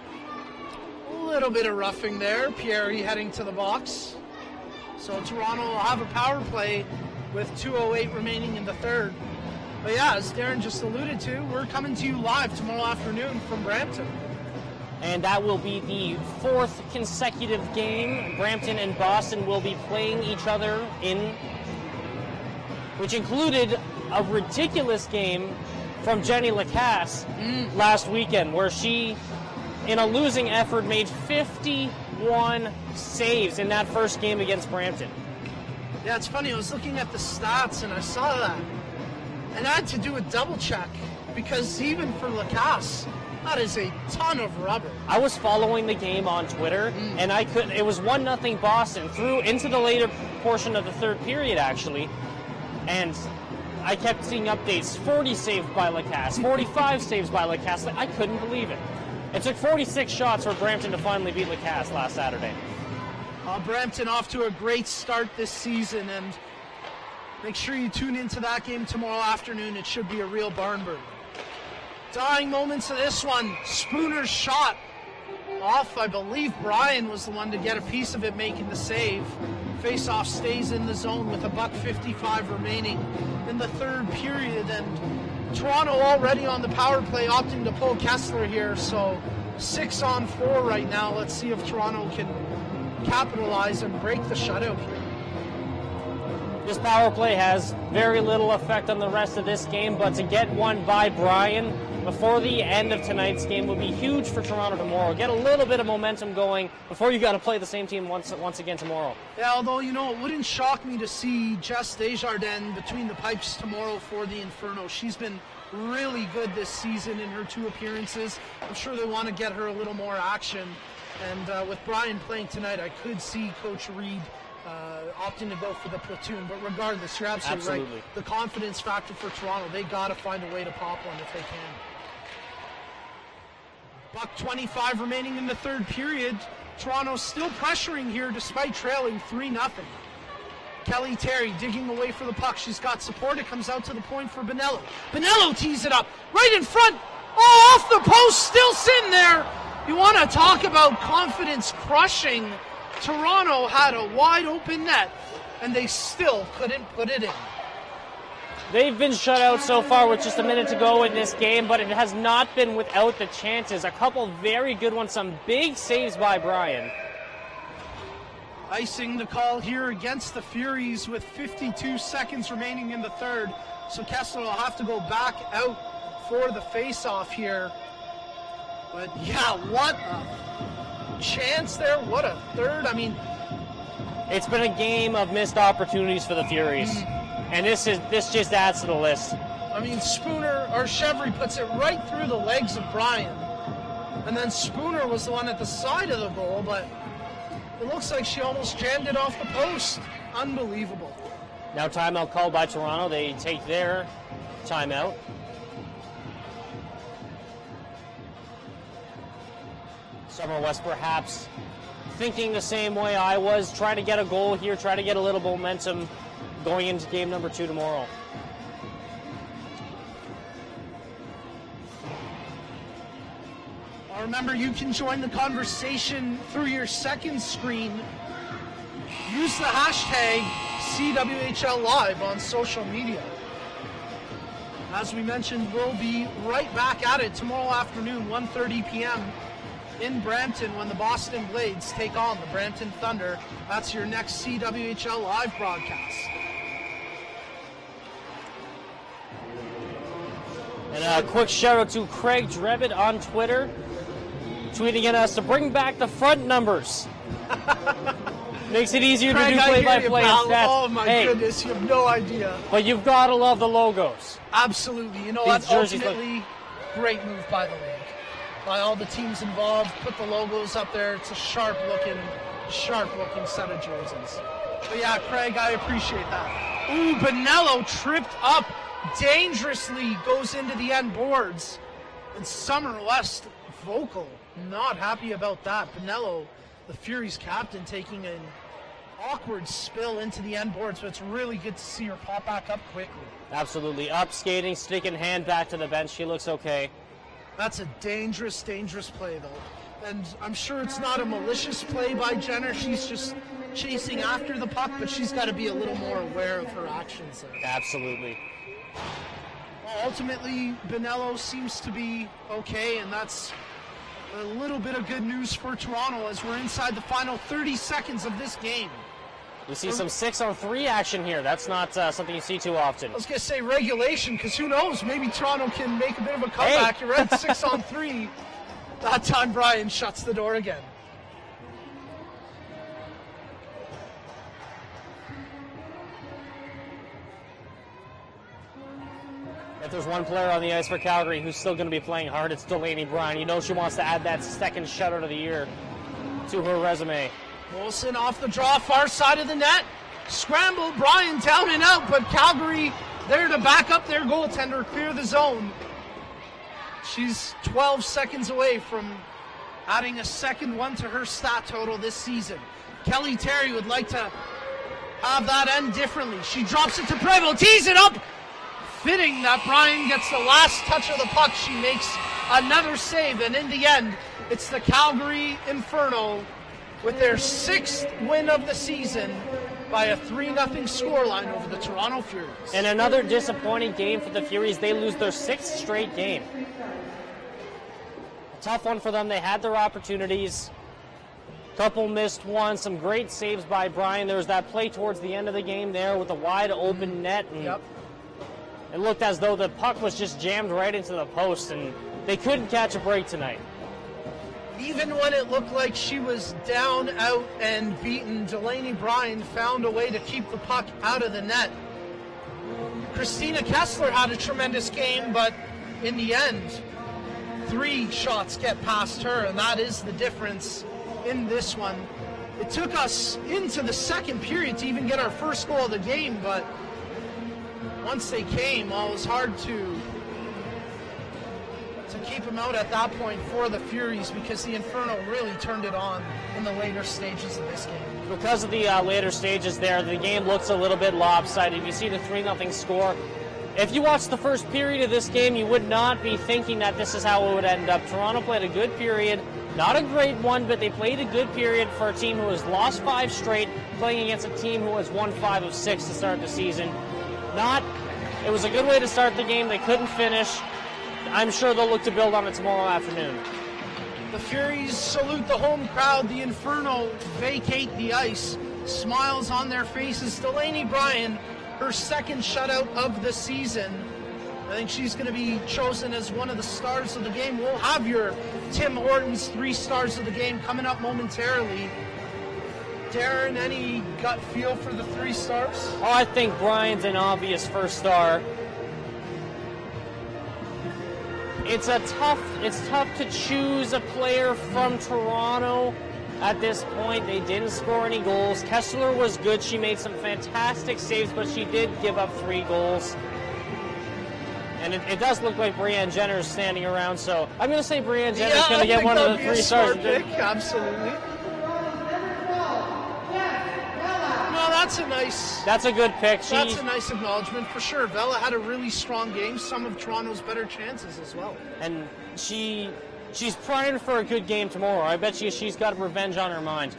A little bit of roughing there. Pierre heading to the box. So Toronto will have a power play with 2:08 remaining in the third. But yeah, as Darren just alluded to, we're coming to you live tomorrow afternoon from Brampton. And that will be the 4th consecutive game Brampton and Boston will be playing each other in, which included a ridiculous game from Jenny Lacasse last weekend, where she, in a losing effort, made 51 saves in that first game against Brampton. Yeah, it's funny. I was looking at the stats and I saw that. And I had to do a double check because even for Lacasse, that is a ton of rubber. I was following the game on Twitter, and I couldn't. It was 1-0 Boston through into the later portion of the third period, actually, and I kept seeing updates: 40 saved by Lacasse, 45 saves by Lacasse. I couldn't believe it. It took 46 shots for Brampton to finally beat Lacasse last Saturday. Brampton off to a great start this season, and make sure you tune into that game tomorrow afternoon. It should be a real barn burner. Dying moments of this one. Spooner's shot off. I believe Brian was the one to get a piece of it, making the save. Face-off stays in the zone with $1:55 remaining in the third period. And Toronto already on the power play, opting to pull Kessler here. So 6-on-4 right now. Let's see if Toronto can capitalize and break the shutout here. This power play has very little effect on the rest of this game, but to get one by Brian before the end of tonight's game would be huge for Toronto tomorrow. Get a little bit of momentum going before you got to play the same team once again tomorrow. Yeah, although, you know, it wouldn't shock me to see Jess Desjardins between the pipes tomorrow for the Inferno. She's been really good this season in her 2 appearances. I'm sure they want to get her a little more action. And with Brian playing tonight, I could see Coach Reed opting to go for the platoon. But regardless, you're absolutely right. The confidence factor for Toronto, they got to find a way to pop one if they can. $1:25 remaining in the third period. Toronto still pressuring here despite trailing 3-0. Kelly Terry digging away for the puck. She's got support. It comes out to the point for Bonello. Bonello tees it up right in front. Oh, off the post, still sitting there. You want to talk about confidence crushing. Toronto had a wide open net, and they still couldn't put it in. They've been shut out so far with just a minute to go in this game, but it has not been without the chances. A couple very good ones, some big saves by Brian. Icing the call here against the Furies with 52 seconds remaining in the third. So Kessler will have to go back out for the face-off here. But yeah, what a chance there. What a third. I mean, it's been a game of missed opportunities for the Furies. And this just adds to the list. I mean, Spooner, or Chevry puts it right through the legs of Brian. And then Spooner was the one at the side of the goal, but It looks like she almost jammed it off the post. Unbelievable. Now timeout called by Toronto. They take their timeout. Summer West perhaps thinking the same way I was, try to get a goal here, try to get a little momentum going into game number 2 tomorrow. Remember, you can join the conversation through your second screen. Use the hashtag CWHL Live on social media. As we mentioned, we'll be right back at it tomorrow afternoon, 1:30 p.m. in Brampton when the Boston Blades take on the Brampton Thunder. That's your next CWHL Live broadcast. And a quick shout out to Craig Drevitt on Twitter, tweeting at us to bring back the front numbers. Makes it easier Craig, to do play-by-play stats. Oh my goodness, you have no idea. But you've got to love the logos. Absolutely. You know what? Ultimately, great move by the league. By all the teams involved, put the logos up there. It's a sharp-looking set of jerseys. But yeah, Craig, I appreciate that. Ooh, Bonello tripped up dangerously, goes into the end boards. And Summer West vocal, not happy about that. Bonello, the Furies captain, taking an awkward spill into the end boards, but it's really good to see her pop back up quickly. Absolutely. Up skating, stick in hand, back to the bench. She looks okay. That's a dangerous, dangerous play, though. And I'm sure it's not a malicious play by Jenner. She's just chasing after the puck, but she's got to be a little more aware of her actions there. Absolutely. Well, ultimately, Bonello seems to be okay, and that's a little bit of good news for Toronto as we're inside the final 30 seconds of this game. We see some 6-on-3 action here. That's not something you see too often. I was going to say regulation, because who knows? Maybe Toronto can make a bit of a comeback. You're right, 6-on-3. That time Brian shuts the door again. If there's one player on the ice for Calgary who's still going to be playing hard, it's Delaney Bryan. You know she wants to add that second shutout of the year to her resume. Wilson off the draw, far side of the net. Scramble, Bryan down and out, but Calgary there to back up their goaltender, clear the zone. She's 12 seconds away from adding a second one to her stat total this season. Kelly Terry would like to have that end differently. She drops it to Prevost, tees it up. Fitting that Bryan gets the last touch of the puck. She makes another save, and in the end, it's the Calgary Inferno with their 6th win of the season by a 3-0 scoreline over the Toronto Furies. And another disappointing game for the Furies. They lose their 6th straight game. A tough one for them. They had their opportunities. Couple missed one. Some great saves by Bryan. There was that play towards the end of the game there with a wide open net. And it looked as though the puck was just jammed right into the post, and they couldn't catch a break tonight. Even when it looked like she was down, out, and beaten, Delaney Bryan found a way to keep the puck out of the net. Christina Kessler had a tremendous game, but in the end, 3 shots get past her, and that is the difference in this one. It took us into the second period to even get our first goal of the game, but once they came, well, it was hard to keep them out at that point for the Furies because the Inferno really turned it on in the later stages of this game. Because of the later stages there, the game looks a little bit lopsided. You see the 3-0 score. If you watch the first period of this game, you would not be thinking that this is how it would end up. Toronto played a good period. Not a great one, but they played a good period for a team who has lost 5 straight, playing against a team who has won 5 of 6 to start the season. It was a good way to start the game. They couldn't finish. I'm sure they'll look to build on it tomorrow afternoon. The Furies salute the home crowd. The Inferno vacate the ice. Smiles on their faces. Delaney Bryan, her 2nd shutout of the season. I think she's going to be chosen as one of the stars of the game. We'll have your Tim Hortons 3 stars of the game coming up momentarily. Darren, any gut feel for the 3 stars? Oh, I think Bryan's an obvious first star. It's tough to choose a player from Toronto. at this point. They didn't score any goals. Kessler was good. She made some fantastic saves, but she did give up 3 goals. And it does look like Brianne Jenner is standing around, so I'm going to say Brianne Jenner is going to get one of the 3 stars. Pick, absolutely. No, that's a good pick. That's a nice acknowledgement for sure. Vela had a really strong game. Some of Toronto's better chances as well. And she's primed for a good game tomorrow. I bet she's got revenge on her mind.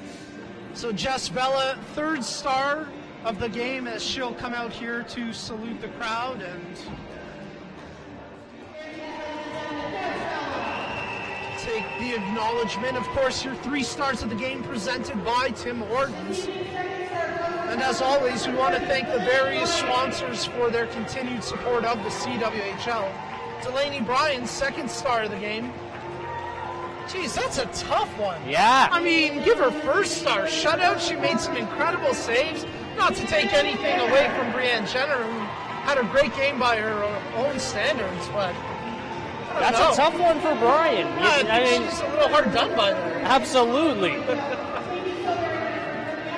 So Jess Vela, 3rd star of the game, as she'll come out here to salute the crowd and take the acknowledgement. Of course, your 3 stars of the game presented by Tim Hortons. And as always, we want to thank the various sponsors for their continued support of the CWHL. Delaney Bryan, 2nd star of the game. Geez, that's a tough one. Yeah. I mean, give her 1st star. Shutout, she made some incredible saves. Not to take anything away from Brianne Jenner, who had a great game by her own standards, but that's a tough one for Brian. I mean, she's a little hard done by there. Absolutely.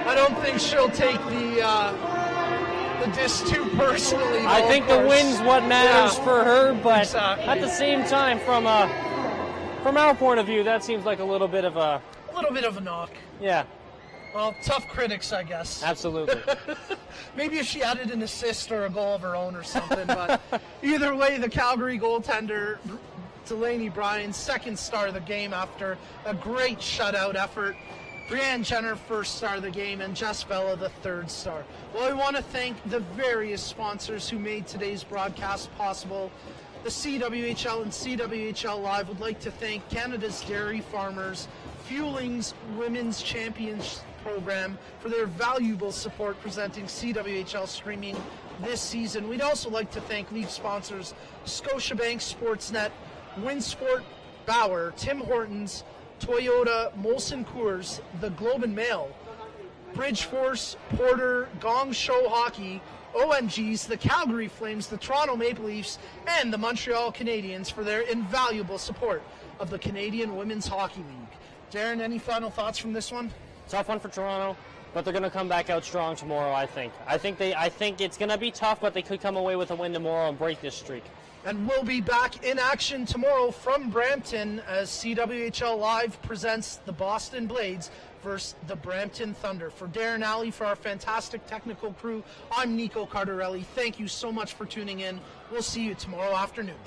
I don't think she'll take the diss too personally. Though, I think the win's what matters for her, but at the same time, from our point of view, that seems like a little bit of a knock. Yeah. Well, tough critics, I guess. Absolutely. Maybe if she added an assist or a goal of her own or something, but either way, the Calgary goaltender, Delaney Bryan, 2nd star of the game after a great shutout effort. Brianne Jenner, 1st star of the game, and Jess Vela, the 3rd star. Well, I want to thank the various sponsors who made today's broadcast possible. The CWHL and CWHL Live would like to thank Canada's Dairy Farmers, Fueling's Women's Champions Program for their valuable support presenting CWHL streaming this season. We'd also like to thank league sponsors Scotiabank Sportsnet, Winsport Bauer, Tim Hortons, Toyota, Molson Coors, the Globe and Mail, Bridgeforce, Porter, Gong Show Hockey, OMGs, the Calgary Flames, the Toronto Maple Leafs, and the Montreal Canadiens for their invaluable support of the Canadian Women's Hockey League. Darren, any final thoughts from this one? Tough one for Toronto, but they're going to come back out strong tomorrow, I think. I think it's going to be tough, but they could come away with a win tomorrow and break this streak. And we'll be back in action tomorrow from Brampton as CWHL Live presents the Boston Blades versus the Brampton Thunder. For Darren Alley, for our fantastic technical crew, I'm Nico Cardarelli. Thank you so much for tuning in. We'll see you tomorrow afternoon.